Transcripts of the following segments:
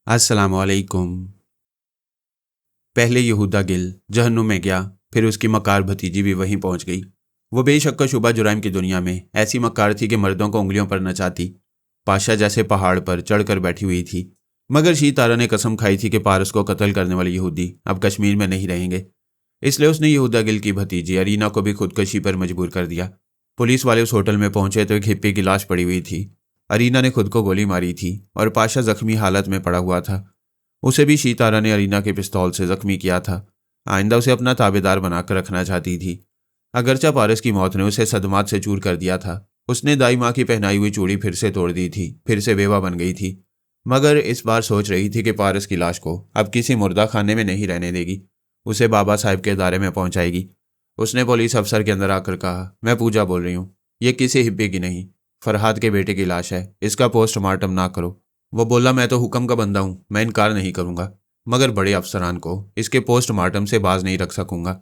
अस्सलामुअलैकुम। पहले यहूदा गिल जहन्नुम में गया, फिर उसकी मकार भतीजी भी वहीं पहुंच गई। वो बेशक शुबा जुराइम की दुनिया में ऐसी मकार थी कि मर्दों को उंगलियों पर नचाती। पाशा जैसे पहाड़ पर चढ़कर बैठी हुई थी, मगर शी तारा ने कसम खाई थी कि पारस को कत्ल करने वाले यहूदी अब कश्मीर में नहीं रहेंगे। इसलिए उसने यहूदा गिल की भतीजी अरीना को भी खुदकशी पर मजबूर कर दिया। पुलिस वाले उस होटल में पहुंचे तो एक हिप्पी की लाश पड़ी हुई थी। अरीना ने खुद को गोली मारी थी और पाशा जख्मी हालत में पड़ा हुआ था। उसे भी शीतारा ने अरीना के पिस्तौल से जख्मी किया था। आइंदा उसे अपना ताबेदार बनाकर रखना चाहती थी। अगरचा पारस की मौत ने उसे सदमात से चूर कर दिया था। उसने दाई माँ की पहनाई हुई चूड़ी फिर से तोड़ दी थी, फिर से बेवा बन गई थी, मगर इस बार सोच रही थी कि पारस की लाश को अब किसी मुर्दा खाने में नहीं रहने देगी, उसे बाबा साहब के दायरे में पहुंचाएगी। उसने पुलिस अफसर के अंदर आकर कहा, मैं पूजा बोल रही हूँ, ये किसी हिब्बी की नहीं, फरहाद के बेटे की लाश है, इसका पोस्टमार्टम ना करो। वो बोला, मैं तो हुक्म का बंदा हूँ, मैं इनकार नहीं करूँगा, मगर बड़े अफसरान को इसके पोस्टमार्टम से बाज नहीं रख सकूँगा।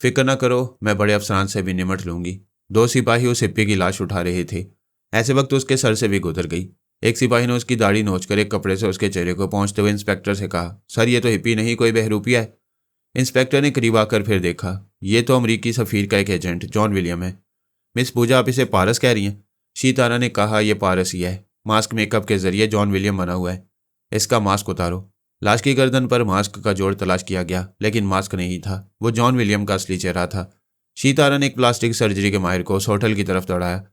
फिक्र न करो, मैं बड़े अफसरान से भी निमट लूँगी। दो सिपाही उस हिप्पी की लाश उठा रहे थे। ऐसे वक्त उसके सर से भी गुजर गई। एक सिपाही ने उसकी दाढ़ी नोचकर एक कपड़े से उसके चेहरे को पहुँचते हुए इंस्पेक्टर से कहा, सर ये तो हिप्पी नहीं, कोई बहरूपिया है। इंस्पेक्टर ने करीब आकर फिर देखा, ये तो अमरीकी सफ़ीर का एक एजेंट जॉन विलियम है। मिस पूजा, आप इसे पारस कह रही हैं? शीतारा ने कहा, यह पारस ही है, मास्क मेकअप के जरिए जॉन विलियम बना हुआ है। इसका मास्क उतारो। लाश की गर्दन पर मास्क का जोड़ तलाश किया गया, लेकिन मास्क नहीं था। वो जॉन विलियम का असली चेहरा था। शीतारा ने एक प्लास्टिक सर्जरी के माहिर को उस होटल की तरफ दौड़ाया।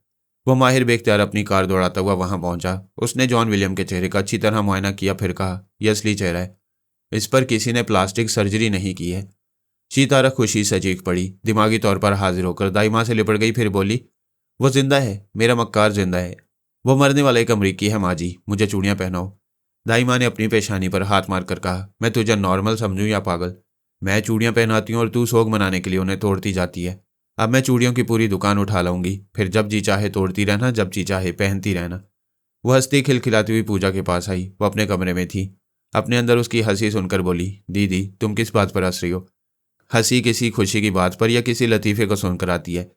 वो माहिर बेख्तियार अपनी कार दौड़ाता हुआ वहां पहुंचा। उसने जॉन विलियम के चेहरे का अच्छी तरह मुआयना किया, फिर कहा, यह असली चेहरा है, इस पर किसी ने प्लास्टिक सर्जरी नहीं की है। शीतारा खुशी से चीख पड़ी, दिमागी तौर पर हाजिर होकर दाई माँ से लिपट गई, फिर बोली, वो जिंदा है, मेरा मक्कार जिंदा है। वो मरने वाला एक अमरीकी है माँ जी, मुझे चूड़ियाँ पहनाओ। दाई माँ ने अपनी पेशानी पर हाथ मारकर कहा, मैं तुझे नॉर्मल समझूं या पागल? मैं चूड़ियाँ पहनाती हूँ और तू सोग मनाने के लिए उन्हें तोड़ती जाती है। अब मैं चूड़ियों की पूरी दुकान उठा लाऊंगी, फिर जब जी चाहे तोड़ती रहना, जब जी चाहे पहनती रहना। वो हंसती खिलखिलाती हुई पूजा के पास आई। वो अपने कमरे में थी। अपने अंदर उसकी हंसी सुनकर बोली, दीदी तुम किस बात पर हंस रही हो? हंसी किसी खुशी की बात पर या किसी लतीफ़े को सुनकर आती है।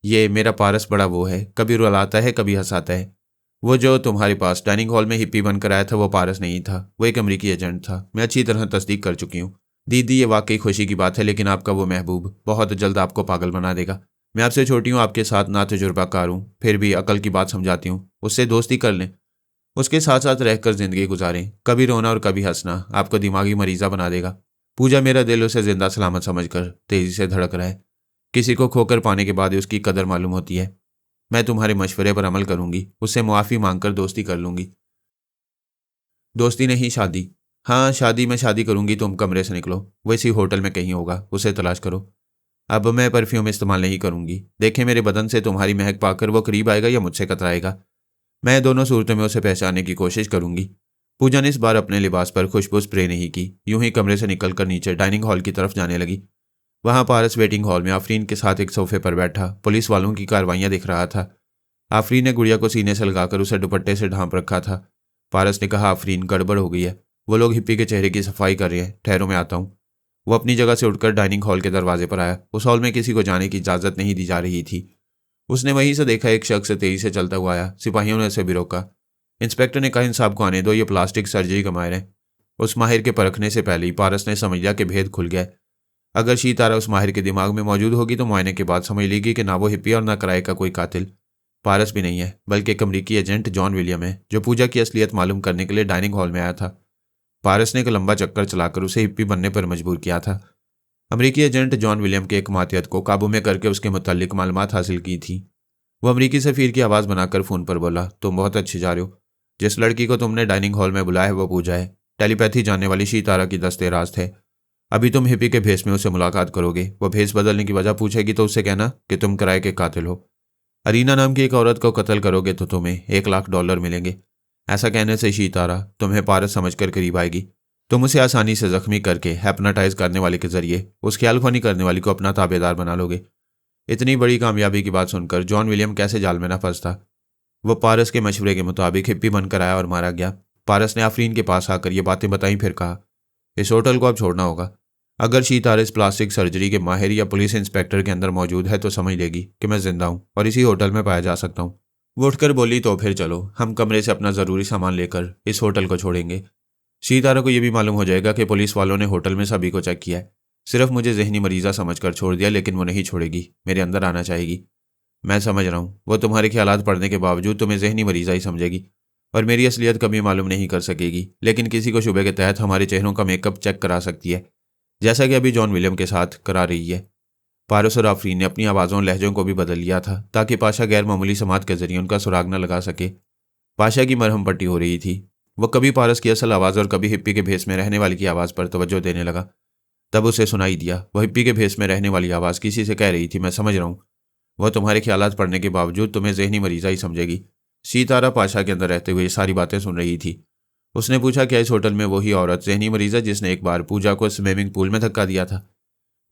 ये मेरा पारस बड़ा वो है, कभी रुलाता है कभी हंसाता है। वो जो तुम्हारे पास डाइनिंग हॉल में हिप्पी बनकर आया था वो पारस नहीं था, वो एक अमरीकी एजेंट था। मैं अच्छी तरह तस्दीक कर चुकी हूँ। दीदी ये वाकई खुशी की बात है, लेकिन आपका वो महबूब बहुत जल्द आपको पागल बना देगा। मैं आपसे छोटी हूँ, आपके साथ ना तजुर्बाकार हूँ, फिर भी अकल की बात समझाती हूँ, उससे दोस्ती कर लें, उसके साथ साथ रहकर जिंदगी गुजारें। कभी रोना और कभी हंसना आपको दिमागी मरीजा बना देगा। पूजा, मेरा दिल उसे जिंदा सलामत समझकर तेजी से धड़क रहा है। किसी को खोकर पाने के बाद उसकी कदर मालूम होती है। मैं तुम्हारे मशवरे पर अमल करूंगी, उससे मुआफ़ी मांगकर दोस्ती कर लूंगी। दोस्ती नहीं, शादी। हाँ शादी, मैं शादी करूंगी। तुम कमरे से निकलो, वो इसी होटल में कहीं होगा, उसे तलाश करो। अब मैं परफ्यूम इस्तेमाल नहीं करूंगी। देखें मेरे बदन से तुम्हारी महक पाकर वो करीब आएगा या मुझसे कतराएगा। मैं दोनों सूरतों में उसे पहचानने की कोशिश करूंगी। पूजा ने इस बार अपने लिबास पर खुशबू स्प्रे नहीं की, यूं ही कमरे से निकलकर नीचे डाइनिंग हॉल की तरफ जाने लगी। वहां पारस वेटिंग हॉल में आफरीन के साथ एक सोफे पर बैठा पुलिस वालों की कार्रवाइयां दिख रहा था। आफरीन ने गुड़िया को सीने से लगाकर उसे दुपट्टे से ढांप रखा था। पारस ने कहा, आफरीन गड़बड़ हो गई है, वो लोग हिप्पी के चेहरे की सफाई कर रहे हैं, ठहरो मैं आता हूँ। वो अपनी जगह से उठकर डाइनिंग हॉल के दरवाजे पर आया। उस हॉल में किसी को जाने की इजाजत नहीं दी जा रही थी। उसने वहीं से देखा, एक शख्स तेजी से चलता हुआ आया। सिपाहियों ने उसे भी रोका। इंस्पेक्टर ने कहा, इन साहब को आने दो, ये प्लास्टिक सर्जरी का माहिर है। उस माहिर के परखने से पहले ही पारस ने समझ लिया कि भेद खुल गया। अगर शीतारा उस माहिर के दिमाग में मौजूद होगी तो मुआयने के बाद समझ लेगी कि ना वो हिप्पी और ना किराए का कोई कातिल पारस भी नहीं है, बल्कि एक अमरीकी एजेंट जॉन विलियम है, जो पूजा की असलियत मालूम करने के लिए डाइनिंग हॉल में आया था। पारस ने एक लंबा चक्कर चलाकर उसे हिप्पी बनने पर मजबूर किया था। अमरीकी एजेंट जॉन विलियम के एक मातियत को काबू में करके उसके मुतालिक मालूमात हासिल की थी। वो अमरीकी सफ़ीर की आवाज़ बनाकर फ़ोन पर बोला, तुम बहुत अच्छे जा रहे हो। जिस लड़की को तुमने डाइनिंग हॉल में बुलाया है वो पूजा है, टेलीपैथी जानने वाली शीतारा की दस्ते राज थे। अभी तुम हिप्पी के भेस में उससे मुलाकात करोगे। वो भेस बदलने की वजह पूछेगी तो उससे कहना कि तुम किराए के कातिल हो। अरीना नाम की एक औरत को कत्ल करोगे तो तुम्हें $1,00,000 मिलेंगे। ऐसा कहने से शीतारा तुम्हें पारस समझकर करीब आएगी। तुम उसे आसानी से जख्मी करके हैप्नाटाइज करने वाले के जरिए उस ख्यालख्वानी करने वाली को अपना ताबेदार बना लोगे। इतनी बड़ी कामयाबी की बात सुनकर जॉन विलियम कैसे जाल में न फंसता। वो पारस के मशवरे के मुताबिक हिप्पी बनकर आया और मारा गया। पारस ने आफरीन के पास आकर ये बातें बताई, फिर कहा, इस होटल को अब छोड़ना होगा। अगर शीतारा इस प्लास्टिक सर्जरी के माहिर या पुलिस इंस्पेक्टर के अंदर मौजूद है तो समझ लेगी कि मैं जिंदा हूँ और इसी होटल में पाया जा सकता हूँ। वो उठकर बोली, तो फिर चलो, हम कमरे से अपना ज़रूरी सामान लेकर इस होटल को छोड़ेंगे। सीतारा को यह भी मालूम हो जाएगा कि पुलिस वालों ने होटल में सभी को चेक किया है, सिर्फ मुझे जहनी मरीजा समझकर छोड़ दिया, लेकिन वो नहीं छोड़ेगी, मेरे अंदर आना चाहेगी। मैं समझ रहा हूँ, वो तुम्हारे ख्यालात पढ़ने के बावजूद तुम्हें जहनी मरीजा ही समझेगी और मेरी असलियत कभी मालूम नहीं कर सकेगी, लेकिन किसी को शुबे के तहत हमारे चेहरों का मेकअप चेक करा सकती है, जैसा कि अभी जॉन विलियम के साथ करा रही है। पारस और आफरीन ने अपनी आवाज़ों और लहजों को भी बदल लिया था ताकि पाशा गैर मामूली समात के जरिए उनका सुराग न लगा सके। पाशा की मरहम पट्टी हो रही थी। वह कभी पारस की असल आवाज़ और कभी हिप्पी के भेस में रहने वाली की आवाज़ पर तवज्जो देने लगा। तब उसे सुनाई दिया, वह हिप्पी के भेस में रहने वाली आवाज़ किसी से कह रही थी, मैं समझ रहा हूँ, वह तुम्हारे ख्यालात पढ़ने के बावजूद तुम्हें जहनी मरीजा ही समझेगी। सीतारा पाशा के अंदर रहते हुए सारी बातें सुन रही थी। उसने पूछा, क्या इस होटल में वही औरत जहनी मरीज है जिसने एक बार पूजा को स्विमिंग पूल में धक्का दिया था?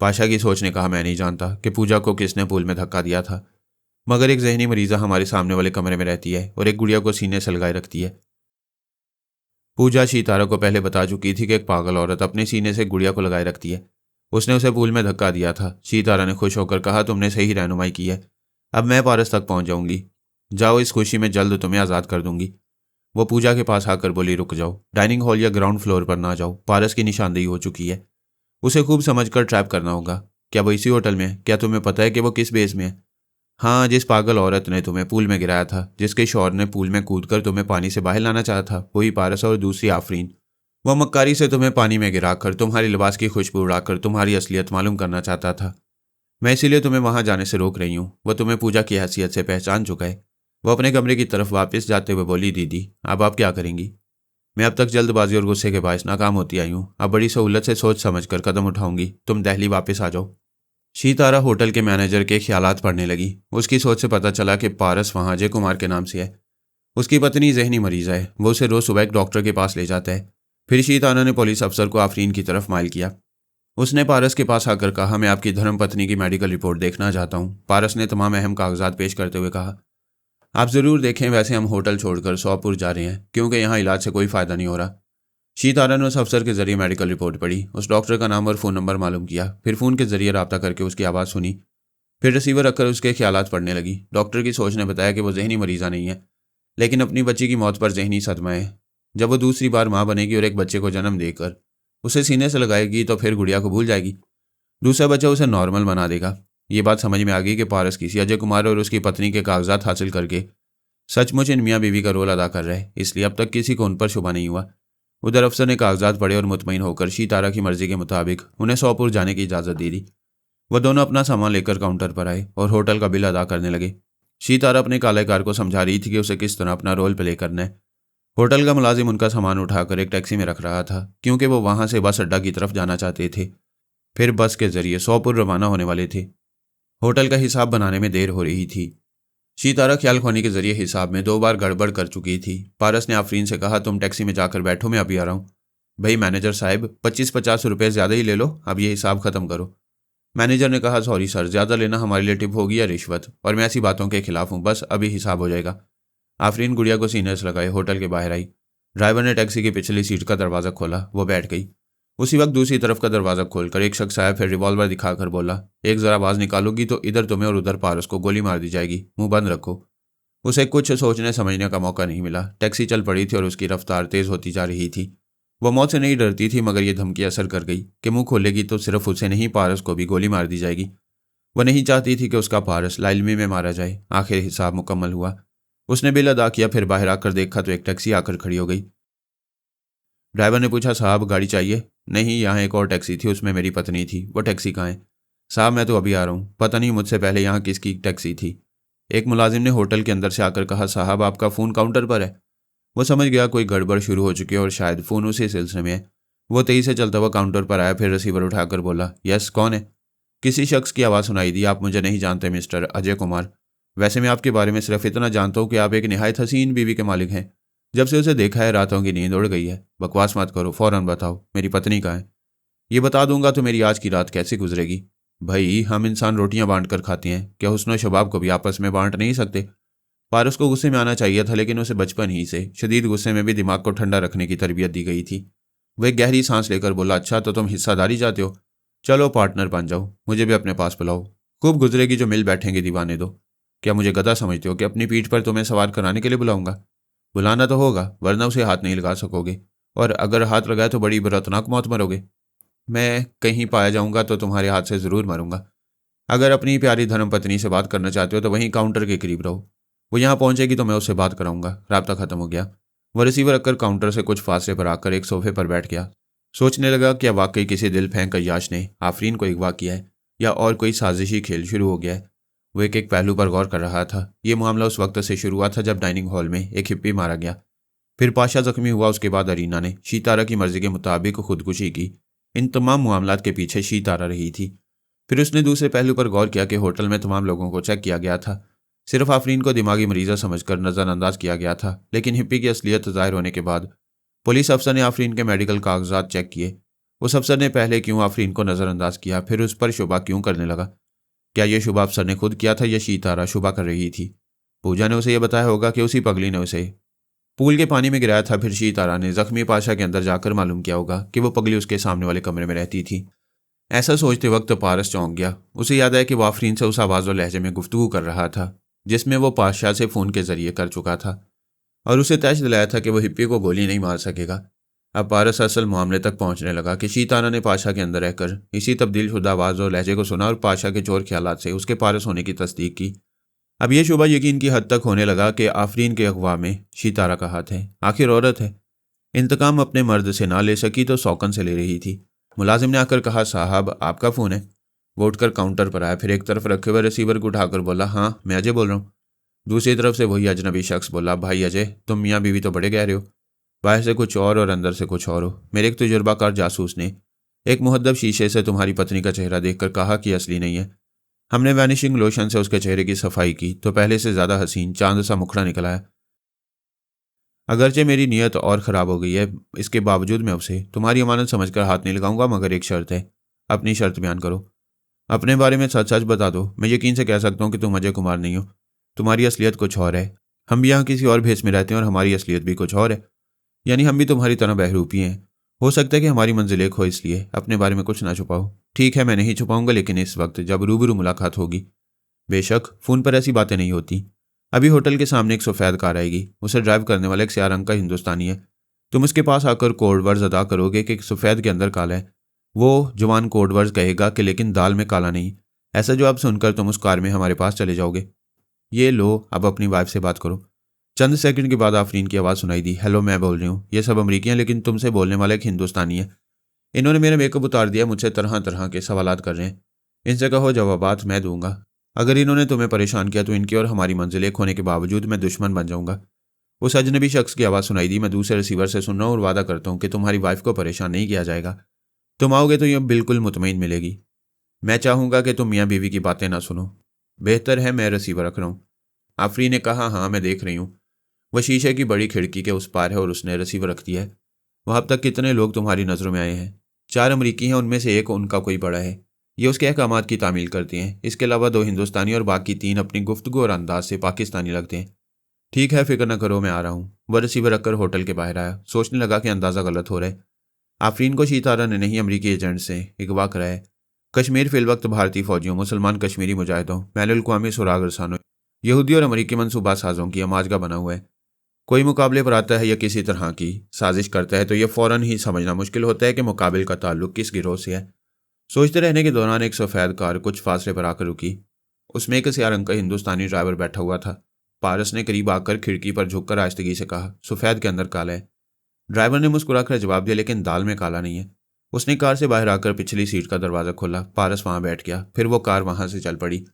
पाशा की सोच ने कहा, मैं नहीं जानता कि पूजा को किसने पूल में धक्का दिया था, मगर एक जहनी मरीजा हमारे सामने वाले कमरे में रहती है और एक गुड़िया को सीने से लगाए रखती है। पूजा सीतारा को पहले बता चुकी थी कि एक पागल औरत अपने सीने से गुड़िया को लगाए रखती है। उसने उसे पूल में धक्का दिया था। सीतारा ने खुश होकर कहा, तुमने सही रहनुमाई की है, अब मैं पारस तक पहुंच जाऊंगी। जाओ, इस खुशी में जल्द तुम्हें आज़ाद कर दूंगी। वो पूजा के पास आकर बोली, रुक जाओ, डाइनिंग हॉल या ग्राउंड फ्लोर पर ना जाओ, पारस की निशानदेही हो चुकी है, उसे खूब समझकर ट्रैप करना होगा। क्या वो इसी होटल में है? क्या तुम्हें पता है कि वो किस बेस में है? हाँ, जिस पागल औरत ने तुम्हें पूल में गिराया था, जिसके शौहर ने पूल में कूदकर तुम्हें पानी से बाहर लाना चाहा था, वही पारस, और दूसरी आफरीन। वह मक्कारी से तुम्हें पानी में गिराकर तुम्हारी लिबास की खुशबू उड़ाकर तुम्हारी असलियत मालूम करना चाहता था। मैं इसीलिए तुम्हें वहां जाने से रोक रही हूँ। वह तुम्हें पूजा की हैसियत से पहचान चुका है। वह अपने कमरे की तरफ वापस जाते हुए बोली, दीदी अब आप क्या करेंगी? मैं अब तक जल्दबाजी और गुस्से के बायस नाकाम होती आई हूँ, अब बड़ी सहूलत से सोच समझकर कदम उठाऊंगी। तुम दिल्ली वापस आ जाओ। सीतारा होटल के मैनेजर के ख्यालात पढ़ने लगी। उसकी सोच से पता चला कि पारस वहाँ अजय कुमार के नाम से है। उसकी पत्नी जहनी मरीज है, वो उसे रोज सुबह एक डॉक्टर के पास ले जाता है। फिर सीतारा ने पुलिस अफसर को आफरीन की तरफ माइल किया। उसने पारस के पास आकर कहा, मैं आपकी धर्मपत्नी की मेडिकल रिपोर्ट देखना चाहता हूँ। पारस ने तमाम अहम कागजात पेश करते हुए कहा, आप ज़रूर देखें, वैसे हम होटल छोड़कर सौपुर जा रहे हैं क्योंकि यहाँ इलाज से कोई फ़ायदा नहीं हो रहा। सीतारा ने उस अफसर के जरिए मेडिकल रिपोर्ट पढ़ी, उस डॉक्टर का नाम और फ़ोन नंबर मालूम किया, फिर फ़ोन के जरिए रब्ता करके उसकी आवाज़ सुनी, फिर रिसीवर रखकर उसके ख्यालात पढ़ने लगी। डॉक्टर की सोच ने बताया कि वो जहनी मरीज़ा नहीं है, लेकिन अपनी बच्ची की मौत पर जहनी सदमा है। जब वो दूसरी बार माँ बनेगी और एक बच्चे को जन्म देकर उसे सीने से लगाएगी तो फिर गुड़िया को भूल जाएगी, दूसरा बच्चा उसे नॉर्मल बना देगा। ये बात समझ में आ गई कि पारस किसी अजय कुमार और उसकी पत्नी के कागजात हासिल करके सचमुच इन मियाँ बीवी का रोल अदा कर रहे हैं, इसलिए अब तक किसी को उन पर शुबा नहीं हुआ। उधर अफसर ने कागजात पढ़े और मुतमईन होकर सीतारा की मर्जी के मुताबिक उन्हें सौपुर जाने की इजाज़त दे दी। वह दोनों अपना सामान लेकर काउंटर पर आए और होटल का बिल अदा करने लगे। सीतारा अपने कालेकार को समझा रही थी कि उसे किस तरह अपना रोल प्ले करना है। होटल का मुलाजिम उनका सामान उठाकर एक टैक्सी में रख रहा था क्योंकि वो वहां से बस अड्डा की तरफ जाना चाहते थे, फिर बस के जरिए सौपुर रवाना होने वाले थे। होटल का हिसाब बनाने में देर हो रही थी। सीतारा ख्याल खोनी के जरिए हिसाब में 2 बार गड़बड़ कर चुकी थी। पारस ने आफरीन से कहा, तुम टैक्सी में जाकर बैठो, मैं अभी आ रहा हूँ। भाई मैनेजर साहब, 25-50 रुपये ज़्यादा ही ले लो, अब ये हिसाब ख़त्म करो। मैनेजर ने कहा, सॉरी सर, ज़्यादा लेना हमारे लिए टिप होगी या रिश्वत, और मैं ऐसी बातों के खिलाफ हूँ, बस अभी हिसाब हो जाएगा। आफरीन गुड़िया को सीने से लगाए होटल के बाहर आई। ड्राइवर ने टैक्सी की पिछली सीट का दरवाज़ा खोला, वो बैठ गई। उसी वक्त दूसरी तरफ का दरवाज़ा खोलकर एक शख्स आया, फिर रिवॉल्वर दिखाकर बोला, एक ज़रा आवाज़ निकालोगी तो इधर तुम्हें और उधर पारस को गोली मार दी जाएगी, मुंह बंद रखो। उसे कुछ सोचने समझने का मौका नहीं मिला। टैक्सी चल पड़ी थी और उसकी रफ्तार तेज़ होती जा रही थी। वह मौत से नहीं डरती थी, मगर यह धमकी असर कर गई कि मुंह खोलेगी तो सिर्फ उसे नहीं, पारस को भी गोली मार दी जाएगी। वह नहीं चाहती थी कि उसका पारस लाइलमी में मारा जाए। आखिर हिसाब मुकम्मल हुआ। उसने बिल अदा किया, फिर बाहर आकर देखा तो एक टैक्सी आकर खड़ी हो गई। ड्राइवर ने पूछा, साहब गाड़ी चाहिए? नहीं, यहाँ एक और टैक्सी थी, उसमें मेरी पत्नी थी। वो टैक्सी कहाँ है? साहब मैं तो अभी आ रहा हूँ, पता नहीं मुझसे पहले यहाँ किसकी टैक्सी थी। एक मुलाजिम ने होटल के अंदर से आकर कहा, साहब आपका फ़ोन काउंटर पर है। वो समझ गया कोई गड़बड़ शुरू हो चुकी है और शायद फ़ोन उसी सिलसिले में है। वो तेज़ी से चलता हुआ काउंटर पर आया, फिर रिसीवर उठाकर बोला, यस कौन है? किसी शख्स की आवाज़ सुनाई दी, आप मुझे नहीं जानते मिस्टर अजय कुमार। वैसे मैं आपके बारे में सिर्फ इतना जानता हूँ कि आप एक निहायत हसीन बीवी के मालिक हैं। जब से उसे देखा है रातों की नींद उड़ गई है। बकवास मत करो, फ़ौरन बताओ मेरी पत्नी कहाँ है? ये बता दूंगा तो मेरी आज की रात कैसे गुजरेगी? भाई हम इंसान रोटियां बांट कर खाते हैं, क्या हुस्न और शबाब को भी आपस में बांट नहीं सकते? पारस को गुस्से में आना चाहिए था, लेकिन उसे बचपन ही से शदीद गुस्से में भी दिमाग को ठंडा रखने की तरबियत दी गई थी। वह एक गहरी सांस लेकर बोला, अच्छा तो तुम हिस्सादारी चाहते हो? चलो पार्टनर बन जाओ, मुझे भी अपने पास बुलाओ। खूब गुजरेगी जो मिल बैठेंगे दीवाने दो। क्या मुझे गधा समझते हो कि अपनी पीठ पर तुम्हें सवार कराने के लिए बुलाऊंगा? बुलाना तो होगा, वरना उसे हाथ नहीं लगा सकोगे। और अगर हाथ लगाया तो बड़ी बरतनाक मौत मरोगे। मैं कहीं पाया जाऊंगा तो तुम्हारे हाथ से ज़रूर मरूंगा। अगर अपनी प्यारी धर्मपत्नी से बात करना चाहते हो तो वहीं काउंटर के करीब रहो। वो यहाँ पहुंचेगी तो मैं उससे बात कराऊंगा। राब्ता खत्म हो गया। वह रिसीवर रखकर काउंटर से कुछ फासले पर आकर एक सोफे पर बैठ गया। सोचने लगा क्या वाकई किसी दिल फेंक अय्याश ने आफरीन को अगवा किया है या और कोई साजिशी खेल शुरू हो गया है। वो एक एक पहलू पर गौर कर रहा था। ये मामला उस वक्त से शुरू हुआ था जब डाइनिंग हॉल में एक हिप्पी मारा गया। फिर पाशा जख्मी हुआ। उसके बाद अरीना ने शीतारा की मर्जी के मुताबिक खुदकुशी की। इन तमाम मामलात के पीछे शीतारा रही थी। फिर उसने दूसरे पहलू पर गौर किया कि होटल में तमाम लोगों को चेक किया गया था। सिर्फ आफरीन को दिमागी मरीजा समझकर नज़रअंदाज किया गया था। लेकिन हिप्पी की असलियत जाहिर होने के बाद पुलिस अफसर ने आफरीन के मेडिकल कागजात चेक किए। उस अफसर ने पहले क्यों आफरीन को नज़रअंदाज किया, फिर उस पर शुबा क्यों करने लगा? क्या यह शुबा अफसर ने खुद किया था या शीतारा शुबा कर रही थी? पूजा ने उसे यह बताया होगा कि उसी पगली ने उसे पूल के पानी में गिराया था। फिर शीतारा ने जख्मी पाशा के अंदर जाकर मालूम किया होगा कि वो पगली उसके सामने वाले कमरे में रहती थी। ऐसा सोचते वक्त पारस चौंक गया। उसे याद आया कि वो आफरीन से उस आवाज़ और लहजे में गुफ्तगू कर रहा था जिसमें वो पाशा से फ़ोन के जरिए कर चुका था और उसे तय दिलाया था कि वो हिप्पी को गोली नहीं मार सकेगा। अब पारस असल मामले तक पहुंचने लगा कि शीतारा ने पाशा के अंदर रहकर इसी तब्दील शुदा आवाज़ और लहजे को सुना और पाशा के चोर ख्यालात से उसके पारस होने की तस्दीक की। अब यह शुबा यकीन की हद तक होने लगा कि आफरीन के अगवा में शीतारा का हाथ है। आखिर औरत है, इंतकाम अपने मर्द से ना ले सकी तो सौकन से ले रही थी। मुलाजिम ने आकर कहा, साहब आपका फ़ोन है। वो उठकर काउंटर पर आया। फिर एक तरफ रखे हुए रिसीवर को उठाकर बोला, हाँ मैं अजय बोल रहा हूँ। दूसरी तरफ से वही अजनबी शख्स बोला, भाई अजय तुम मियाँ बीवी तो बड़े गहरे हो, बाहर से कुछ और अंदर से कुछ और हो। मेरे एक तजुर्बाकार जासूस ने एक मुहद्दब शीशे से तुम्हारी पत्नी का चेहरा देखकर कहा कि असली नहीं है। हमने वैनिशिंग लोशन से उसके चेहरे की सफाई की तो पहले से ज़्यादा हसीन चांद सा मुखड़ा निकला है। अगरचे मेरी नीयत और ख़राब हो गई है, इसके बावजूद मैं उसे तुम्हारी अमानत समझकर हाथ नहीं लगाऊंगा, मगर एक शर्त है। अपनी शर्त बयान करो। अपने बारे में सच सच बता दो। मैं यकीन से कह सकता हूँ कि तुम अजय कुमार नहीं हो। तुम्हारी असलियत कुछ और है। हम भी यहाँ किसी और भेष में रहते हैं और हमारी असलियत भी कुछ और है। यानी हम भी तुम्हारी तरह बहरूपी हैं। हो सकता है कि हमारी मंजिल एक हो, इसलिए अपने बारे में कुछ ना छुपाओ। ठीक है मैं नहीं छुपाऊंगा, लेकिन इस वक्त जब रूबरू मुलाकात होगी। बेशक फ़ोन पर ऐसी बातें नहीं होती। अभी होटल के सामने एक सफ़ेद कार आएगी। उसे ड्राइव करने वाला एक सियाह रंग का हिंदुस्तानी है। तुम उसके पास आकर कोड वर्ड्स अदा करोगे कि सफ़ेद के अंदर काला है। वो जवान कोड वर्ड्स कहेगा कि लेकिन दाल में काला नहीं। ऐसा जवाब सुनकर तुम उस कार में हमारे पास चले जाओगे। ये लो, अब अपनी वाइफ से बात करो। चंद सेकंड के बाद आफरीन की आवाज़ सुनाई दी, हेलो मैं बोल रही हूँ। ये सब अमरीकी हैं लेकिन तुमसे बोलने वाला एक हिंदुस्तानी है। इन्होंने मेरा मेकअप उतार दिया, मुझसे तरह तरह के सवालात कर रहे हैं। इनसे कहो जवाबात मैं दूंगा। अगर इन्होंने तुम्हें परेशान किया तो इनकी और हमारी मंजिल एक होने के बावजूद मैं दुश्मन बन जाऊंगा। उस अजनबी शख्स की आवाज़ सुनाई दी, मैं दूसरे रिसीवर से सुन रहा हूँ और वादा करता हूँ कि तुम्हारी वाइफ को परेशान नहीं किया जाएगा। तुम आओगे तो यह बिल्कुल मुतमईन मिलेगी। मैं चाहूँगा कि तुम मियाँ बीवी की बातें ना सुनो। बेहतर है मैं रिसीवर रख रहा हूँ। आफरीन ने कहा, हाँ मैं देख रही हूँ। वह शीशे की बड़ी खिड़की के उस पार है और उसने रिसीवर रख दिया है। वह अब तक कितने लोग तुम्हारी नज़रों में आए हैं? 4 अमरीकी हैं, उनमें से एक उनका कोई बड़ा है। ये उसके अहकामात की तामील करते हैं। इसके अलावा 2 हिंदुस्तानी और बाकी 3 अपनी गुफ्तगू और अंदाज से पाकिस्तानी लगते हैं। ठीक है फिक्र न करो, मैं आ रहा हूँ। वह रिसीवर रखकर होटल के बाहर आया। सोचने लगा कि अंदाज़ा गलत हो रहा है। आफरीन को शीतारा ने नहीं अमरीकी एजेंट से अगवा कराया है। कश्मीर फिलवक्त भारतीय फौजियों, मुसलमान कश्मीरी मुजाहिदों, बैनुल अक़वामी सुराग रसानों, यहूदी और अमरीकी मनसूबा साजों की अमाजगा बना हुआ है। कोई मुकाबले पर आता है या किसी तरह की साजिश करता है तो यह फ़ौरन ही समझना मुश्किल होता है कि मुकाबिल का ताल्लुक किस गिरोह से है। सोचते रहने के दौरान एक सफ़ेद कार कुछ फासले पर आकर रुकी। उसमें एक सियाह रंग का हिंदुस्तानी ड्राइवर बैठा हुआ था। पारस ने करीब आकर खिड़की पर झुककर आहिस्तगी से कहा, सफ़ेद के अंदर काला है। ड्राइवर ने मुस्कुराकर जवाब दिया, लेकिन दाल में काला नहीं है। उसने कार से बाहर आकर पिछली सीट का दरवाज़ा खोला। पारस वहाँ बैठ गया। फिर वो कार वहाँ से चल पड़ी।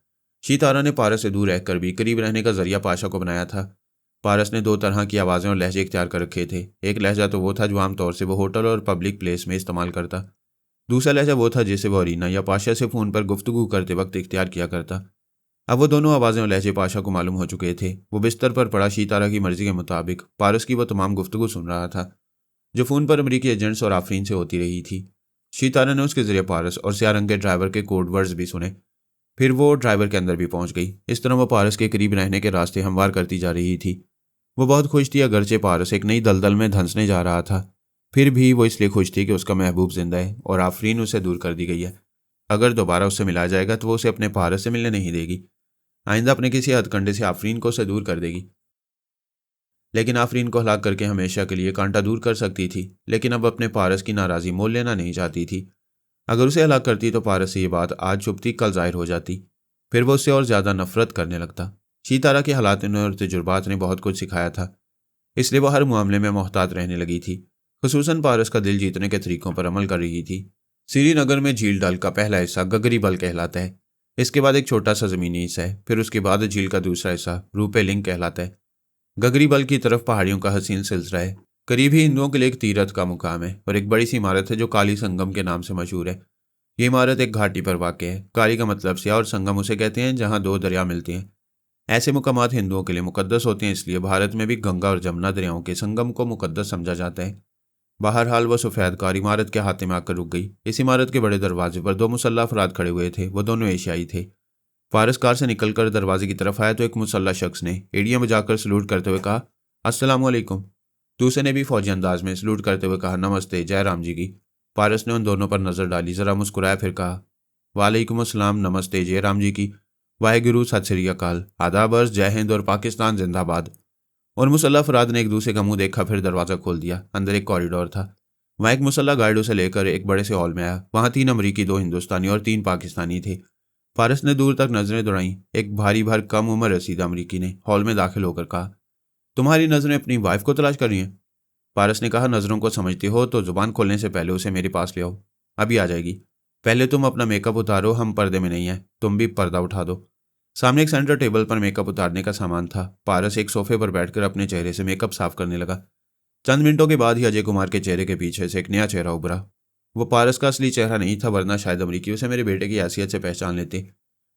शीतारा ने पारस से दूर रहकर भी करीब रहने का जरिया पाशा को बनाया था। पारस ने 2 तरह की आवाज़ें और लहजे इख्तियार कर रखे थे। एक लहजा तो वो था जो आमतौर से वो होटल और पब्लिक प्लेस में इस्तेमाल करता। दूसरा लहजा वो था जिसे वो अरीना या पाशा से फ़ोन पर गुफ्तगू करते वक्त इख्तियार किया करता। अब वो दोनों आवाज़ें और लहजे पाशा को मालूम हो चुके थे। वो बिस्तर पर पड़ा शीतारा की मर्जी के मुताबिक पारस की वो तमाम गुफ्तगू सुन रहा था जो फ़ोन पर अमरीकी एजेंट्स और आफरीन से होती रही थी। शीतारा ने उसके ज़रिए पारस और सियाह रंग के ड्राइवर के कोड वर्ड्स भी सुने। फिर वो ड्राइवर के अंदर भी पहुंच गई। इस तरह वो पारस के करीब रहने के रास्ते हमवार करती जा रही थी। वो बहुत खुश थी, अगरचे पारस एक नई दलदल में धंसने जा रहा था। फिर भी वो इसलिए खुश थी कि उसका महबूब जिंदा है और आफरीन उसे दूर कर दी गई है। अगर दोबारा उससे मिला जाएगा तो वो उसे अपने पारस से मिलने नहीं देगी। आइंदा अपने किसी हथकंडे से आफरीन को उसे दूर कर देगी। लेकिन आफरीन को हलाक करके हमेशा के लिए कांटा दूर कर सकती थी, लेकिन अब अपने पारस की नाराज़ी मोल लेना नहीं चाहती थी। अगर उसे हलाक करती तो पारस से ये बात आज छुपती कल जाहिर हो जाती, फिर वो उससे और ज़्यादा नफरत करने लगता। शीतारा के हालात ने और तजुर्बात ने बहुत कुछ सिखाया था, इसलिए वो हर मामले में मोहतात रहने लगी थी, खुसूसन पारस का दिल जीतने के तरीकों पर अमल कर रही थी। श्रीनगर में झील डल का पहला हिस्सा गगरी बल कहलाता है। इसके बाद एक छोटा सा ज़मीनी हिस्सा है, फिर उसके बाद झील का दूसरा हिस्सा रूपे लिंग कहलाता है। गगरी बल की तरफ पहाड़ियों का हसीन सिलसिला है, करीब ही हिंदुओं के लिए एक तीर्थ का मुकाम है और एक बड़ी सी इमारत है जो काली संगम के नाम से मशहूर है। ये इमारत एक घाटी पर वाक़ है। काली का मतलब स्याह और संगम उसे कहते हैं जहाँ दो दरिया मिलते हैं। ऐसे मुकामात हिंदुओं के लिए मुकद्दस होते हैं, इसलिए भारत में भी गंगा और जमुना दरियाओं के संगम को मुकद्दस समझा जाता है। बहरहाल वह सफ़ेद कार इमारत के हाथे में आकर रुक गई। इस इमारत के बड़े दरवाजे पर दो मुसल्लह अफराद खड़े हुए थे। वो दोनों एशियाई थे। फारस कार से निकलकर दरवाजे की तरफ आया तो एक मुसल्लह शख्स ने एड़ियां बजाकर सलूट करते हुए कहा, अस्सलामु अलैकुम। दूसरे ने भी फौजी अंदाज में सलूट करते हुए कहा, नमस्ते, जय राम जी की। फारस ने उन दोनों पर नज़र डाली, ज़रा मुस्कुराया, फिर कहा, वालेकुम अस्सलाम, नमस्ते, जय राम जी की, वाहेगुरु, सत श्री अकाल, आदाब, अर्ज़, जय हिंद और पाकिस्तान जिंदाबाद। और मुसल्लह अफराद ने एक दूसरे का मुंह देखा, फिर दरवाज़ा खोल दिया। अंदर एक कॉरिडोर था। वहाँ एक मुसल्लह गार्ड उसे लेकर एक बड़े से हॉल में आया। वहाँ 3 अमरीकी, 2 हिंदुस्तानी और 3 पाकिस्तानी थे। फारस ने दूर तक नजरें दौड़ाईं। एक भारी भर कम उम्र रसीदा अमरीकी ने हॉल में दाखिल होकर कहा, तुम्हारी नजरें अपनी वाइफ को तलाश कर रही हैं। फारस ने कहा, नजरों को समझती हो तो जुबान खोलने से पहले उसे मेरे पास ले आओ, अभी आ जाएगी। पहले तुम अपना मेकअप उतारो, हम पर्दे में नहीं हैं, तुम भी पर्दा उठा दो। सामने एक सेंटर टेबल पर मेकअप उतारने का सामान था। फारस एक सोफे पर बैठकर अपने चेहरे से मेकअप साफ करने लगा। चंद मिनटों के बाद ही अजय कुमार के चेहरे के पीछे से एक नया चेहरा उभरा। वो पारस का असली चेहरा नहीं था, वरना शायद अमरीकी उसे मेरे बेटे की हैसियत से पहचान लेते।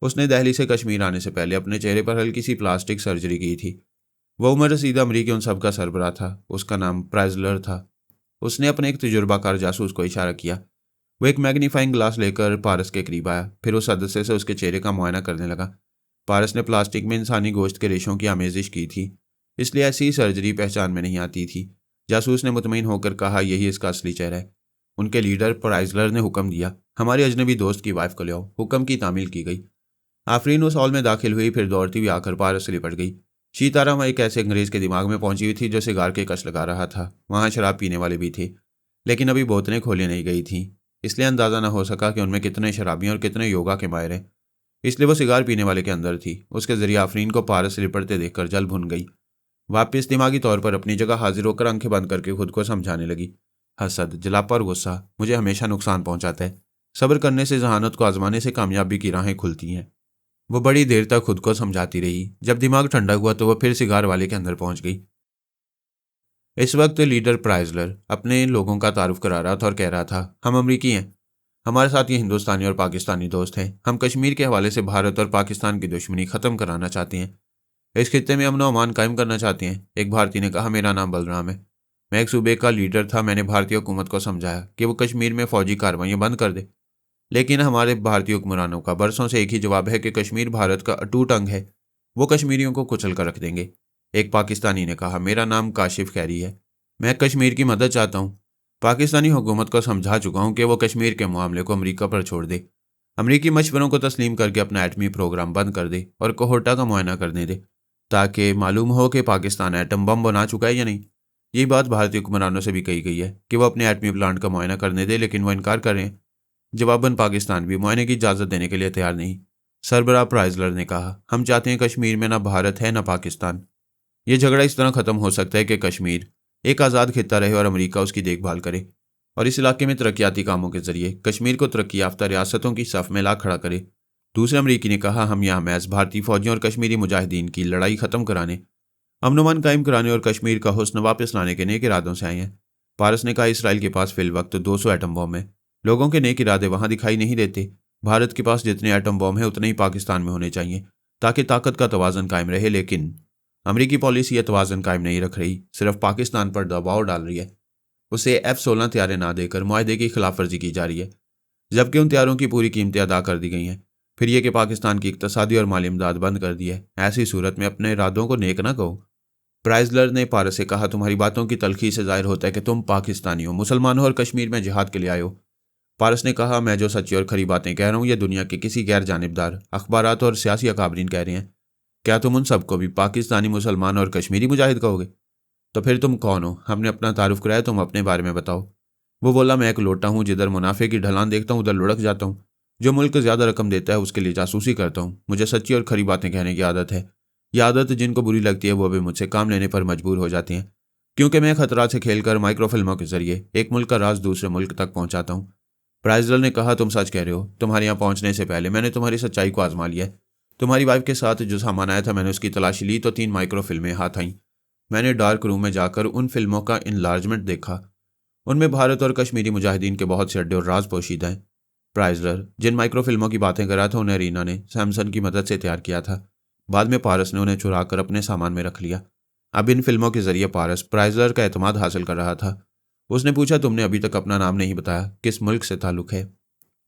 उसने दिल्ली से कश्मीर आने से पहले अपने चेहरे पर हल्की सी प्लास्टिक सर्जरी की थी। वह उम्र रसीदा अमरीकी उन सबका सरबराह था। उसका नाम प्राइजलर था। उसने अपने एक तजुर्बाकार जासूस को इशारा किया। वो एक मैग्नीफाइंग ग्लास लेकर पारस के करीब आया, फिर उस सदस्य से उसके चेहरे का मुआयना करने लगा। पारस ने प्लास्टिक में इंसानी गोश्त के रेशों की आमेजिश की थी, इसलिए ऐसी सर्जरी पहचान में नहीं आती थी। जासूस ने मुतमईन होकर कहा, यही इसका असली चेहरा है। उनके लीडर प्राइजलर ने हुक्म दिया, हमारे अजनबी दोस्त की वाइफ को ले आओ। हुक्म की तामील की गई। आफरीन उस हॉल में दाखिल हुई, फिर दौड़ती हुई आकर पारस से लिपट गई। शीतारा वहाँ एक ऐसे अंग्रेज के दिमाग में पहुंची हुई थी जो सिगार के कश लगा रहा था। वहाँ शराब पीने वाले भी थे, लेकिन अभी बोतलें खोली नहीं गई थीं, इसलिए अंदाज़ा न हो सका कि उनमें कितने शराबियों और कितने योगा के माहिर हैं। इसलिए वो सिगार पीने वाले के अंदर थी। उसके जरिए आफरीन को पारस से लिपटते देखकर जल भुन गई। वापस दिमागी तौर पर अपनी जगह हाजिर होकर आंखें बंद करके खुद को समझाने लगी, हसद, जलापा और गुस्सा मुझे हमेशा नुकसान पहुंचाता है। सब्र करने से जहानत को आजमाने से कामयाबी की राहें खुलती हैं। वो बड़ी देर तक खुद को समझाती रही। जब दिमाग ठंडा हुआ तो वह फिर सिगार वाले के अंदर पहुंच गई। इस वक्त लीडर प्राइजलर अपने लोगों का तारुफ करा रहा था और कह रहा था, हम अमरीकी हैं, हमारे साथ ये हिंदुस्तानी और पाकिस्तानी दोस्त हैं। हम कश्मीर के हवाले से भारत और पाकिस्तान की दुश्मनी ख़त्म कराना चाहते हैं। इस खित्ते में अमन अमान कायम करना चाहते हैं। एक भारतीय ने कहा, मेरा नाम बलराम है, मैं एक सूबे का लीडर था। मैंने भारतीय हुकूमत को समझाया कि वो कश्मीर में फ़ौजी कार्रवाइयाँ बंद कर दे, लेकिन हमारे भारतीय हुक्मरानों का बरसों से एक ही जवाब है कि कश्मीर भारत का अटूट अंग है, वो कश्मीरियों को कुचल कर रख देंगे। एक पाकिस्तानी ने कहा, मेरा नाम काशिफ खैरी है, मैं कश्मीर की मदद चाहता हूँ। पाकिस्तानी हुकूमत को समझा चुका हूँ कि वो कश्मीर के मामले को अमेरिका पर छोड़ दे, अमरीकी मशवरों को तस्लीम करके अपना एटमी प्रोग्राम बंद कर दे और कोहोटा का मुआयना करने दे, ताकि मालूम हो कि पाकिस्तान एटम बम बना चुका है या नहीं। यही बात भारतीय हुक्मरानों से भी कही गई है कि वो अपने एटमी प्लांट का मुआयना करने दे, लेकिन वो इनकार कर रहे हैं। जवाबन पाकिस्तान भी मुआयने की इजाज़त देने के लिए तैयार नहीं। सरबराह प्राइजलर ने कहा, हम चाहते हैं कश्मीर में ना भारत है ना पाकिस्तान। ये झगड़ा इस तरह ख़त्म हो सकता है कि कश्मीर एक आज़ाद खित्ता रहे और अमेरिका उसकी देखभाल करे और इस इलाके में तरक्याती कामों के जरिए कश्मीर को तरक्की याफ्ता रियासतों की सफ़ में ला खड़ा करे। दूसरे अमरीकी ने कहा, हम यहाँ महज भारतीय फौजियों और कश्मीरी मुजाहिदीन की लड़ाई ख़त्म कराने, अमन कायम कराने और कश्मीर का हुस्न वापस लाने के नेक इरादों से आए हैं। पारस ने कहा, इसराइल के पास फिल वक्त 200 एटम बम है। लोगों के नेक इरादे वहाँ दिखाई नहीं देते। भारत के पास जितने एटम बम है उतने ही पाकिस्तान में होने चाहिए ताकि ताकत का तवाज़न कायम रहे, लेकिन अमरीकी पॉलिसी यह तवाज़न कायम नहीं रख रही, सिर्फ पाकिस्तान पर दबाव डाल रही है। उसे F-16 तैयारे ना देकर मुआहदे की खिलाफ वर्जी की जा रही है, जबकि उन तैयारों की पूरी कीमतें अदा कर दी गई हैं। फिर यह कि पाकिस्तान की इक़्तिसादी और माली इमदाद बंद कर दी है। ऐसी सूरत में अपने इरादों को नेक ना कहो। प्राइजलर ने पारस से कहा, तुम्हारी बातों की तलखी से जाहिर होता है कि तुम पाकिस्तानी हो, मुसलमान हो और कश्मीर में जिहाद के लिए आए हो। पारस ने कहा, मैं जो सच्ची और खरी बातें कह रहा हूँ, यह दुनिया के किसी गैर जानिबदार अखबारात और सियासी अकाबरीन कह रहे हैं। क्या तुम उन सबको भी पाकिस्तानी, मुसलमान और कश्मीरी मुजाहिद कहोगे? तो फिर तुम कौन हो? हमने अपना तारुफ कराया, तुम अपने बारे में बताओ। वो बोला, मैं एक लोटा हूँ, जिधर मुनाफे की ढलान देखता हूँ उधर लुढ़क जाता हूँ। जो मुल्क ज़्यादा रकम देता है उसके लिए जासूसी करता हूँ। मुझे सच्ची और खरी बातें कहने की आदत है। यह आदत जिनको बुरी लगती है वो भी मुझसे काम लेने पर मजबूर हो जाती हैं, क्योंकि मैं खतरा से खेलकर माइक्रो फिल्मों के जरिए एक मुल्क का राज दूसरे मुल्क तक पहुंचाता हूँ। प्राइजलर ने कहा, तुम सच कह रहे हो। तुम्हारे यहाँ पहुंचने से पहले मैंने तुम्हारी सच्चाई को आजमा लिया है। तुम्हारी वाइफ के साथ जो सामान आया था मैंने उसकी तलाशी ली तो 3 माइक्रो फिल्में हाथ आईं। मैंने डार्क रूम में जाकर उन फिल्मों का इनलार्जमेंट देखा। उनमें भारत और कश्मीरी मुजाहिदीन के बहुत से अड्डे और राज पोशीदा हैं। प्राइजलर जिन माइक्रो फिल्मों की बातें कर रहा था उन्हें रीना ने सैमसन की मदद से तैयार किया था। बाद में पारस ने उन्हें चुरा कर अपने सामान में रख लिया। अब इन फिल्मों के जरिए पारस प्राइजलर का एतमाद हासिल कर रहा था। उसने पूछा, तुमने अभी तक अपना नाम नहीं बताया, किस मुल्क से ताल्लुक है?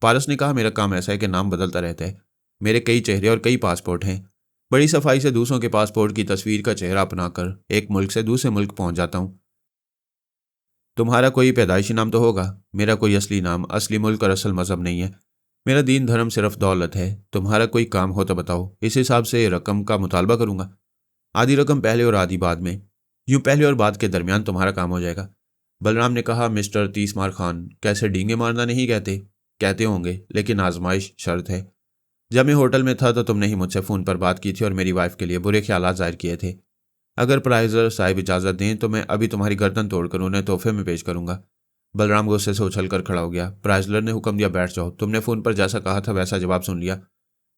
पारस ने कहा, मेरा काम ऐसा है कि नाम बदलता रहता है। मेरे कई चेहरे और कई पासपोर्ट हैं। बड़ी सफाई से दूसरों के पासपोर्ट की तस्वीर का चेहरा अपनाकर एक मुल्क से दूसरे मुल्क पहुंच जाता हूं। तुम्हारा कोई पैदाइशी नाम तो होगा। मेरा कोई असली नाम, असली मुल्क और असल मजहब नहीं है। मेरा दीन धर्म सिर्फ दौलत है। तुम्हारा कोई काम हो तो बताओ, इस हिसाब से रकम का मुतालबा करूंगा। आधी रकम पहले और आधी बाद में। यूं पहले और बाद के दरमियान तुम्हारा काम हो जाएगा। बलराम ने कहा, मिस्टर तीसमार खान, कैसे डींगे मारना नहीं कहते? कहते होंगे, लेकिन आजमाइश शर्त है। जब मैं होटल में था तो तुमने ही मुझसे फ़ोन पर बात की थी और मेरी वाइफ के लिए बुरे ख्यालात जाहिर किए थे। अगर प्राइजर साहिब इजाज़त दें तो मैं अभी तुम्हारी गर्दन तोड़कर उन्हें तोहफे में पेश करूंगा। बलराम गुस्से से उछलकर खड़ा हो गया। प्राइजलर ने हुक्म दिया, बैठ जाओ। तुमने फ़ोन पर जैसा कहा था वैसा जवाब सुन लिया।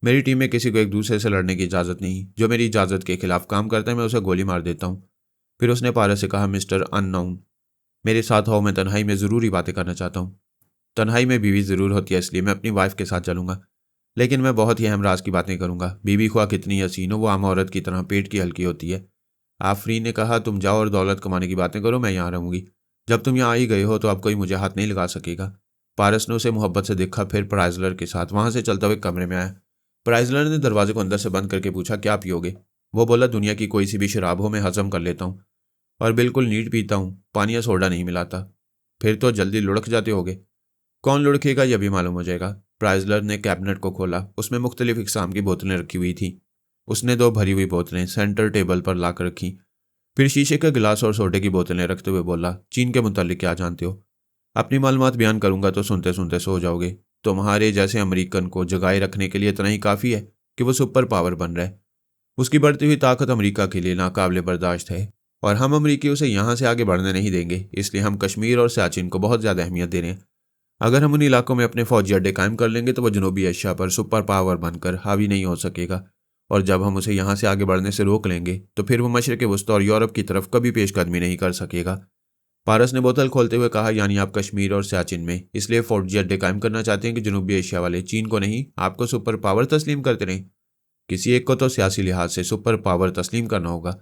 मेरी टीम में किसी को एक दूसरे से लड़ने की इजाज़त नहीं। जो मेरी इजाज़त के खिलाफ काम करता है मैं उसे गोली मार देता हूँ। फिर उसने पारस से कहा, मिस्टर अननाउन, मेरे साथ आओ, मैं तन्हाई में ज़रूरी बातें करना चाहता हूँ। तन्हाई में बीवी ज़रूर होती है, इसलिए मैं अपनी वाइफ के साथ चलूंगा, लेकिन मैं बहुत ही अहम राज की बातें करूंगा। बीवी ख्वाह कितनी हसीन हो, वो आम औरत की तरह पेट की हल्की होती है। आफरीन ने कहा, तुम जाओ और दौलत कमाने की बातें करो, मैं यहाँ रहूंगी। जब तुम यहाँ आई गए हो तो अब कोई मुझे हाथ नहीं लगा सकेगा। पारस ने उसे मोहब्बत से देखा, फिर प्राइजलर के साथ वहां से चलता हुए कमरे में आया। प्राइजलर ने दरवाजे को अंदर से बंद करके पूछा, क्या पियोगे? वो बोला, दुनिया की कोई सी भी शराब हो मैं हजम कर लेता हूँ, और बिल्कुल नीट पीता हूँ, पानी या सोडा नहीं मिलाता। फिर तो जल्दी लुढ़क जाते होगे। कौन लुढ़केगा यह भी मालूम हो जाएगा। प्राइजलर ने कैबिनेट को खोला। उसमें मुख्तलिफ इकसाम की बोतलें रखी हुई थी। उसने 2 भरी हुई बोतलें सेंटर टेबल पर लाकर रखी। फिर शीशे का गिलास और सोडे की बोतलें रखते हुए बोला, चीन के मुतालिक क्या जानते हो? अपनी मालूमात बयान करूंगा तो सुनते सुनते सो जाओगे। तुम्हारे जैसे अमेरिकन को जगाए रखने के लिए इतना ही काफ़ी है कि वो सुपर पावर बन रहा है। उसकी बढ़ती हुई ताकत अमेरिका के लिए नाकाबिले बर्दाश्त है, और हम अमेरिकी उसे यहाँ से आगे बढ़ने नहीं देंगे। इसलिए हम कश्मीर और सियाचिन को बहुत ज़्यादा अहमियत दे रहे हैं। अगर हम उन इलाकों में अपने फौजी अड्डे कायम कर लेंगे तो वह जनूबी एशिया पर सुपर पावर बनकर हावी नहीं हो सकेगा, और जब हम उसे यहाँ से आगे बढ़ने से रोक लेंगे तो फिर वो मशरिक़ वस्ती और यूरोप की तरफ कभी पेशकदमी नहीं कर सकेगा। पारस ने बोतल खोलते हुए कहा, यानी आप कश्मीर और सियाचिन में इसलिए फौजी अड्डे कायम करना चाहते हैं कि जनूबी एशिया वाले चीन को नहीं, आपको सुपर पावर तस्लीम करते रहें? किसी एक को तो सियासी लिहाज से सुपर पावर तस्लीम करना होगा,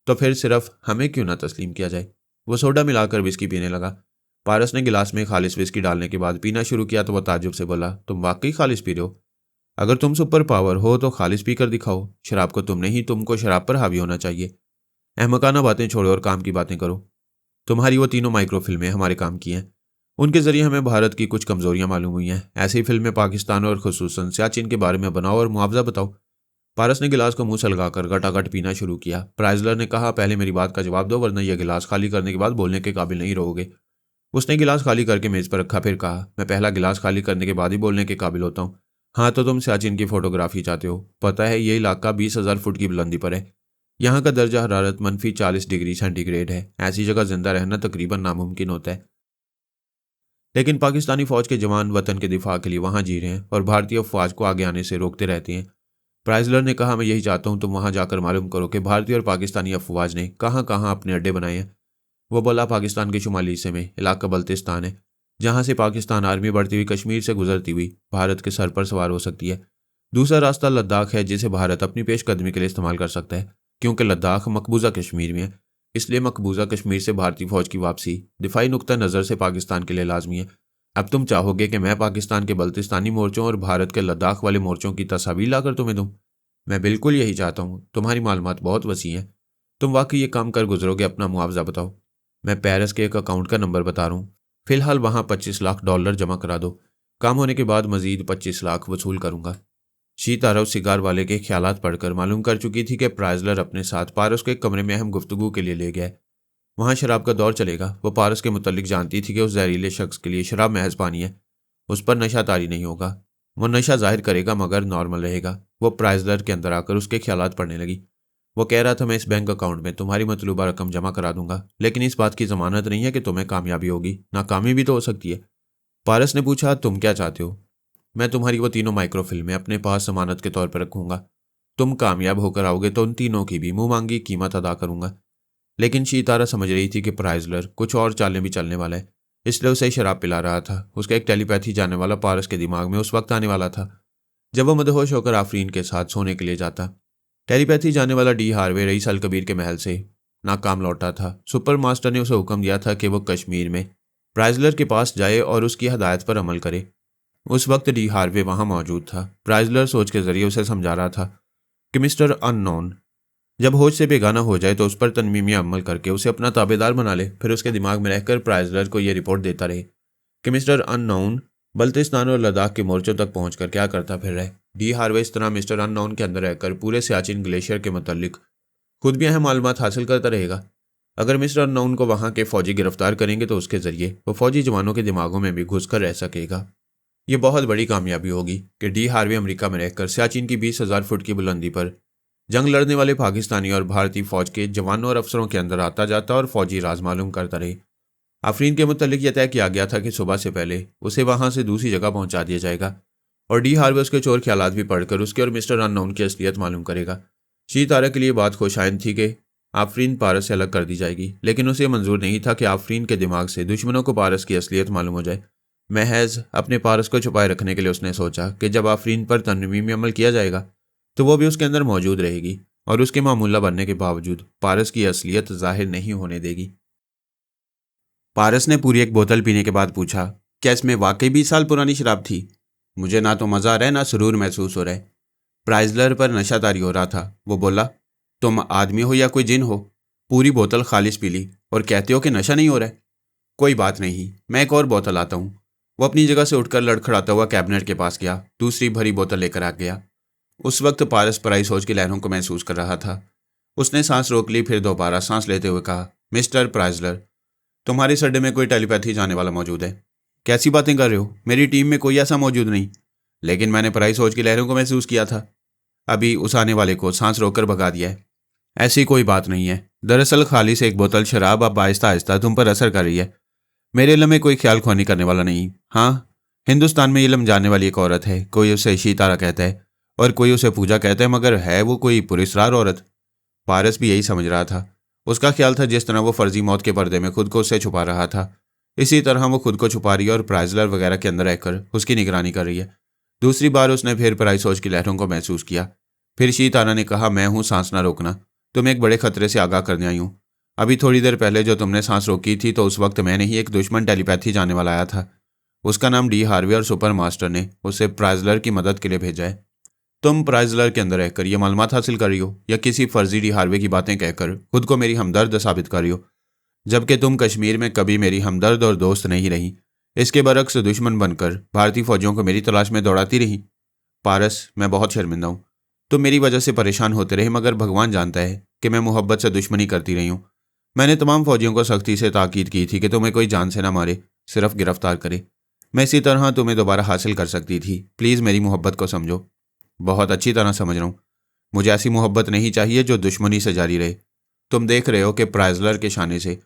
तो फिर सिर्फ हमें क्यों ना तस्लीम किया जाए? वो सोडा मिलाकर विस्की पीने लगा। पारस ने गिलास में खालिश विस्की डालने के बाद पीना शुरू किया तो वह ताज्जुब से बोला, तुम वाकई खालिश पी रहे हो? अगर तुम सुपर पावर हो तो खालिश पीकर दिखाओ। शराब को तुम नहीं, तुमको शराब पर हावी होना चाहिए। अहमकाना बातें छोड़ो और काम की बातें करो। तुम्हारी वो तीनों माइक्रो फिल्में हमारे काम की हैं। उनके जरिए हमें भारत की कुछ कमजोरियां मालूम हुई हैं। ऐसी फिल्में पाकिस्तान और खुसूसन सियाचिन के बारे में बनाओ और मुआवजा बताओ। पारस ने गिलास को मुंह से लगाकर गटागट पीना शुरू किया। प्राइजलर ने कहा, पहले मेरी बात का जवाब दो, वरना यह गिलास खाली करने के बाद बोलने के काबिल नहीं रहोगे। उसने गिलास खाली करके मेज पर रखा, फिर कहा, मैं पहला गिलास खाली करने के बाद ही बोलने के काबिल होता हूँ। हाँ, तो तुम सियाचिन की फोटोग्राफी चाहते हो। पता है ये इलाका 20,000 फुट की बुलंदी पर है। यहाँ का दर्जा हरारत -40 डिग्री सेंटीग्रेड है। ऐसी जगह जिंदा रहना तकरीबन नामुमकिन होता है। लेकिन पाकिस्तानी फौज के जवान वतन के दिफा के लिए वहाँ जी रहे हैं और भारतीय फौज को आगे आने से रोकते रहते हैं। प्राइजलर ने कहा, मैं यही चाहता हूँ तुम वहाँ जाकर मालूम करो कि भारतीय और पाकिस्तानी अफवाज ने कहाँ कहाँ अपने अड्डे बनाए हैं। वो बोला, पाकिस्तान के शुमाली हिस्से में इलाका बल्तिस्तान है, जहाँ से पाकिस्तान आर्मी बढ़ती हुई कश्मीर से गुजरती हुई भारत के सर पर सवार हो सकती है। दूसरा रास्ता लद्दाख है, जिसे भारत अपनी पेशकदमी के लिए इस्तेमाल कर सकता है। क्योंकि लद्दाख मकबूजा कश्मीर में है, इसलिए मकबूजा कश्मीर से भारतीय फौज की वापसी दिफाई नुक्ता नज़र से पाकिस्तान के लिए लाजमी है। अब तुम चाहोगे कि मैं पाकिस्तान के बल्तिस्तानी मोर्चों और भारत के लद्दाख वाले मोर्चों की तस्वीर लाकर तुम्हें दूं? मैं बिल्कुल यही चाहता हूँ। तुम्हारी मालूमात बहुत वसी हैं। तुम वाकई ये काम कर गुजरोगे। अपना मुआवजा बताओ। मैं पेरिस के एक अकाउंट का नंबर बता रहा हूँ। फिलहाल वहाँ $25 लाख जमा करा दो। काम होने के बाद मजीद 25 लाख वसूल करूंगा। शीत अरब सिगार वाले के ख्यालात पढ़कर मालूम कर चुकी थी कि प्राइजलर अपने साथ पारस को एक कमरे में अहम गुफ्तगू के लिए ले गया। वहाँ शराब का दौर चलेगा। वो पारस के मुतल्लिक जानती थी कि उस जहरीले शख्स के लिए शराब महज पानी है, उस पर नशा तारी नहीं होगा। वो नशा जाहिर करेगा मगर नॉर्मल रहेगा। वो प्राइजलर के अंदर आकर उसके ख्यालात पड़ने लगी। वो कह रहा था, मैं इस बैंक अकाउंट में तुम्हारी मतलूबा रकम जमा करा दूंगा, लेकिन इस बात की जमानत नहीं है कि तुम्हें कामयाबी होगी, नाकामी भी तो हो सकती है। पारस ने पूछा, तुम क्या चाहते हो? मैं तुम्हारी वो तीनों माइक्रो फिल्में अपने पास जमानत के तौर पर रखूंगा। तुम कामयाब होकर आओगे तो उन तीनों की भी मुंह मांगी कीमत अदा करूंगा। लेकिन शीतारा समझ रही थी कि प्राइजलर कुछ और चालें भी चलने वाला है, इसलिए उसे शराब पिला रहा था। उसका एक टेलीपैथी जाने वाला पारस के दिमाग में उस वक्त आने वाला था जब वह मदहोश होकर आफरीन के साथ सोने के लिए जाता। टेलीपैथी जाने वाला डी हार्वे रईस अल कबीर के महल से नाकाम लौटा था। सुपर मास्टर ने उसे हुक्म दिया था कि वह कश्मीर में प्राइजलर के पास जाए और उसकी हदायत पर अमल करे। उस वक्त डी हार्वे वहां मौजूद था। प्राइजलर सोच के जरिए उसे समझा रहा था कि मिस्टर अननोन जब होश से बेगाना हो जाए तो उस पर तनमीमी अमल करके उसे अपना ताबेदार बना ले। फिर उसके दिमाग में रहकर प्राइजलर को यह रिपोर्ट देता रहे कि मिस्टर अननोन बल्तिस्तान और लद्दाख के मोर्चों तक पहुंचकर क्या करता फिर रहे। डी हार्वे इस तरह मिस्टर अननोन के अंदर रहकर पूरे सियाचिन ग्लेशियर के मुतल्लिक खुद भी अहम मालूमात हासिल करता रहेगा। अगर मिस्टर अननोन को वहां के फौजी गिरफ्तार करेंगे तो उसके जरिए वो फौजी जवानों के दिमागों में भी घुसकर रह सकेगा। ये बहुत बड़ी कामयाबी होगी कि डी हार्वे अमेरिका में रहकर सियाचिन की 20,000 फुट की बुलंदी पर जंग लड़ने वाले पाकिस्तानी और भारतीय फौज के जवानों और अफसरों के अंदर आता जाता और फौजी राज मालूम करता रहे। आफरीन के मुतल्लिक यह तय किया गया था कि सुबह से पहले उसे वहां से दूसरी जगह पहुंचा दिया जाएगा और डी हार्वे उसके चोर ख्यालात भी पढ़कर उसके और मिस्टर अननोन की असलियत मालूम करेगा। शीतारा के लिए बात खुशाइन थी कि आफरीन पारस से अलग कर दी जाएगी, लेकिन उसे मंजूर नहीं था कि आफरीन के दिमाग से दुश्मनों को पारस की असलियत मालूम हो जाए। महज अपने पारस को छुपाए रखने के लिए उसने सोचा कि जब आफरीन पर तनवीमी अमल किया जाएगा तो वो भी उसके अंदर मौजूद रहेगी और उसके मामूला बनने के बावजूद पारस की असलियत जाहिर नहीं होने देगी। पारस ने पूरी एक बोतल पीने के बाद पूछा, क्या इसमें वाकई 20 साल पुरानी शराब थी? मुझे ना तो मजा आ रहा है ना सुरूर महसूस हो रहा है। प्राइजलर पर नशातारी हो रहा था। वो बोला, तुम आदमी हो या कोई जिन हो? पूरी बोतल खालिश पी ली और कहते हो कि नशा नहीं हो रहा है। कोई बात नहीं, मैं एक और बोतल आता हूँ। वो अपनी जगह से उठकर लड़खड़ाता हुआ कैबिनेट के पास गया, दूसरी भरी बोतल लेकर आ गया। उस वक्त पारस पराई सोच की लहरों को महसूस कर रहा था। उसने सांस रोक ली, फिर दोबारा सांस लेते हुए कहा, मिस्टर प्राइजलर, तुम्हारे इस अड्डे में कोई टेलीपैथी जाने वाला मौजूद है? कैसी बातें कर रहे हो? मेरी टीम में कोई ऐसा मौजूद नहीं। लेकिन मैंने पराई सोच की लहरों को महसूस किया था। अभी उस आने वाले को सांस रोककर भगा दिया है। ऐसी कोई बात नहीं है। दरअसल खाली से एक बोतल शराब अब आहिस्ता आहिस्ता तुम पर असर कर रही है। मेरे इल्म में कोई ख्याल खोनी करने वाला नहीं। हाँ, हिंदुस्तान में इल्म जानने वाली एक औरत है। कोई उसे शीतारा कहता है और कोई उसे पूजा कहता है, मगर है वो कोई पुरस्कार औरत। पारस भी यही समझ रहा था। उसका ख्याल था जिस तरह वो फर्जी मौत के पर्दे में खुद को उससे छुपा रहा था, इसी तरह वो खुद को छुपा रही है और प्राइजलर वगैरह के अंदर रहकर उसकी निगरानी कर रही है। दूसरी बार उसने फिर पराई सोच की लहरों को महसूस किया। फिर शीतारा ने कहा, मैं हूँ सांस ना रोकना। तुम एक बड़े खतरे से आगाह करने आई हूँ। अभी थोड़ी देर पहले जो तुमने सांस रोकी थी तो उस वक्त मैंने ही एक दुश्मन टेलीपैथी जाने वाला आया था। उसका नाम डी हार्वे और सुपर मास्टर ने उसे प्राइजलर की मदद के लिए भेजा है। तुम प्राइजलर के अंदर रहकर ये मालूमात हासिल कर रही हो या किसी फर्जी डी हार्वे की बातें कहकर खुद को मेरी हमदर्द साबित कर रही हो, जबकि तुम कश्मीर में कभी मेरी हमदर्द और दोस्त नहीं रही। इसके बरक्स दुश्मन बनकर भारतीय फौजियों को मेरी तलाश में दौड़ाती रही। पारस, मैं बहुत शर्मिंदा हूँ। तुम मेरी वजह से परेशान होते रहे, मगर भगवान जानता है कि मैं मोहब्बत से दुश्मनी करती रही हूँ। मैंने तमाम फौजियों को सख्ती से ताकीद की थी कि तुम्हें कोई जान से ना मारे, सिर्फ गिरफ्तार करे। मैं इसी तरह तुम्हें दोबारा हासिल कर सकती थी। प्लीज़ मेरी मोहब्बत को समझो। बहुत अच्छी तरह समझ रहा हूँ। मुझे ऐसी मोहब्बत नहीं चाहिए जो दुश्मनी से जारी रहे। तुम देख रहे हो कि प्राइजलर के शाने से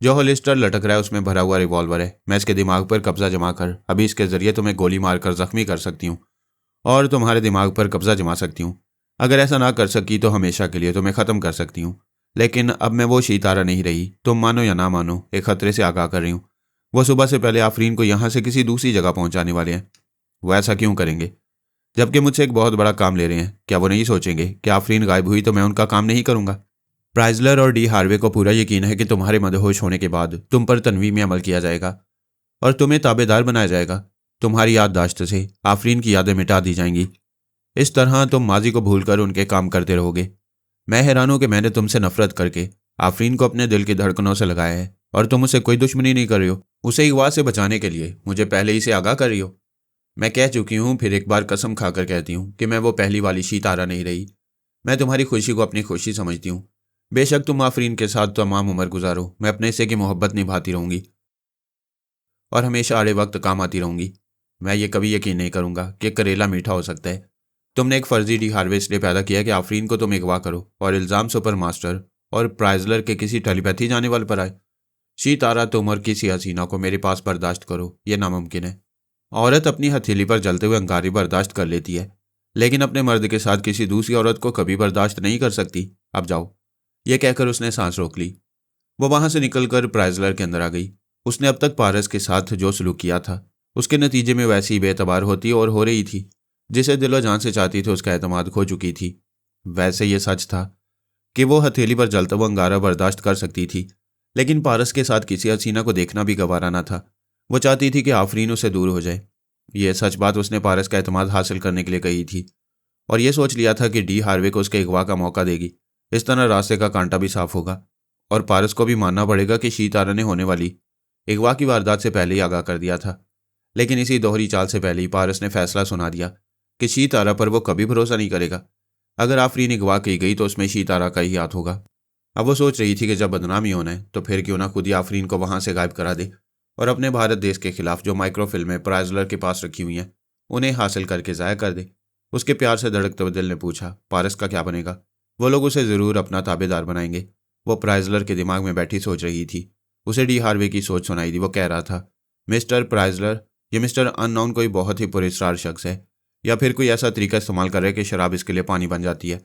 जो होलिस्टर लटक रहा है उसमें भरा हुआ रिवॉल्वर है। मैं इसके दिमाग पर कब्जा जमा कर अभी इसके जरिए तुम्हें गोली मारकर जख्मी कर सकती हूँ और तुम्हारे दिमाग पर कब्जा जमा सकती हूँ। अगर ऐसा ना कर सकी तो हमेशा के लिए तुम्हें ख़त्म कर सकती हूँ। लेकिन अब मैं वो शीतारा नहीं रही। तुम मानो या ना मानो, एक खतरे से आगाह कर रही हूँ। वो सुबह से पहले आफरीन को यहाँ से किसी दूसरी जगह पहुँचाने वाले हैं। वो ऐसा क्यों करेंगे जबकि मुझसे एक बहुत बड़ा काम ले रहे हैं? क्या वो नहीं सोचेंगे कि आफरीन गायब हुई तो मैं उनका काम नहीं करूँगा? प्राइजलर और डी हार्वे को पूरा यकीन है कि तुम्हारे मदहोश होने के बाद तुम पर तनवीमी अमल किया जाएगा और तुम्हें ताबेदार बनाया जाएगा। तुम्हारी याददाश्त से आफरीन की यादें मिटा दी जाएंगी। इस तरह तुम माजी को भूलकर उनके काम करते रहोगे। मैं हैरान हूं कि मैंने तुमसे नफरत करके आफरीन को अपने दिल की धड़कनों से लगाया है और तुम उसे कोई दुश्मनी नहीं कर रही हो। उसे अगवा से बचाने के लिए मुझे पहले ही से आगाह कर रही हो। मैं कह चुकी हूँ, फिर एक बार कसम खाकर कहती हूँ कि मैं वो पहली वाली शीतारा नहीं रही। मैं तुम्हारी खुशी को अपनी खुशी समझती हूँ। बेशक तुम आफरीन के साथ तमाम उम्र गुजारो, मैं अपने हिस्से की मोहब्बत निभाती रहूंगी और हमेशा आड़े वक्त काम आती रहूंगी। मैं ये कभी यकीन नहीं करूंगा कि करेला मीठा हो सकता है। तुमने एक फर्जी डी हार्वे इसलिए पैदा किया कि आफरीन को तुम अगवा करो और इल्ज़ाम सुपर मास्टर और प्राइजलर के किसी टेलीपैथी जाने वाले पर आए। शी तारा, तुम और किसी हसीना को मेरे पास बर्दाश्त करो, यह नामुमकिन है। औरत अपनी हथेली पर जलते हुए अंगारे बर्दाश्त कर लेती है, लेकिन अपने मर्द के साथ किसी दूसरी औरत को कभी बर्दाश्त नहीं कर सकती। अब जाओ। यह कहकर उसने सांस रोक ली। वो वहां से निकलकर प्राइजलर के अंदर आ गई। उसने अब तक पारस के साथ जो सलूक किया था उसके नतीजे में वैसी बेतबार होती और हो रही थी जिसे दिलो जान से चाहती थी उसका एतमाद खो चुकी थी। वैसे ये सच था कि वो हथेली पर जलता हुआ अंगारा बर्दाश्त कर सकती थी, लेकिन पारस के साथ किसी हसीना को देखना भी गवारा न था। वो चाहती थी कि आफरीन उससे दूर हो जाए। यह सच बात उसने पारस का एतमाद हासिल करने के लिए कही थी और यह सोच लिया था कि डी हार्वे को उसके अगवा का मौका देगी। इस तरह रास्ते का कांटा भी साफ होगा और पारस को भी मानना पड़ेगा कि शी तारा ने होने वाली अगवा की वारदात से पहले ही आगाह कर दिया था। लेकिन इसी दोहरी चाल से पहले ही पारस ने फैसला सुना दिया कि शी तारा पर वो कभी भरोसा नहीं करेगा। अगर आफरीन अगवा की गई तो उसमें शी तारा का ही हाथ होगा। अब वो सोच रही थी कि जब बदनामी होना है तो फिर क्यों ना खुद ही आफरीन को वहां से गायब करा दे और अपने भारत देश के खिलाफ जो माइक्रो फिल्में प्राइजलर के पास रखी हुई हैं उन्हें हासिल करके ज़ाया कर दे। उसके प्यार से धड़कते हुए दिल ने पूछा, पारस का क्या बनेगा? वो लोग उसे ज़रूर अपना ताबेदार बनाएंगे। वो प्राइजलर के दिमाग में बैठी सोच रही थी। उसे डी हार्वे की सोच सुनाई दी। वो कह रहा था, मिस्टर प्राइजलर, ये मिस्टर अननोन कोई बहुत ही पुरस्कार शख्स है या फिर कोई ऐसा तरीका इस्तेमाल कर रहा है कि शराब इसके लिए पानी बन जाती है।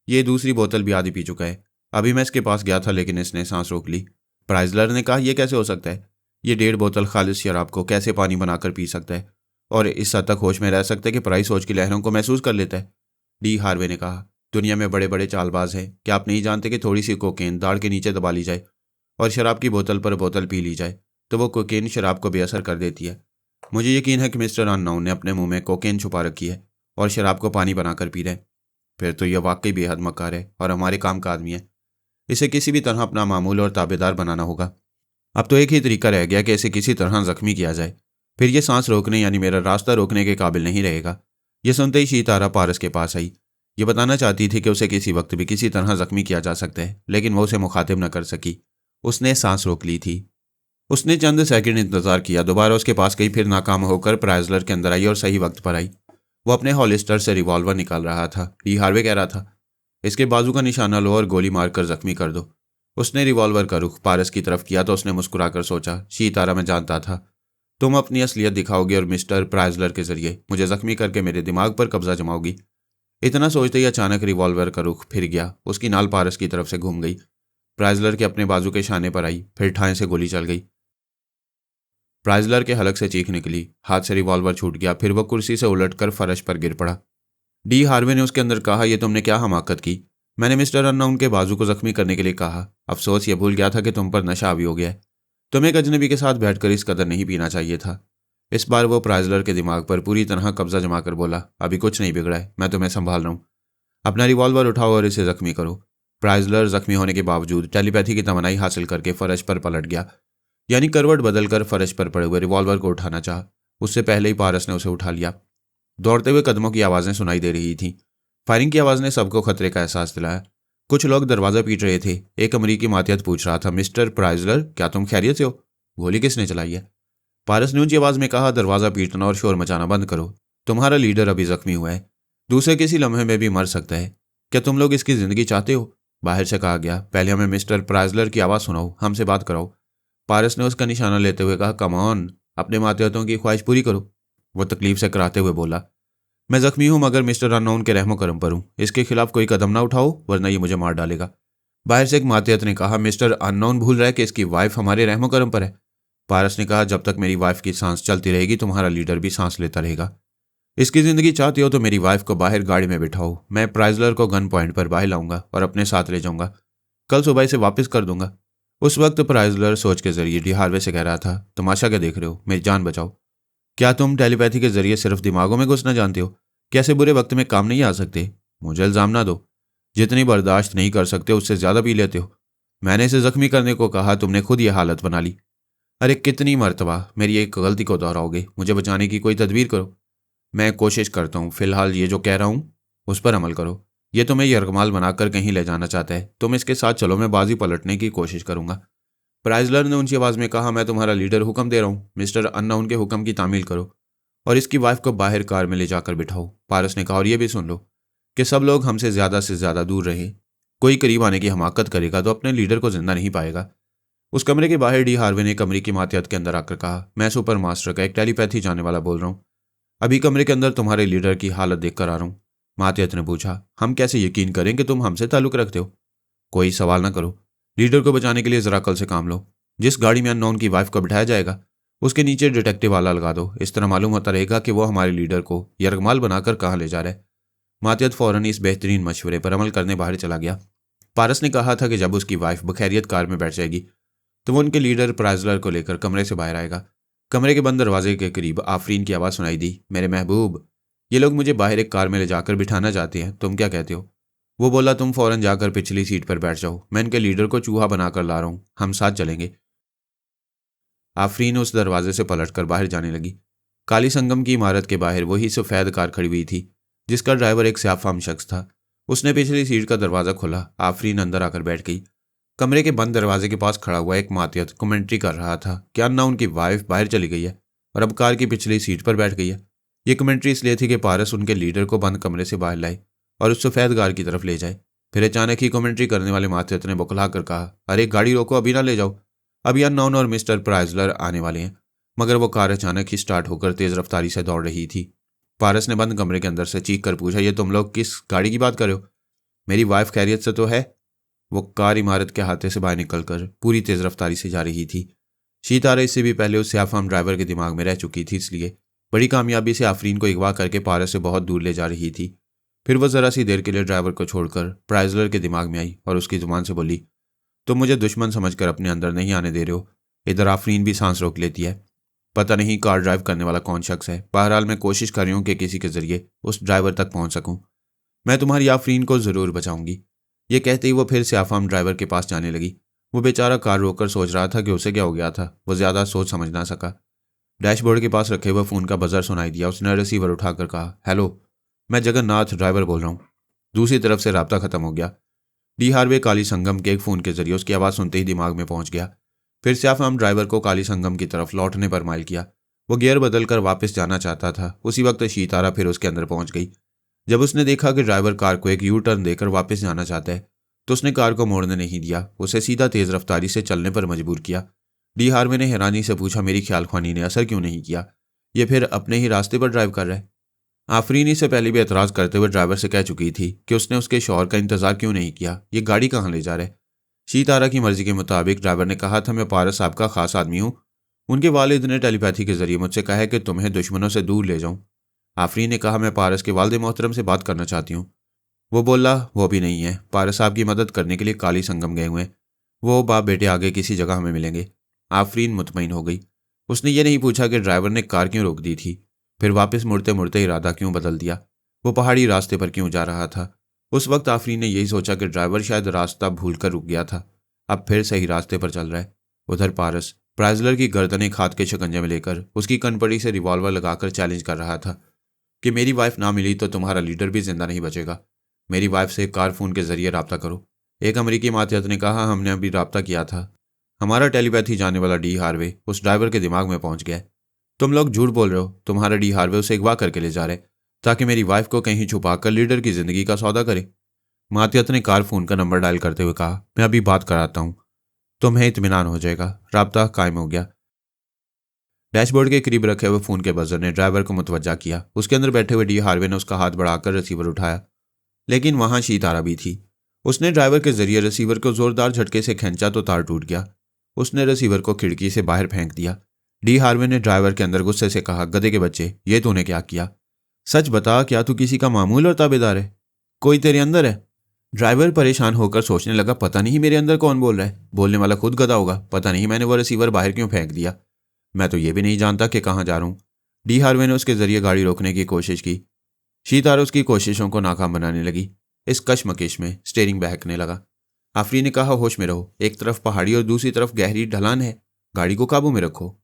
ये दूसरी बोतल भी आधी पी चुका है। अभी मैं इसके पास गया था लेकिन इसने सांस रोक ली। प्राइजलर ने कहा, यह कैसे हो सकता है? ये 1.5 बोतल खालिस शराब को कैसे पानी बनाकर पी सकता है और इस हद तक होश में रह सकता है कि पराई सोच की लहरों को महसूस कर लेता है? डी हार्वे ने कहा, दुनिया में बड़े बड़े चालबाज हैं। क्या आप नहीं जानते कि थोड़ी सी कोकेन दाढ़ के नीचे दबा ली जाए और शराब की बोतल पर बोतल पी ली जाए तो वो कोकेन शराब को बेअसर कर देती है। मुझे यकीन है कि मिस्टर अननोन ने अपने मुंह में कोकेन छुपा रखी है और शराब को पानी बनाकर पी रहे। फिर तो यह वाकई बेहद मक्कार है और हमारे काम का आदमी है। इसे किसी भी तरह अपना मामूल और ताबेदार बनाना होगा। अब तो एक ही तरीका रह गया कि इसे किसी तरह जख्मी किया जाए, फिर यह सांस रोकने यानी मेरा रास्ता रोकने के काबिल नहीं रहेगा। यह सुनते ही शी तारा पारस के पास आई। ये बताना चाहती थी कि उसे किसी वक्त भी किसी तरह जख्मी किया जा सकता है, लेकिन वो उसे मुखातिब न कर सकी। उसने सांस रोक ली थी। उसने चंद सेकंड इंतजार किया, दोबारा उसके पास गई, फिर नाकाम होकर प्राइजलर के अंदर आई और सही वक्त पर आई। वो अपने हॉलिस्टर से रिवॉल्वर निकाल रहा था। डी हार्वे कह रहा था, इसके बाजू का निशाना लो और गोली मारकर जख्मी कर दो। उसने रिवॉल्वर का रुख पारस की तरफ किया तो उसने मुस्कुराकर सोचा, शी तारा, मैं जानता था तुम अपनी असलियत दिखाओगे और मिस्टर प्राइजलर के जरिए मुझे जख्मी करके मेरे दिमाग पर कब्जा जमाओगी। इतना सोचते ही अचानक रिवॉल्वर का रुख फिर गया। उसकी नाल पारस की तरफ से घूम गई, प्राइजलर के अपने बाजू के शाने पर आई, फिर ठाएं से गोली चल गई। प्राइजलर के हलक से चीख निकली, हाथ से रिवॉल्वर छूट गया, फिर वह कुर्सी से उलटकर फर्श पर गिर पड़ा। डी हार्वे ने उसके अंदर कहा, यह तुमने क्या हमाकत की? मैंने मिस्टर अननोन के बाजू को जख्मी करने के लिए कहा। अफसोस ये भूल गया था कि तुम पर नशा हावी हो गया है। तुम्हें एक अजनबी के साथ बैठकर इस कदर नहीं पीना चाहिए था। इस बार वो प्राइजलर के दिमाग पर पूरी तरह कब्जा जमाकर बोला, अभी कुछ नहीं बिगड़ा है, मैं तुम्हें संभाल रहा हूँ। अपना रिवॉल्वर उठाओ और इसे जख्मी करो। प्राइजलर जख्मी होने के बावजूद टेलीपैथी की तमन्नाई हासिल करके फर्श पर पलट गया, यानी करवट बदलकर फर्श पर पड़े हुए रिवॉल्वर को उठाना चाहा। उससे पहले ही पारस ने उसे उठा लिया। दौड़ते हुए कदमों की आवाज़ें सुनाई दे रही थीं। फायरिंग की आवाज़ ने सबको खतरे का एहसास दिलाया। कुछ लोग दरवाज़ा पीट रहे थे। एक अमरीकी मातियत पूछ रहा था, मिस्टर प्राइजलर, क्या तुम खैरियत से हो? गोली किसने चलाई है? पारस ने ऊंची आवाज़ में कहा, दरवाज़ा पीटना और शोर मचाना बंद करो। तुम्हारा लीडर अभी जख्मी हुआ है, दूसरे किसी लम्हे में भी मर सकता है। क्या तुम लोग इसकी ज़िंदगी चाहते हो? बाहर से कहा गया। पहले हमें मिस्टर प्राइजलर की आवाज़ सुनाओ, हमसे बात कराओ। पारस ने उसका निशाना लेते हुए कहा, कम ऑन, अपने मातियतों की ख्वाहिश पूरी करो। वो तकलीफ से कराते हुए बोला, मैं जख्मी हूं मगर मिस्टर अननोन के रहमो करम पर हूं। इसके खिलाफ कोई कदम ना उठाओ वरना ये मुझे मार डालेगा। बाहर से एक मातियत ने कहा, मिस्टर अननोन भूल रहा है कि इसकी वाइफ हमारे रहमो करम पर है। पारस ने कहा, जब तक मेरी वाइफ की सांस चलती रहेगी तुम्हारा लीडर भी सांस लेता रहेगा। इसकी ज़िंदगी चाहती हो तो मेरी वाइफ को बाहर गाड़ी में बिठाओ। मैं प्राइजलर को गन पॉइंट पर बाहर लाऊंगा और अपने साथ ले जाऊंगा। कल सुबह इसे वापस कर दूंगा। उस वक्त प्राइजलर सोच के जरिए डी हार्वे से कह रहा था, तमाशा क्या देख रहे हो, मेरी जान बचाओ। क्या तुम टेलीपैथी के जरिए सिर्फ दिमागों में घुसना जानते हो? कैसे बुरे वक्त में काम नहीं आ सकते? मुझे इल्ज़ाम ना दो। जितनी बर्दाश्त नहीं कर सकते उससे ज़्यादा पी लेते हो। मैंने इसे जख्मी करने को कहा, तुमने खुद ये हालत बना ली। अरे कितनी मर्तबा मेरी एक गलती को दोहराओगे? मुझे बचाने की कोई तदबीर करो। मैं कोशिश करता हूँ, फिलहाल ये जो कह रहा हूँ उस पर अमल करो। ये तुम्हें यरगमाल बनाकर कहीं ले जाना चाहता है। तुम इसके साथ चलो, मैं बाजी पलटने की कोशिश करूंगा। प्राइजलर ने ऊंची आवाज में कहा, मैं तुम्हारा लीडर हुक्म दे रहा हूँ। मिस्टर अननाउन के हुक्म की तामील करो और इसकी वाइफ को बाहर कार में ले जाकर बिठाओ। पारस ने कहा, और ये भी सुन लो कि सब लोग हमसे ज्यादा दूर रहें। कोई करीब आने की हमाकत करेगा तो अपने लीडर को जिंदा नहीं पाएगा। उस कमरे के बाहर डी हार्वे ने कमरे की मातियत के अंदर आकर कहा, मैं सुपर मास्टर का एक टेलीपैथी जाने वाला बोल रहा हूँ। अभी कमरे के अंदर तुम्हारे लीडर की हालत देखकर आ रहा हूँ। मातियत ने पूछा, हम कैसे यकीन करें कि तुम हमसे ताल्लुक रखते हो? कोई सवाल ना करो, लीडर को बचाने के लिए जरा अकल से काम लो। जिस गाड़ी में अननोन की वाइफ को बिठाया जाएगा उसके नीचे डिटेक्टिव वाला लगा दो। इस तरह मालूम होता रहेगा कि वो हमारे लीडर को यरगमाल बनाकर कहाँ ले जा रहा है। मातियत फौरन इस बेहतरीन मशवरे पर अमल करने बाहर चला गया। पारस ने कहा था कि जब उसकी वाइफ बखैरियत कार में बैठ जाएगी तो वो उनके लीडर प्राइजलर को लेकर कमरे से बाहर आएगा। कमरे के बंद दरवाजे के करीब आफरीन की आवाज़ सुनाई दी, मेरे महबूब, ये लोग मुझे बाहर एक कार में ले जाकर बिठाना चाहते हैं, तुम क्या कहते हो? वो बोला, तुम फौरन जाकर पिछली सीट पर बैठ जाओ, मैं इनके लीडर को चूहा बनाकर ला रहा हूँ, हम साथ चलेंगे। आफरीन उस दरवाजे से पलटकर बाहर जाने लगी। काली संगम की इमारत के बाहर वही सफ़ेद कार खड़ी हुई थी जिसका ड्राइवर एक स्याफाम शख्स था। उसने पिछली सीट का दरवाज़ा खोला। आफरीन अंदर आकर बैठ गई। कमरे के बंद दरवाजे के पास खड़ा हुआ एक मातियत कमेंट्री कर रहा था कि अन्ना उनकी वाइफ बाहर चली गई है और अब कार की पिछली सीट पर बैठ गई है। ये कमेंट्री इसलिए थी कि पारस उनके लीडर को बंद कमरे से बाहर लाए और उस सफ़ेद कार की तरफ ले जाए। फिर अचानक ही कमेंट्री करने वाले मातियत ने बौखला कर कहा, अरे गाड़ी रोको, अभी ना ले जाओ, अभी अननोन और मिस्टर प्राइजलर आने वाले हैं। मगर वो कार अचानक ही स्टार्ट होकर तेज़ रफ्तारी से दौड़ रही थी। पारस ने बंद कमरे के अंदर से चीख कर पूछा, ये तुम लोग किस गाड़ी की बात कर रहे हो? मेरी वाइफ खैरियत से तो है? वो कार इमारत के हाथे से बाहर निकलकर पूरी तेज़ रफ्तारी से जा रही थी। शीतारा इससे भी पहले उस स्याफाम ड्राइवर के दिमाग में रह चुकी थी, इसलिए बड़ी कामयाबी से आफरीन को अगवा करके पारस से बहुत दूर ले जा रही थी। फिर वह ज़रा सी देर के लिए ड्राइवर को छोड़कर प्राइजलर के दिमाग में आई और उसकी जुबान से बोली, तुम मुझे दुश्मन समझकर अपने अंदर नहीं आने दे रहे हो। इधर आफरीन भी सांस रोक लेती है। पता नहीं कार ड्राइव करने वाला कौन शख्स है। बहरहाल मैं कोशिश कर रही हूँ कि किसी के जरिए उस ड्राइवर तक पहुँच सकूँ। मैं तुम्हारी आफरीन को ज़रूर बचाऊंगी। ये कहते ही वो फिर से आफाम ड्राइवर के पास जाने लगी। वो बेचारा कार रोककर सोच रहा था कि उसे क्या हो गया था। वो ज़्यादा सोच समझ ना सका। डैशबोर्ड के पास रखे हुए फ़ोन का बजर सुनाई दिया। उसने रिसीवर उठाकर कहा, हेलो, मैं जगन्नाथ ड्राइवर बोल रहा हूँ। दूसरी तरफ से राब्ता ख़त्म हो गया। डी हार्वे काली संगम के एक फ़ोन के जरिए उसकी आवाज़ सुनते ही दिमाग में पहुंच गया। फिर से आफाम ड्राइवर को काली संगम की तरफ लौटने पर माइल किया। वो गियर बदलकर वापस जाना चाहता था। उसी वक्त शीतारा फिर उसके अंदर पहुंच गई। जब उसने देखा कि ड्राइवर कार को एक यू टर्न देकर वापस जाना चाहता है तो उसने कार को मोड़ने नहीं दिया, उसे सीधा तेज़ रफ्तारी से चलने पर मजबूर किया। डी हार्वे ने हैरानी से पूछा, मेरी ख्यालख्वानी ने असर क्यों नहीं किया? ये फिर अपने ही रास्ते पर ड्राइव कर रहा है। आफरीन इससे पहले भी एतराज़ करते हुए ड्राइवर से कह चुकी थी कि उसने उसके शौहर का इंतजार क्यों नहीं किया। ये गाड़ी कहाँ ले जा रहा है? शीतारा की मर्जी के मुताबिक ड्राइवर ने कहा था, मैं पारस साहब का खास आदमी हूँ। उनके वालिद ने टेलीपैथी के जरिए मुझसे कहा है कि तुम्हें दुश्मनों से दूर ले जाऊँ। आफरीन ने कहा, मैं पारस के वालिद मोहतरम से बात करना चाहती हूँ। वो बोला, वो भी नहीं है, पारस साहब की मदद करने के लिए काली संगम गए हुए हैं। वो बाप बेटे आगे किसी जगह हमें मिलेंगे। आफरीन मुतमईन हो गई। उसने ये नहीं पूछा कि ड्राइवर ने कार क्यों रोक दी थी, फिर वापस मुड़ते मुड़ते इरादा क्यों बदल दिया, वो पहाड़ी रास्ते पर क्यों जा रहा था। उस वक्त आफरीन ने यही सोचा कि ड्राइवर शायद रास्ता भूल कर रुक गया था, अब फिर सही रास्ते पर चल रहा है। उधर पारस प्राइजलर की गर्दन एक हाथ के शिकंजे में लेकर उसकी कनपड़ी से रिवॉल्वर लगाकर चैलेंज कर रहा था कि मेरी वाइफ ना मिली तो तुम्हारा लीडर भी जिंदा नहीं बचेगा। मेरी वाइफ से कार फोन के जरिए रब्ता करो। एक अमरीकी मातियत ने कहा, हमने अभी रब्ता किया था। हमारा टेलीपैथी जाने वाला डी हार्वे उस ड्राइवर के दिमाग में पहुंच गया। तुम लोग झूठ बोल रहे हो। तुम्हारा डी हार्वे उसे अगवा करके ले जा रहे ताकि मेरी वाइफ को कहीं छुपाकर लीडर की जिंदगी का सौदा करे। मातियत ने कार फोन का नंबर डायल करते हुए कहा, मैं अभी बात कराता हूँ, तुम्हें इत्मीनान हो जाएगा। रब्ता कायम हो गया। डैशबोर्ड के करीब रखे हुए फोन के बजर ने ड्राइवर को मुतवज्जा किया। उसके अंदर बैठे हुए डी हार्वे ने उसका हाथ बढ़ाकर रिसीवर उठाया, लेकिन वहां शीतारा भी थी। उसने ड्राइवर के जरिए रिसीवर को जोरदार झटके से खींचा तो तार टूट गया। उसने रिसीवर को खिड़की से बाहर फेंक दिया। डी हार्वे ने ड्राइवर के अंदर गुस्से से कहा, गधे के बच्चे, ये तूने क्या किया? सच बता, क्या तू किसी का मामूल और ताबेदार है? कोई तेरे अंदर है? ड्राइवर परेशान होकर सोचने लगा, पता नहीं मेरे अंदर कौन बोल रहा है। बोलने वाला खुद गधा होगा। पता नहीं मैंने वो रिसीवर बाहर क्यों फेंक दिया। मैं तो ये भी नहीं जानता कि कहाँ जा रहा हूँ। डी हार्वे ने उसके जरिए गाड़ी रोकने की कोशिश की। शीतारा उसकी कोशिशों को नाकाम बनाने लगी। इस कशमकश में स्टीयरिंग बहकने लगा। आफरीन ने कहा, होश में रहो, एक तरफ पहाड़ी और दूसरी तरफ गहरी ढलान है, गाड़ी को काबू में रखो।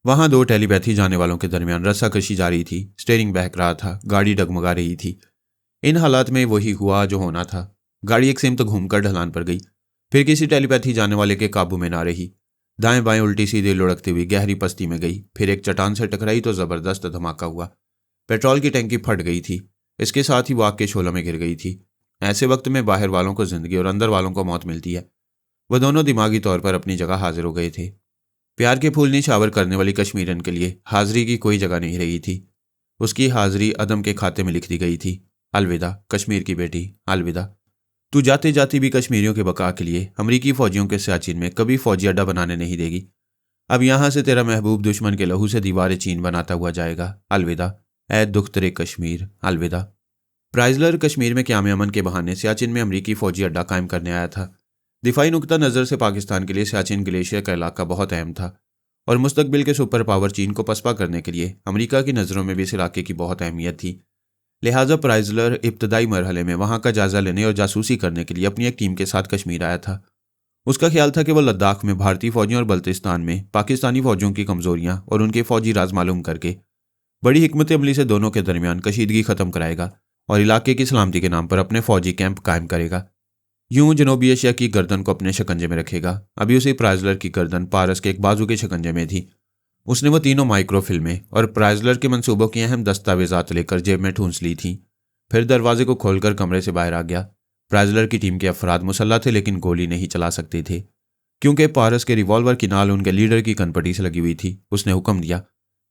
वहां दो टेलीपैथी जाने वालों के दरमियान रस्साकशी जारी थी। स्टीयरिंग बहक रहा था, गाड़ी डगमगा रही थी। इन हालात में वही हुआ जो होना था। गाड़ी एक सेम तो घूमकर ढलान पर गई, फिर किसी टेलीपैथी जाने वाले के काबू में ना रही। दाएं बाएं उल्टी सीधी लुढ़कती हुई गहरी पस्ती में गई, फिर एक चट्टान से टकराई तो जबरदस्त धमाका हुआ। पेट्रोल की टैंकी फट गई थी, इसके साथ ही वो आग के शोलों में गिर गई थी। ऐसे वक्त में बाहर वालों को जिंदगी और अंदर वालों को मौत मिलती है। वह दोनों दिमागी तौर पर अपनी जगह हाजिर हो गए थे। प्यार के फूल निछावर करने वाली कश्मीरन के लिए हाजिरी की कोई जगह नहीं रही थी। उसकी हाजिरी अदम के खाते में लिख दी गई थी। अलविदा कश्मीर की बेटी, अलविदा। तू जाते जाती भी कश्मीरियों के बका के लिए अमरीकी फौजियों के सियाचिन में कभी फौजी अड्डा बनाने नहीं देगी। अब यहां से तेरा महबूब दुश्मन के लहू से दीवारें चीन बनाता हुआ जाएगा। अलविदा ऐ दुख्तरे कश्मीर, अलविदा। प्राइजलर कश्मीर में क़याम अमन के बहाने सियाचिन में अमरीकी फौजी अड्डा कायम करने आया था। दिफाई नुक्ता नज़र से पाकिस्तान के लिए सियाचिन ग्लेशियर का इलाका बहुत अहम था और मुस्तकबिल के सुपर पावर चीन को पसपा करने के लिए अमेरिका की नज़रों में भी इस इलाके की बहुत अहमियत थी। लिहाजा प्राइजलर इब्तदाई मरहले में वहां का जायजा लेने और जासूसी करने के लिए अपनी एक टीम के साथ कश्मीर आया था। उसका ख्याल था कि वह लद्दाख में भारतीय फौजियों और बल्तिस्तान में पाकिस्तानी फौजियों की कमजोरियां और उनके फौजी राज मालूम करके बड़ी हिकमत अमली से दोनों के दरमियान कशीदगी खत्म कराएगा और इलाके की सलामती के नाम पर अपने फौजी कैंप कायम करेगा। यूं जनूबी एशिया की गर्दन को अपने शिकंजे में रखेगा। अभी उसी प्राइजलर की गर्दन पारस के एक बाजू के शिकंजे में थी। उसने वो तीनों माइक्रो फिल्में और प्राइजलर के मंसूबों की अहम दस्तावेजात लेकर जेब में ठूंस ली थी। फिर दरवाजे को खोलकर कमरे से बाहर आ गया। प्राइजलर की टीम के अफराद मुसल्ला थे लेकिन गोली नहीं चला सकते थे क्योंकि पारस के रिवॉल्वर की नाल उनके लीडर की कनपटी से लगी हुई थी। उसने हुक्म दिया,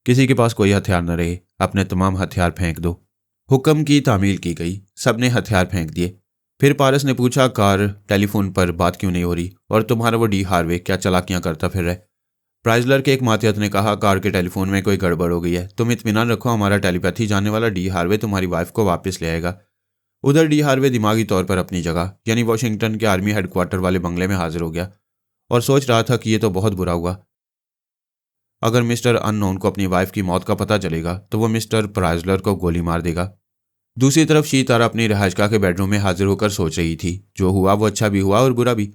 किसी के पास कोई हथियार न रहे, अपने तमाम हथियार फेंक दो। हुक्म की तामील की गई, सबने हथियार फेंक दिए। फिर पारस ने पूछा, कार टेलीफोन पर बात क्यों नहीं हो रही और तुम्हारा वो डी हार्वे क्या चालाकियां करता फिर रहे? प्राइजलर के एक मातिहत ने कहा, कार के टेलीफोन में कोई गड़बड़ हो गई है, तुम इत्मीनान रखो, हमारा टेलीपैथी जाने वाला डी हार्वे तुम्हारी वाइफ को वापस ले आएगा। उधर डी हार्वे दिमागी तौर पर अपनी जगह यानी वॉशिंगटन के आर्मी हेडक्वार्टर वाले बंगले में हाजिर हो गया और सोच रहा था कि यह तो बहुत बुरा हुआ। अगर मिस्टर अननोन को अपनी वाइफ की मौत का पता चलेगा तो वो मिस्टर प्राइजलर को गोली मार देगा। दूसरी तरफ शीतारा अपनी रिहाइशगाह के बेडरूम में हाजिर होकर सोच रही थी, जो हुआ वो अच्छा भी हुआ और बुरा भी।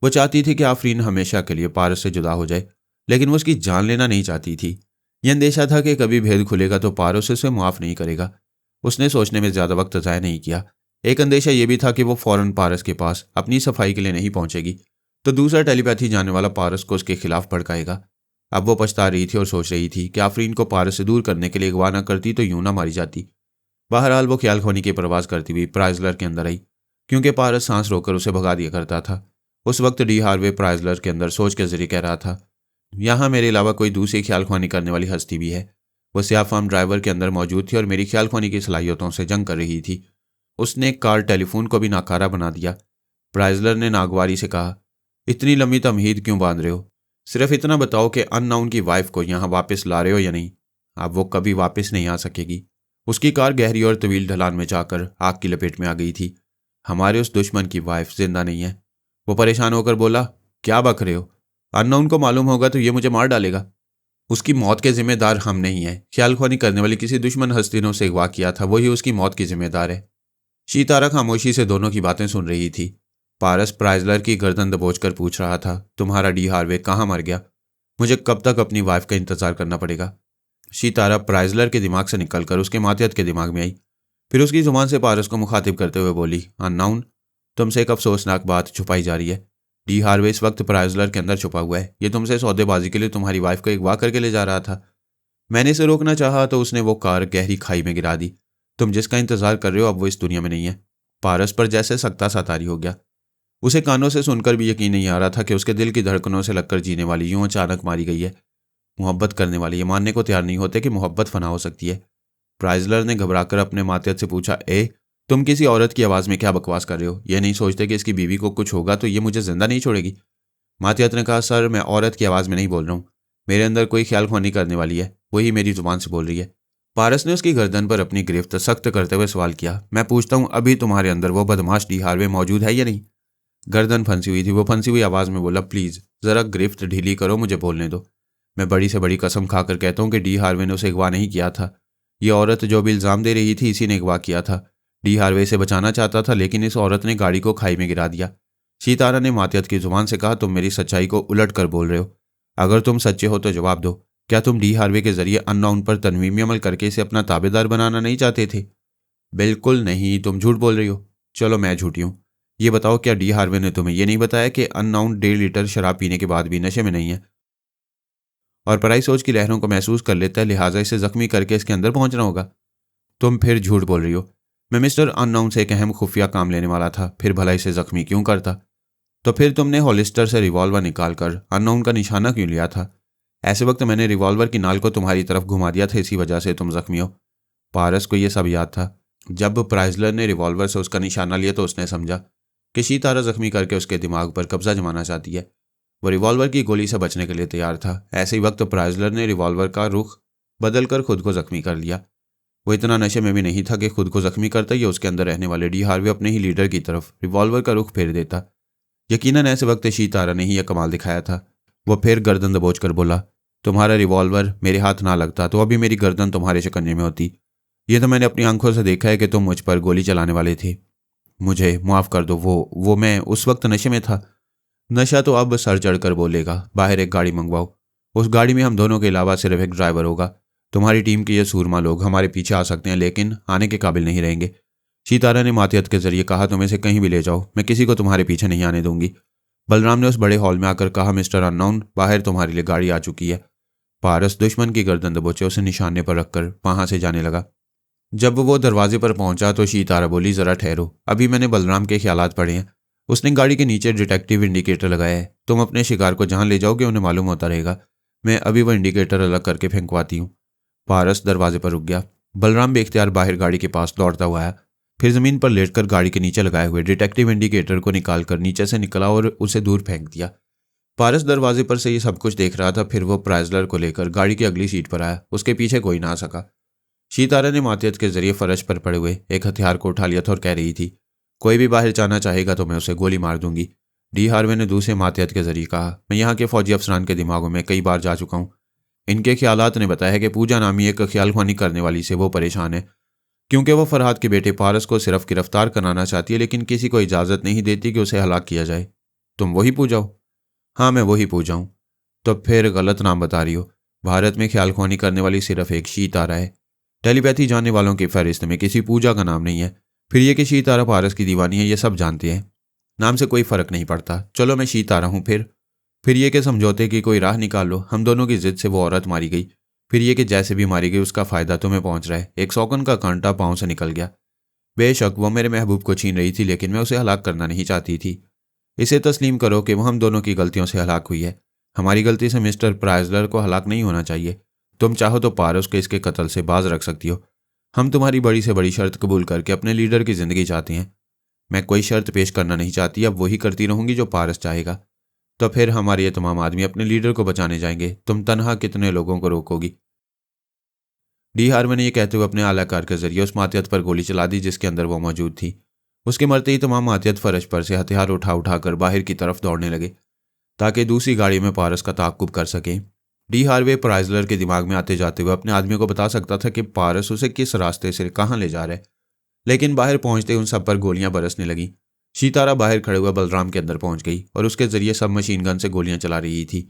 वो चाहती थी कि आफरीन हमेशा के लिए पारस से जुदा हो जाए, लेकिन वो उसकी जान लेना नहीं चाहती थी। यह अंदेशा था कि कभी भेद खुलेगा तो पारस उसे माफ नहीं करेगा। उसने सोचने में ज्यादा वक्त ज़ाया नहीं किया। एक अंदेशा यह भी था कि वो फौरन पारस के पास अपनी सफाई के लिए नहीं पहुंचेगी तो दूसरा टेलीपैथी जाने वाला पारस को उसके खिलाफ भड़काएगा। अब वो पछता रही थी और सोच रही थी कि आफरीन को पारस से दूर करने के लिए अगवा न करती तो यूं ना मारी जाती। बहरहाल वो ख्याल खोनी की परवाज करती हुई प्राइजलर के अंदर आई क्योंकि पारस सांस रोककर उसे भगा दिया करता था। उस वक्त डी हार्वे प्राइजलर के अंदर सोच के जरिए कह रहा था, यहाँ मेरे अलावा कोई दूसरी ख्याल खोनी करने वाली हस्ती भी है। वो स्याह फार्म ड्राइवर के अंदर मौजूद थी और मेरी ख्याल खोनी की सलाहियतों से जंग कर रही थी। उसने कार टेलीफोन को भी नाकारा बना दिया। प्राइजलर ने नागवारी से कहा, इतनी लंबी तमहीद क्यों बांध रहे हो? सिर्फ इतना बताओ कि अननाउन की वाइफ को यहाँ वापस ला रहे हो या नहीं। अब वो कभी वापस नहीं आ सकेगी। उसकी कार गहरी और तवील ढलान में जाकर आग की लपेट में आ गई थी। हमारे उस दुश्मन की वाइफ जिंदा नहीं है। वो परेशान होकर बोला, क्या बक रहे हो? अननोन को मालूम होगा तो ये मुझे मार डालेगा। उसकी मौत के जिम्मेदार हम नहीं हैं। ख्याल खोनी करने वाली किसी दुश्मन हस्ती ने उसे अगवा किया था, वही उसकी मौत की जिम्मेदार है। शीतारा खामोशी से दोनों की बातें सुन रही थी। पारस प्राइजलर की गर्दन दबोचकर पूछ रहा था, तुम्हारा डी हार्वे कहाँ मर गया? मुझे कब तक अपनी वाइफ का इंतजार करना पड़ेगा? शीतारा प्राइजलर के दिमाग से निकलकर उसके मातिहत के दिमाग में आई। फिर उसकी जुबान से पारस को मुखातिब करते हुए बोली, अननाउन, तुमसे एक अफसोसनाक बात छुपाई जा रही है। डी हार्वे इस वक्त प्राइजलर के अंदर छुपा हुआ है। ये तुमसे सौदेबाजी के लिए तुम्हारी वाइफ को अगवा करके ले जा रहा था। मैंने इसे रोकना चाहा तो उसने वो कार गहरी खाई में गिरा दी। तुम जिसका इंतजार कर रहे हो अब वो इस दुनिया में नहीं है। पारस पर जैसे सख्ता सा तारी हो गया। उसे कानों से सुनकर भी यकीन नहीं आ रहा था कि उसके दिल की धड़कनों से लगकर जीने वाली यूं अचानक मारी गई है। मोहब्बत करने वाले ये मानने को तैयार नहीं होते कि मोहब्बत फना हो सकती है। प्राइजलर ने घबराकर अपने मातिहत से पूछा, तुम किसी औरत की आवाज़ में क्या बकवास कर रहे हो? ये नहीं सोचते कि इसकी बीवी को कुछ होगा तो ये मुझे जिंदा नहीं छोड़ेगी? मातिहत ने कहा, सर मैं औरत की आवाज़ में नहीं बोल रहा हूँ। मेरे अंदर कोई ख्याल खोनी करने वाली है, वही मेरी जुबान से बोल रही है। पारस ने उसकी गर्दन पर अपनी गिरफ्त सख्त करते हुए सवाल किया, मैं पूछता हूँ अभी तुम्हारे अंदर वो बदमाश डी हार्वे मौजूद है या नहीं? गर्दन फंसी हुई थी। वो फंसी हुई आवाज़ में बोला, प्लीज़ ज़रा गिरफ्त ढीली करो, मुझे बोलने दो। मैं बड़ी से बड़ी कसम खाकर कहता हूँ कि डी हार्वे ने उसे अगवा नहीं किया था। ये औरत जो भी इल्ज़ाम दे रही थी इसी ने अगवा किया था। डी हार्वे से बचाना चाहता था लेकिन इस औरत ने गाड़ी को खाई में गिरा दिया। शीतारा ने मातिहत की जुबान से कहा, तुम मेरी सच्चाई को उलट कर बोल रहे हो। अगर तुम सच्चे हो तो जवाब दो, क्या तुम डी हार्वे के जरिए अननोन पर तनवीमी अमल करके इसे अपना ताबेदार बनाना नहीं चाहते थे? बिल्कुल नहीं, तुम झूठ बोल रही हो। चलो मैं झूठी हूँ। ये बताओ, क्या डी हार्वे ने तुम्हें ये नहीं बताया कि अननाउन 1.5 लीटर शराब पीने के बाद भी नशे में नहीं है और पराई सोच की लहरों को महसूस कर लेता है, लिहाजा इसे जख्मी करके इसके अंदर पहुंचना होगा? तुम फिर झूठ बोल रही हो। मैं मिस्टर अननाउन से एक अहम खुफिया काम लेने वाला था, फिर भला इसे जख्मी क्यों करता? तो फिर तुमने हॉलिस्टर से रिवॉल्वर निकालकर अननाउन का निशाना क्यों लिया था? ऐसे वक्त मैंने रिवॉल्वर की नाल को तुम्हारी तरफ घुमा दिया था, इसी वजह से तुम जख्मी हो। पारस को यह सब याद था। जब प्राइजलर ने रिवॉल्वर से उसका निशाना लिया तो उसने समझा कि शीतारा जख्मी करके उसके दिमाग पर कब्जा जमाना चाहती है। वो रिवॉल्वर की गोली से बचने के लिए तैयार था। ऐसे ही वक्त प्राइजलर ने रिवॉल्वर का रुख बदलकर खुद को जख्मी कर लिया। वो इतना नशे में भी नहीं था कि खुद को जख्मी करता या उसके अंदर रहने वाले डी हार्वे अपने ही लीडर की तरफ रिवॉल्वर का रुख फेर देता। यकीनन ऐसे वक्त शीतारा ने ही यह कमाल दिखाया था। वो फिर गर्दन दबोच कर बोला, तुम्हारा रिवॉल्वर मेरे हाथ ना लगता तो अभी मेरी गर्दन तुम्हारे शिकंजे में होती। ये तो मैंने अपनी आंखों से देखा है कि तुम मुझ पर गोली चलाने वाले थे। मुझे माफ़ कर दो, वो मैं उस वक्त नशे में था। नशा तो अब सर चढ़कर बोलेगा, बाहर एक गाड़ी मंगवाओ। उस गाड़ी में हम दोनों के अलावा सिर्फ एक ड्राइवर होगा। तुम्हारी टीम के ये सूरमा लोग हमारे पीछे आ सकते हैं लेकिन आने के काबिल नहीं रहेंगे। शीतारा ने मातियत के जरिए कहा, तुम इसे कहीं भी ले जाओ, मैं किसी को तुम्हारे पीछे नहीं आने दूंगी। बलराम ने उस बड़े हॉल में आकर कहा, मिस्टर अननोन, बाहर तुम्हारे लिए गाड़ी आ चुकी है। पारस दुश्मन की गर्दन दबोचे उसे निशाने पर रखकर वहां से जाने लगा। जब वो दरवाजे पर पहुंचा तो शीतारा बोली, जरा ठहरो, अभी मैंने बलराम के ख्यालात पढ़े हैं। उसने गाड़ी के नीचे डिटेक्टिव इंडिकेटर लगाया है। तुम अपने शिकार को जहां ले जाओगे उन्हें मालूम होता रहेगा। मैं अभी वो इंडिकेटर अलग करके फेंकवाती हूँ। पारस दरवाजे पर रुक गया। बलराम बेख्तियार बाहर गाड़ी के पास दौड़ता हुआ आया, फिर जमीन पर लेटकर गाड़ी के नीचे लगाए हुए डिटेक्टिव इंडिकेटर को निकालकर नीचे से निकला और उसे दूर फेंक दिया। पारस दरवाजे पर से ये सब कुछ देख रहा था। फिर वो प्राइजलर को लेकर गाड़ी की अगली सीट पर आया। उसके पीछे कोई ना आ सका। शीतारा ने मातियत के जरिए फर्श पर पड़े हुए एक हथियार को उठा लिया था और कह रही थी, कोई भी बाहर जाना चाहेगा तो मैं उसे गोली मार दूंगी। डी हार्वे ने दूसरे मातियत के जरिए कहा, मैं यहाँ के फौजी अफसरान के दिमागों में कई बार जा चुका हूँ। इनके ख्यालात ने बताया है कि पूजा नामी एक ख्यालख्वानी करने वाली से वो परेशान है, क्योंकि वो फरहाद के बेटे पारस को सिर्फ गिरफ्तार कराना चाहती है लेकिन किसी को इजाज़त नहीं देती कि उसे हलाक किया जाए। तुम वही पूजा हो? हाँ, मैं वही पूजा हूँ। तो फिर गलत नाम बता रही हो। भारत में ख्यालख्वानी करने वाली सिर्फ एक शीतारा है। टेलीपैथी जानने वालों की फहरिस्त में किसी पूजा का नाम नहीं है। फिर ये कि शीतारा पारस की दीवानी है, ये सब जानते हैं। नाम से कोई फर्क नहीं पड़ता। चलो मैं शीतारा हूँ। फिर ये कि समझौते की कोई राह निकाल लो। हम दोनों की जिद से वो औरत मारी गई। फिर ये कि जैसे भी मारी गई उसका फ़ायदा तुम्हें पहुंच रहा है। एक सौगन का कांटा पाँव से निकल गया। बेशक वो मेरे महबूब को छीन रही थी लेकिन मैं उसे हलाक करना नहीं चाहती थी। इसे तस्लीम करो कि वो हम दोनों की गलतियों से हलाक हुई है। हमारी गलती से मिस्टर प्राइजलर को हलाक नहीं होना चाहिए। तुम चाहो तो पारस को इसके कत्ल से बाज रख सकती हो। हम तुम्हारी बड़ी से बड़ी शर्त कबूल करके अपने लीडर की जिंदगी चाहते हैं। मैं कोई शर्त पेश करना नहीं चाहती, अब वही करती रहूंगी जो पारस चाहेगा। तो फिर हमारे ये तमाम आदमी अपने लीडर को बचाने जाएंगे। तुम तनहा कितने लोगों को रोकोगी? डी हार्वे ने यह कहते हुए अपने आलाकार के जरिए उस मातियत पर गोली चला दी जिसके अंदर वो मौजूद थी। उसके मरते ही तमाम मातियत फर्श पर से हथियार उठा उठाकर बाहर की तरफ दौड़ने लगे ताकि दूसरी गाड़ी में पारस का ताक़ुब कर सकें। डी हार्वे प्राइजलर के दिमाग में आते जाते हुए अपने आदमियों को बता सकता था कि पारस उसे किस रास्ते से कहाँ ले जा रहा है, लेकिन बाहर पहुंचते उन सब पर गोलियां बरसने लगीं। शीतारा बाहर खड़े हुए बलराम के अंदर पहुंच गई और उसके जरिए सब मशीन गन से गोलियां चला रही थी।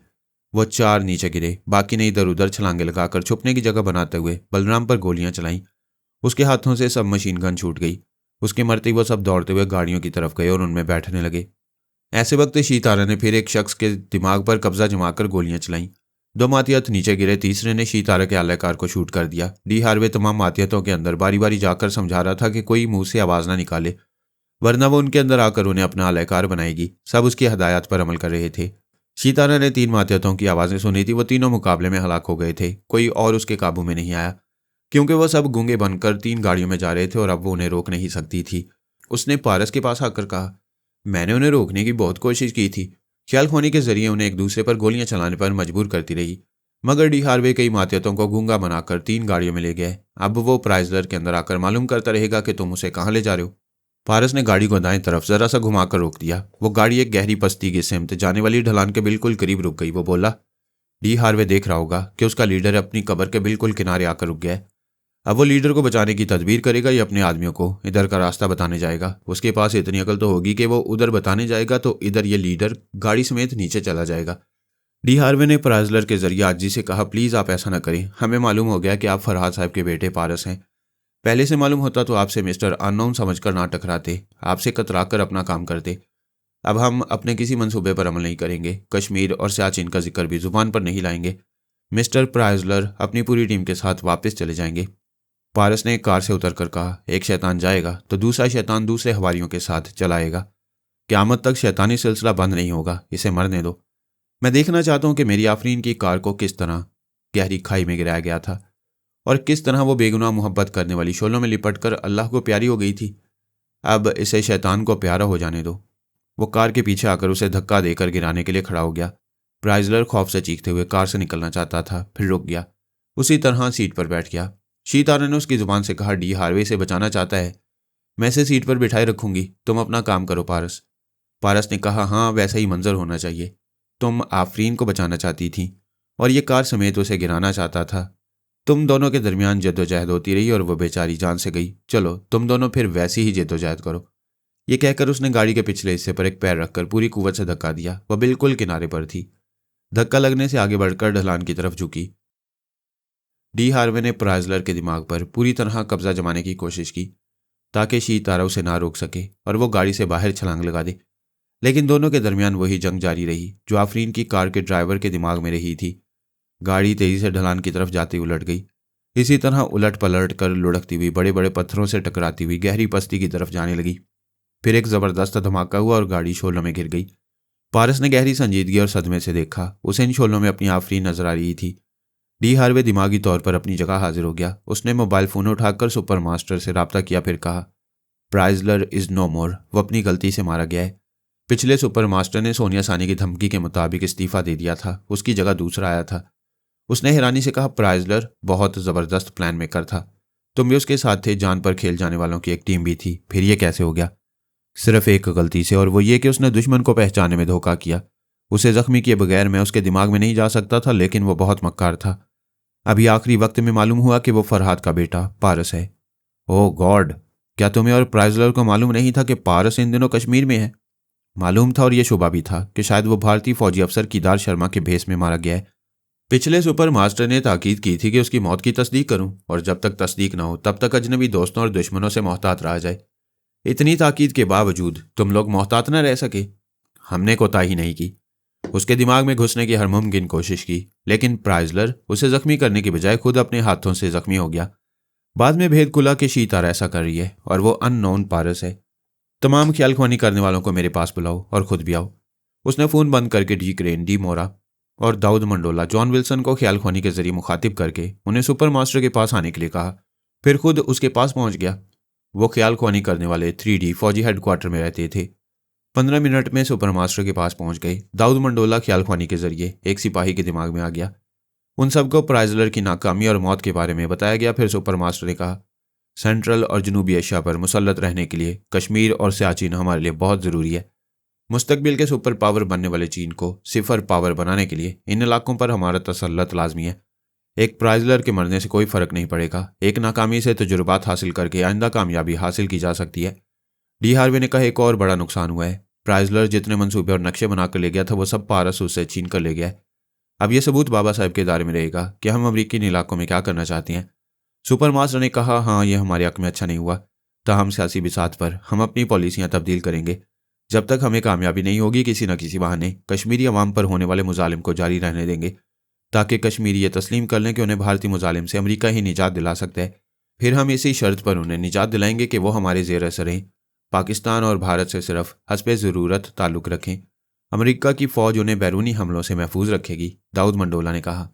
वो 4 नीचे गिरे, बाकी ने इधर उधर छलांगे लगाकर छुपने की जगह बनाते हुए बलराम पर गोलियां चलाईं। उसके हाथों से सब मशीन गन छूट गई। उसके मरते ही वो सब दौड़ते हुए गाड़ियों की तरफ गए और उनमें बैठने लगे। ऐसे वक्त शीतारा ने फिर एक शख्स के दिमाग पर कब्जा जमाकर गोलियां चलाईं। 2 मातियत नीचे गिरे, तीसरे ने शीतारा के आलाकार को शूट कर दिया। डी हार्वे तमाम मातियतों के अंदर बारी बारी जाकर समझा रहा था कि कोई मुंह से आवाज़ ना निकाले, वरना वो उनके अंदर आकर उन्हें अपना आलाकार बनाएगी। सब उसकी हदायत पर अमल कर रहे थे। शीतारा ने 3 मातियतों की आवाज़ें सुनी थी। वो तीनों मुकाबले में हलाक हो गए थे। कोई और उसके काबू में नहीं आया, क्योंकि वो सब गूंगे बनकर 3 गाड़ियों में जा रहे थे और अब वो उन्हें रोक नहीं सकती थी। उसने पारस के पास आकर कहा, मैंने उन्हें रोकने की बहुत कोशिश की थी। ख्यालख्वानी के जरिए उन्हें एक दूसरे पर गोलियां चलाने पर मजबूर करती रही, मगर डी हार्वे कई मातियतों को गूंगा बनाकर 3 गाड़ियों में ले गए। अब वो प्राइजलर के अंदर आकर मालूम करता रहेगा कि तुम उसे कहाँ ले जा रहे हो। पारस ने गाड़ी को दाएं तरफ जरा सा घुमाकर रोक दिया। वो गाड़ी एक गहरी पस्ती की सिमत जाने वाली ढलान के बिल्कुल करीब रुक गई। वो बोला, डी हार्वे देख रहा होगा कि उसका लीडर अपनी कब्र के बिल्कुल किनारे आकर रुक गया है। अब वो लीडर को बचाने की तदबीर करेगा या अपने आदमियों को इधर का रास्ता बताने जाएगा। उसके पास इतनी अकल तो होगी कि वो उधर बताने जाएगा तो इधर ये लीडर गाड़ी समेत नीचे चला जाएगा। डी हार्वे ने प्राइजलर के जरिए आजी से कहा, प्लीज़ आप ऐसा ना करें। हमें मालूम हो गया कि आप फरहाद साहब के बेटे पारस हैं। पहले से मालूम होता तो आपसे मिस्टर अननोन समझकर ना टकराते, आपसे कतरा कर अपना काम करते। अब हम अपने किसी मंसूबे पर अमल नहीं करेंगे, कश्मीर और सियाचिन का जिक्र भी जुबान पर नहीं लाएंगे। मिस्टर प्राइजलर अपनी पूरी टीम के साथ वापस चले जाएंगे। पारस ने कार से उतरकर कहा, एक शैतान जाएगा तो दूसरा शैतान दूसरे हवारियों के साथ चलाएगा। क़यामत तक शैतानी सिलसिला बंद नहीं होगा, इसे मरने दो। मैं देखना चाहता हूं कि मेरी आफरीन की कार को किस तरह गहरी खाई में गिराया गया था और किस तरह वो बेगुनाह मोहब्बत करने वाली शोलों में लिपटकर अल्लाह को प्यारी हो गई थी। अब इसे शैतान को प्यारा हो जाने दो। वो कार के पीछे आकर उसे धक्का देकर गिराने के लिए खड़ा हो गया। प्राइजलर खौफ से चीखते हुए कार से निकलना चाहता था, फिर रुक गया। उसी तरह सीट पर बैठ गया। शीतारा ने उसकी जुबान से कहा, डी हार्वे से बचाना चाहता है, मैं इसे सीट पर बिठाए रखूंगी, तुम अपना काम करो पारस। पारस ने कहा, हाँ वैसा ही मंजर होना चाहिए। तुम आफरीन को बचाना चाहती थी और ये कार समेत उसे गिराना चाहता था। तुम दोनों के दरमियान जद्दोजहद होती रही और वह बेचारी जान से गई। चलो तुम दोनों फिर वैसी ही जद्दोजहद करो। ये कहकर उसने गाड़ी के पिछले हिस्से पर एक पैर रखकर पूरी कुव्वत से धक्का दिया। वह बिल्कुल किनारे पर थी। धक्का लगने से आगे बढ़कर ढलान की तरफ झुकी। डी हार्वे ने प्राइजलर के दिमाग पर पूरी तरह कब्जा जमाने की कोशिश की ताकि शीतारा उसे ना रोक सके और वो गाड़ी से बाहर छलांग लगा दे, लेकिन दोनों के दरमियान वही जंग जारी रही जो आफरीन की कार के ड्राइवर के दिमाग में रही थी। गाड़ी तेजी से ढलान की तरफ जाती उलट गई। इसी तरह उलट पलट कर लुढ़कती हुई बड़े बड़े पत्थरों से टकराती हुई गहरी पस्ती की तरफ जाने लगी। फिर एक जबरदस्त धमाका हुआ और गाड़ी शोलों में गिर गई। पारस ने गहरी संजीदगी और सदमे से देखा, उसे इन शोलों में अपनी आफरीन नजर आ रही थी। डी हार्वे दिमागी तौर पर अपनी जगह हाजिर हो गया। उसने मोबाइल फोन उठाकर सुपर मास्टर से राब्ता किया, फिर कहा, प्राइजलर इज नो मोर, वो अपनी गलती से मारा गया है। पिछले सुपर मास्टर ने सोनिया सानी की धमकी के मुताबिक इस्तीफा दे दिया था, उसकी जगह दूसरा आया था। उसने हैरानी से कहा, प्राइजलर बहुत जबरदस्त प्लान मेकर था, तुम भी उसके साथ थे, जान पर खेल जाने वालों की एक टीम भी थी, फिर ये कैसे हो गया? सिर्फ एक गलती से, और वो ये कि उसने दुश्मन को पहचानने में धोखा किया। उसे जख्मी किए बगैर मैं उसके दिमाग में नहीं जा सकता था, लेकिन वो बहुत मक्कार था। अभी आखिरी वक्त में मालूम हुआ कि वो फरहाद का बेटा पारस है। ओह गॉड, क्या तुम्हें और प्राइजलर को मालूम नहीं था कि पारस इन दिनों कश्मीर में है? मालूम था और यह शुबा भी था कि शायद वो भारतीय फौजी अफसर कीदार शर्मा के भेस में मारा गया है। पिछले सुपर मास्टर ने ताकीद की थी कि उसकी मौत की तस्दीक करूं, और जब तक तस्दीक ना हो तब तक अजनबी दोस्तों और दुश्मनों से मोहतात रहा जाए। इतनी ताकीद के बावजूद तुम लोग मोहतात न रह सके। हमने कोताही नहीं की, उसके दिमाग में घुसने की हर मुमकिन कोशिश की, लेकिन प्राइजलर उसे जख्मी करने की बजाय खुद अपने हाथों से जख्मी हो गया। बाद में भेद खुला कि शीतारा ऐसा कर रही है और वो अननोन पारस है। तमाम ख्याल ख्वानी करने वालों को मेरे पास बुलाओ और खुद भी आओ। उसने फ़ोन बंद करके डी क्रेन, डी मोरा और दाऊद मंडोला, जॉन विल्सन को ख्याल ख्वानी के जरिए मुखातिब करके उन्हें सुपर मास्टर के पास आने के लिए कहा। फिर खुद उसके पास पहुंच गया। वो ख्याल ख्वानी करने वाले 3D फौजी हेडक्वार्टर में रहते थे। 15 मिनट में सुपर मास्टर के पास पहुंच गए। दाऊद मंडोला ख्याल ख्वानी के जरिए एक सिपाही के दिमाग में आ गया। उन सबको प्राइजलर की नाकामी और मौत के बारे में बताया गया। फिर सुपर मास्टर ने कहा, सेंट्रल और जनूबी एशिया पर मुसल्लत रहने के लिए कश्मीर और सियाचिन हमारे लिए बहुत ज़रूरी है। मुस्तकबिल के सुपर पावर बनने वाले चीन को सिफर पावर बनाने के लिए इन इलाकों पर हमारा तसल्लत लाजमी है। एक प्राइजलर के मरने से कोई फ़र्क नहीं पड़ेगा। एक नाकामी से तजुर्बात हासिल करके आइंदा कामयाबी हासिल की जा सकती है। डी हार्वे ने कहा, एक और बड़ा नुकसान हुआ है। प्राइजलर जितने मंसूबे और नक्शे बनाकर ले गया था वो सब पारस उससे छीन कर ले गया है। अब यह सबूत बाबा साहब के दायरे में रहेगा कि हम अमरीकी इलाकों में क्या करना चाहते हैं। सुपर मास्टर ने कहा, हाँ यह हमारे हक में अच्छा नहीं हुआ। ताहम सियासी बिसात पर हम अपनी पॉलिसियाँ तब्दील करेंगे। जब तक हमें कामयाबी नहीं होगी, किसी न किसी बहाने कश्मीरी अवाम पर होने वाले मुजालिम को जारी रहने देंगे, ताकि कश्मीरी ये तस्लीम कर लें कि उन्हें भारतीय मुजालिम से अमेरिका ही निजात दिला सकता है। फिर हम इसी शर्त पर उन्हें निजात दिलाएंगे कि वो हमारे ज़ेर असर रहें, पाकिस्तान और भारत से सिर्फ हस्बे ज़रूरत ताल्लुक़ रखें। अमेरिका की फ़ौज उन्हें बैरूनी हमलों से महफूज रखेगी। दाऊद मंडोला ने कहा,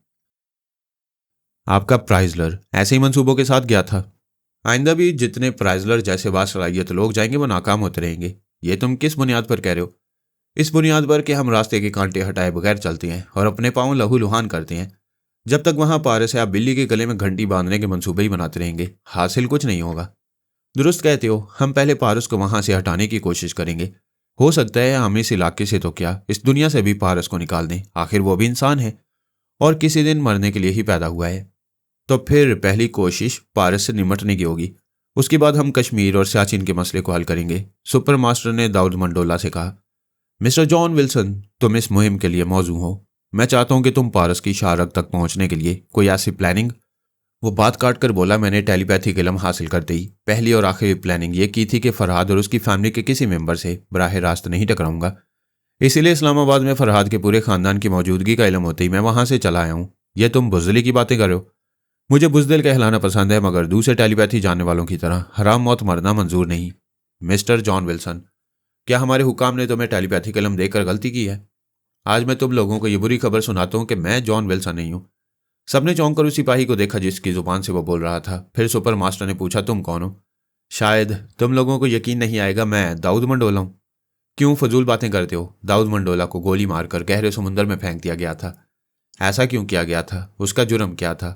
आपका प्राइजलर ऐसे ही मंसूबों के साथ गया था। आइंदा भी जितने प्राइजलर जैसे बासलाहियत लोग जाएंगे वो नाकाम होते रहेंगे। ये तुम किस बुनियाद पर कह रहे हो? इस बुनियाद पर कि हम रास्ते के कांटे हटाए बगैर चलते हैं और अपने पाँव लहू लुहान करते हैं। जब तक वहाँ पारस है, आप बिल्ली के गले में घंटी बांधने के मंसूबे ही बनाते रहेंगे, हासिल कुछ नहीं होगा। दुरुस्त कहते हो, हम पहले पारस को वहाँ से हटाने की कोशिश करेंगे। हो सकता है हम इस इलाके से तो क्या, इस दुनिया से भी पारस को निकाल दें। आखिर वो भी इंसान है और किसी दिन मरने के लिए ही पैदा हुआ है। तो फिर पहली कोशिश पारस से निमटने की होगी, उसके बाद हम कश्मीर और सियाचिन के मसले को हल करेंगे। सुपर मास्टर ने दाऊद मंडोला से कहा, मिस्टर जॉन विल्सन, तुम इस मुहिम के लिए मौजू हो। मैं चाहता हूं कि तुम पारस की शारक तक पहुंचने के लिए कोई ऐसी प्लानिंग वो बात काट कर बोला, मैंने टेलीपैथिक इल्म हासिल करते ही पहली और आखिरी प्लानिंग ये की थी कि फरहाद और उसकी फैमिली के किसी मेंबर से बराह रास्त नहीं टकराऊंगा। इसीलिए इस्लामाबाद में फरहाद के पूरे खानदान की मौजूदगी का इल्म होते ही मैं वहां से चला आया हूँ। ये तुम बुजदिली की बातें कर रहे हो? मुझे बुजदिल कहलाना पसंद है, मगर दूसरे टेलीपैथी जानने वालों की तरह हराम मौत मरना मंजूर नहीं। मिस्टर जॉन विल्सन, क्या हमारे हुकाम ने तुम्हें टेलीपैथिक इल्म देकर गलती की है? आज मैं तुम लोगों को ये बुरी खबर सुनाता हूँ कि मैं जॉन विल्सन नहीं हूँ। सबने चौंक कर उस सिपाही को देखा जिसकी जुबान से वो बोल रहा था। फिर सुपर मास्टर ने पूछा, तुम कौन हो? शायद तुम लोगों को यकीन नहीं आएगा, मैं दाऊद मंडोला हूँ। क्यों फजूल बातें करते हो? दाऊद मंडोला को गोली मारकर गहरे समुद्र में फेंक दिया गया था। ऐसा क्यों किया गया था? उसका जुर्म क्या था?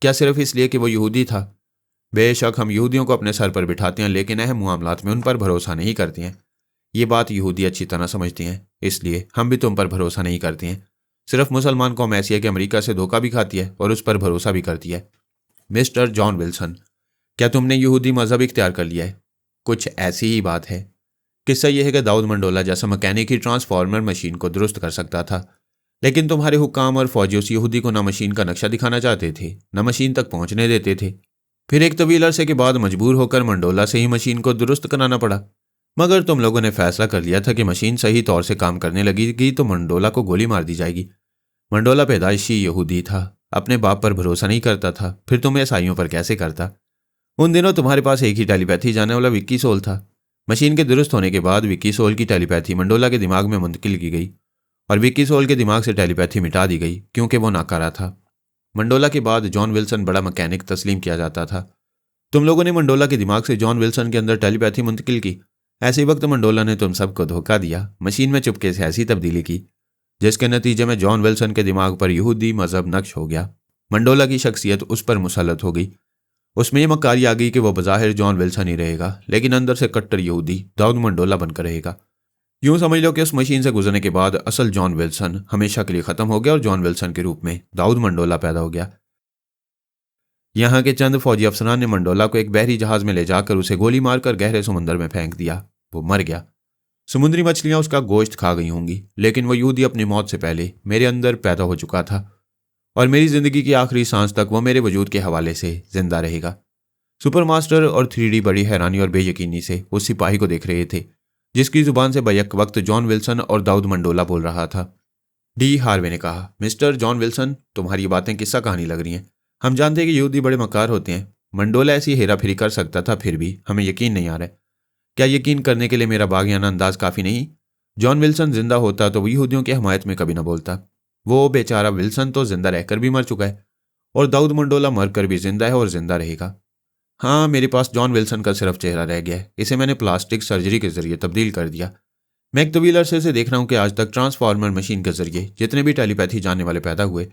क्या सिर्फ इसलिए कि वो यहूदी था? बेशक हम यहूदियों को अपने सर पर बिठाते हैं, लेकिन अहम मामलात में उन पर भरोसा नहीं करते हैं। ये बात यहूदी अच्छी तरह समझती हैं, इसलिए हम भी तुम पर भरोसा नहीं करते हैं। सिर्फ मुसलमान कौम ऐसी है कि अमेरिका से धोखा भी खाती है और उस पर भरोसा भी करती है। मिस्टर जॉन विल्सन, क्या तुमने यहूदी मजहब इख्तियार कर लिया है? कुछ ऐसी ही बात है। किस्सा यह है कि दाऊद मंडोला जैसा मैकेनिक ही ट्रांसफार्मर मशीन को दुरुस्त कर सकता था, लेकिन तुम्हारे हुक्काम और फौजी उस यहूदी को न मशीन का नक्शा दिखाना चाहते थे, न मशीन तक पहुंचने देते थे। फिर एक तवील अरसे के बाद मजबूर होकर मंडोला से ही मशीन को दुरुस्त कराना पड़ा। मगर तुम लोगों ने फैसला कर लिया था कि मशीन सही तौर से काम करने लगेगी तो मंडोला को गोली मार दी जाएगी। मंडोला पैदाइशी यहूदी था, अपने बाप पर भरोसा नहीं करता था, फिर तुम ईसाइयों पर कैसे करता? उन दिनों तुम्हारे पास एक ही टेलीपैथी जानने वाला विक्की सोल था। मशीन के दुरुस्त होने के बाद विक्की सोल की टेलीपैथी मंडोला के दिमाग में मुंतकिल की गई और विक्की सोल के दिमाग से टेलीपैथी मिटा दी गई क्योंकि वो नाकारा था। मंडोला के बाद जॉन विल्सन बड़ा मैकेनिक तस्लीम किया जाता था। तुम लोगों ने मंडोला के दिमाग से जॉन विल्सन के अंदर टेलीपैथी मुंतकिल की। ऐसे वक्त मंडोला ने तुम सबको धोखा दिया, मशीन में चुपके से ऐसी तब्दीली की जिसके नतीजे में जॉन विल्सन के दिमाग पर यहूदी मजहब नक्श हो गया। मंडोला की शख्सियत उस पर मुसल्लत हो गई। उसमें यह मक्कारी आ गई कि वह बज़ाहिर जॉन विल्सन ही रहेगा, लेकिन अंदर से कट्टर यहूदी दाऊद मंडोला बनकर रहेगा। यूं समझ लो कि उस मशीन से गुजरने के बाद असल जॉन विल्सन हमेशा के लिए खत्म हो गया और जॉन विल्सन के रूप में दाऊद मंडोला पैदा हो गया। यहाँ के चंद फौजी अफसरान ने मंडोला को एक बहरी जहाज में ले जाकर उसे गोली मारकर गहरे समुद्र में फेंक दिया। वो मर गया। समुद्री मछलियां उसका गोश्त खा गई होंगी, लेकिन वो यहूदी अपनी मौत से पहले मेरे अंदर पैदा हो चुका था और मेरी जिंदगी की आखिरी सांस तक वो मेरे वजूद के हवाले से जिंदा रहेगा। सुपर मास्टर और 3D बड़ी हैरानी और बेयकीनी से उस सिपाही को देख रहे थे जिसकी जुबान से बैक वक्त जॉन विल्सन और दाऊद मंडोला बोल रहा था। डी हार्वे ने कहा, मिस्टर जॉन विल्सन, तुम्हारी ये बातें किस्सा कहानी लग रही हैं। हम जानते हैं कि यहूदी बड़े मकार होते हैं। मंडोला ऐसी हेरा फेरी कर सकता था, फिर भी हमें यकीन नहीं आ रहा है। क्या यकीन करने के लिए मेरा बागियाना अंदाज काफ़ी नहीं? जॉन विल्सन जिंदा होता तो वो यहूदियों की हमायत में कभी ना बोलता। वो बेचारा विल्सन तो जिंदा रहकर भी मर चुका है और दाऊद मंडोला मरकर भी जिंदा है और जिंदा रहेगा। हाँ, मेरे पास जॉन विल्सन का सिर्फ चेहरा रह गया है। इसे मैंने प्लास्टिक सर्जरी के जरिए तब्दील कर दिया। मैं एक तवील अरसे से देख रहा हूँ कि आज तक ट्रांसफार्मर मशीन के जरिए जितने भी टेलीपैथी जानने वाले पैदा हुए,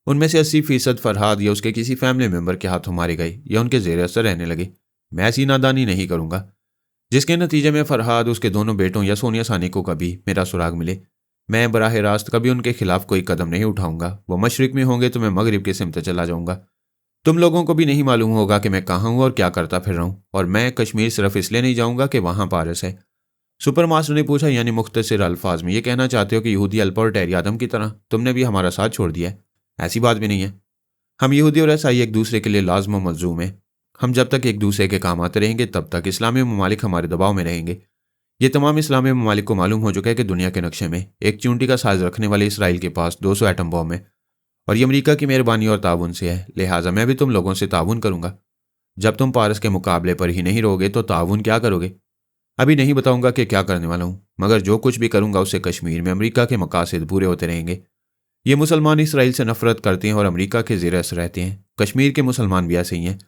उनमें से 80% फरहाद या उसके किसी फैमिली मेंबर के हाथों मारे गए या उनके जेर असर रहने लगे। मैं ऐसी नादानी नहीं करूँगा जिसके नतीजे में फरहाद, उसके दोनों बेटों या सोनिया सानी को कभी मेरा सुराग मिले। मैं बराह रास्त कभी उनके खिलाफ कोई कदम नहीं उठाऊंगा। वो मशरिक में होंगे तो मैं मगरिब के सिमत चला जाऊंगा। तुम लोगों को भी नहीं मालूम होगा कि मैं कहाँ हूँ और क्या करता फिर रहा हूँ। और मैं कश्मीर सिर्फ इसलिए नहीं जाऊंगा कि वहाँ पारस है। सुपर मास्टर ने पूछा, यानी मुख्तसर अल्फाज में ये कहना चाहते हो कि यहूदी अल्पा और टेरी आदम की तरह तुमने भी हमारा साथ छोड़ दिया है? ऐसी बात भी नहीं है। हम यहूदी और ईसाई एक दूसरे के लिए लाजम मलजूम है। हम जब तक एक दूसरे के काम आते रहेंगे तब तक इस्लामी ममालिक हमारे दबाव में रहेंगे। ये तमाम इस्लामी ममालिक को मालूम हो चुका है कि दुनिया के नक्शे में एक चूंटी का साइज रखने वाले इसराइल के पास 200 एटम बॉम्ब है और ये अमेरिका की मेहरबानी और ताउन से है। लिहाजा मैं भी तुम लोगों से ताउन करूंगा। जब तुम पारस के मुकाबले पर ही नहीं रहोगे तो ताउन क्या करोगे? अभी नहीं बताऊंगा कि क्या करने वाला हूं, मगर जो कुछ भी करूंगा उससे कश्मीर में अमेरिका के मकासद पूरे होते रहेंगे। ये मुसलमान इसराइल से नफरत करते हैं और अमेरिका के ज़ेर असर रहते हैं। कश्मीर के मुसलमान भी ऐसे ही हैं।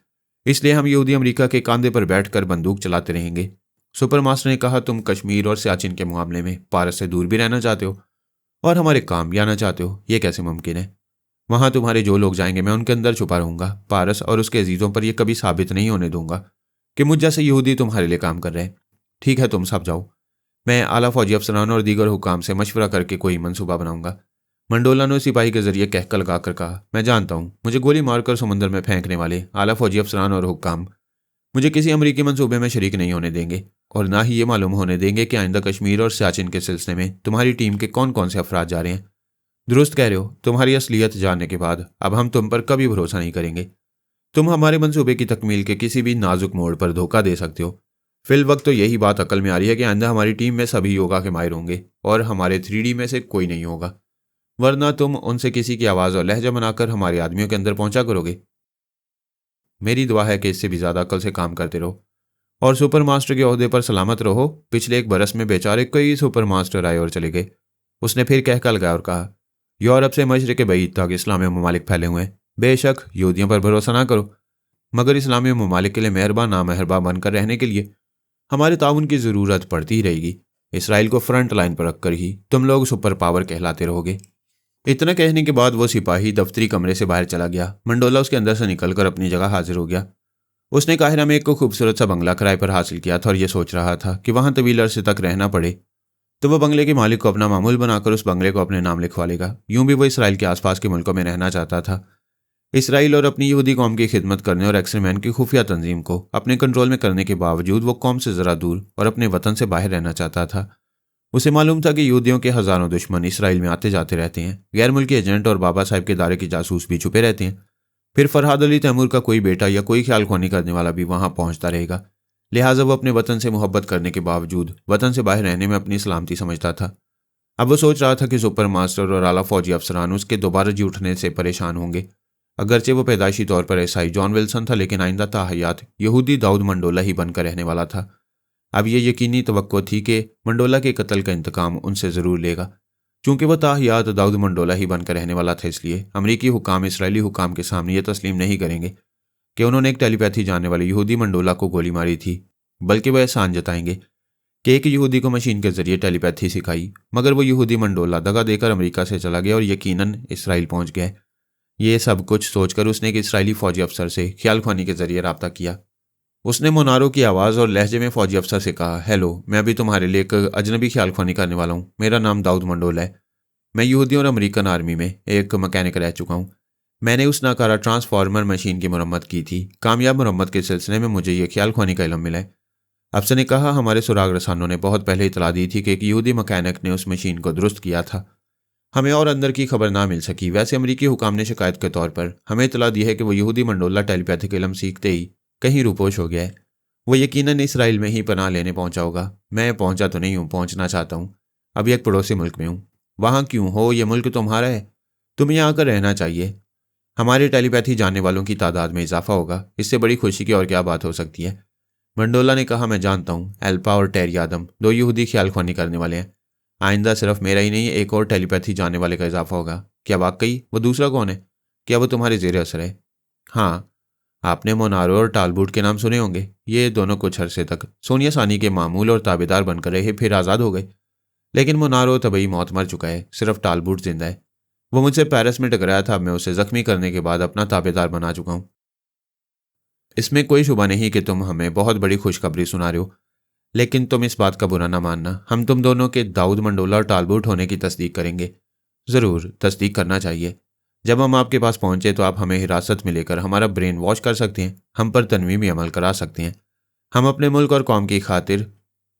इसलिए हम यहूदी अमेरिका के कंधे पर बैठकर बंदूक चलाते रहेंगे। सुपर मास्टर ने कहा, तुम कश्मीर और सियाचिन के मामले में पारस से दूर भी रहना चाहते हो और हमारे काम भी आना चाहते हो। ये कैसे मुमकिन है? वहां तुम्हारे जो लोग जाएंगे मैं उनके अंदर छुपा रहूंगा। पारस और उसके अजीजों पर यह कभी साबित नहीं होने दूंगा कि मुझ जैसे यहूदी तुम्हारे लिए काम कर रहे हैं। ठीक है, तुम सब जाओ। मैं आला फौजी अफसरान और दीगर हुकाम से मशवरा करके कोई मंसूबा बनाऊंगा। मंडोला ने सिपाही के जरिए कहकर लगाकर कहा, मैं जानता हूँ मुझे गोली मारकर समुद्र में फेंकने वाले आला फौजी अफसरान और हुक्काम मुझे किसी अमरीकी मंसूबे में शरीक नहीं होने देंगे और ना ही ये मालूम होने देंगे कि आइंदा कश्मीर और सियाचिन के सिलसिले में तुम्हारी टीम के कौन कौन से अफराद जा रहे हैं। दुरुस्त कह रहे हो। तुम्हारी असलियत जानने के बाद अब हम तुम पर कभी भरोसा नहीं करेंगे। तुम हमारे मंसूबे की तकमील के किसी भी नाजुक मोड़ पर धोखा दे सकते हो। फिल वक्त तो यही बात अकल में आ रही है कि आइंदा हमारी टीम में सभी योगा के माहिर होंगे और हमारे 3D में से कोई नहीं होगा, वरना तुम उनसे किसी की आवाज़ और लहजा बनाकर हमारे आदमियों के अंदर पहुंचा करोगे। मेरी दुआ है कि इससे भी ज़्यादा अकल से काम करते रहो और सुपर मास्टर के ओहदे पर सलामत रहो। पिछले 1 बरस में बेचारे कई सुपर मास्टर आए और चले गए। उसने फिर कहका लगाया और कहा, यूरोप से मशरिक़ बईद तक इस्लामी ममालिक फैले हुए हैं। बेशक यहूदियों पर भरोसा ना करो, मगर इस्लामी ममालिक के लिए मेहरबान नामहरबा बनकर रहने के लिए हमारे ताउन की ज़रूरत पड़ती ही रहेगी। इसराइल को फ्रंट लाइन पर रखकर ही तुम लोग सुपर पावर कहलाते रहोगे। इतना कहने के बाद वो सिपाही दफ्तरी कमरे से बाहर चला गया। मंडोला उसके अंदर से निकलकर अपनी जगह हाजिर हो गया। उसने काहिरा में एक खूबसूरत सा बंगला किराए पर हासिल किया था और यह सोच रहा था कि वहां तवील अरसे तक रहना पड़े तो वह बंगले के मालिक को अपना मामूल बनाकर उस बंगले को अपने नाम लिखवा लेगा। यूं भी वो इसराइल के आसपास के मुल्कों में रहना चाहता था। इसराइल और अपनी यहूदी कौम की खिदमत करने और एक्सरमैन की खुफिया तंजीम को अपने कंट्रोल में करने के बावजूद वो कौम से ज़रा दूर और अपने वतन से बाहर रहना चाहता था। उसे मालूम था कि यहूदियों के हज़ारों दुश्मन इसराइल में आते जाते रहते हैं। गैर मुल्की एजेंट और बाबा साहब के दायरे के जासूस भी छुपे रहते हैं। फिर फरहाद अली तैमूर का कोई बेटा या कोई ख्याल ख्वानी करने वाला भी वहां पहुंचता रहेगा। लिहाजा वो अपने वतन से मोहब्बत करने के बावजूद वतन से बाहर रहने में अपनी सलामती समझता था। अब वो सोच रहा था कि सुपर मास्टर और आला फौजी अफसरान उसके दोबारा जी उठने से परेशान होंगे। अगरचे वो पैदाइशी तौर पर ईसाई जॉन विल्सन था, लेकिन आइंदा ताहयात यहूदी दाऊद मंडोला ही बनकर रहने वाला था। अब ये यकीनी तवक्को थी कि मंडोला के कत्ल का इंतकाम उनसे ज़रूर लेगा। चूंकि वह ताहयात दाऊद मंडोला ही बनकर रहने वाला था, इसलिए अमरीकी हुकाम इसराइली हुकाम के सामने ये तस्लीम नहीं करेंगे कि उन्होंने एक टेलीपैथी जानने वाले यहूदी मंडोला को गोली मारी थी, बल्कि वह एहसान जताएंगे कि एक यहूदी को मशीन के जरिए टेलीपैथी सिखाई। मगर वो यहूदी मंडोला दगा देकर अमेरिका से चला गया और यकीनन इसराइल पहुंच गया। ये सब कुछ सोचकर उसने एक इसराइली फौजी अफसर से ख्याल ख्वानी के जरिए रब्ता किया। उसने मोनारो की आवाज़ और लहजे में फौजी अफसर से कहा, हेलो, मैं अभी तुम्हारे लिए एक अजनबी ख्याल ख्वानी करने वाला हूँ। मेरा नाम दाऊद मंडोला है। मैं यहूदी और अमेरिकन आर्मी में एक मैकेनिक रह चुका हूँ। मैंने उस नाकारा ट्रांसफार्मर मशीन की मरम्मत की थी। कामयाब मरम्मत के सिलसिले में मुझे ये ख्याल ख्वानी का इल्म मिला है। अफसर ने कहा, हमारे सुराग रसानों ने बहुत पहले इतला दी थी कि एक यहूदी मैकेनिक ने उस मशीन को दुरुस्त किया था। हमें और अंदर की खबर ना मिल सकी। वैसे अमेरिकी हुकाम ने शिकायत के तौर पर हमें इतला दी है कि वो यहूदी मंडोला टेलीपैथिक इल्म सीखते ही कहीं रूपोश हो गया है। वो यकीनन इसराइल में ही पनाह लेने पहुंचा होगा। मैं पहुंचा तो नहीं हूँ, पहुंचना चाहता हूँ। अभी एक पड़ोसी मुल्क में हूँ। वहाँ क्यों हो, ये मुल्क तुम्हारा है, तुम्हें यहाँ आकर रहना चाहिए। हमारे टेलीपैथी जानने वालों की तादाद में इजाफा होगा। इससे बड़ी खुशी की और क्या बात हो सकती है। मंडोला ने कहा, मैं जानता हूँ, एल्पा और टेरी आदम 2 यहूदी ख्याल ख्वानी करने वाले हैं। आइंदा सिर्फ मेरा ही नहीं, एक और टेलीपैथी जानने वाले का इजाफा होगा। क्या वाकई? वो दूसरा कौन है? क्या वो तुम्हारे जेर असर है? हाँ, आपने मोनारो और टालबूट के नाम सुने होंगे। ये दोनों कुछ अरसे तक सोनिया सानी के मामूल और ताबेदार बनकर रहे, फिर आज़ाद हो गए। लेकिन मोनारो तबई मौत मर चुका है, सिर्फ टालबूट जिंदा है। वो मुझसे पेरिस में टकराया था। मैं उसे जख्मी करने के बाद अपना ताबेदार बना चुका हूँ। इसमें कोई शुबा नहीं कि तुम हमें बहुत बड़ी खुशखबरी सुना रहे हो, लेकिन तुम इस बात का बुरा ना मानना। हम तुम दोनों के दाऊद मंडोला और टालबूट होने की तस्दीक करेंगे। ज़रूर, तस्दीक करना चाहिए। जब हम आपके पास पहुंचे तो आप हमें हिरासत में लेकर हमारा ब्रेन वॉश कर सकते हैं, हम पर तनवीमी अमल करा सकते हैं। हम अपने मुल्क और कौम की खातिर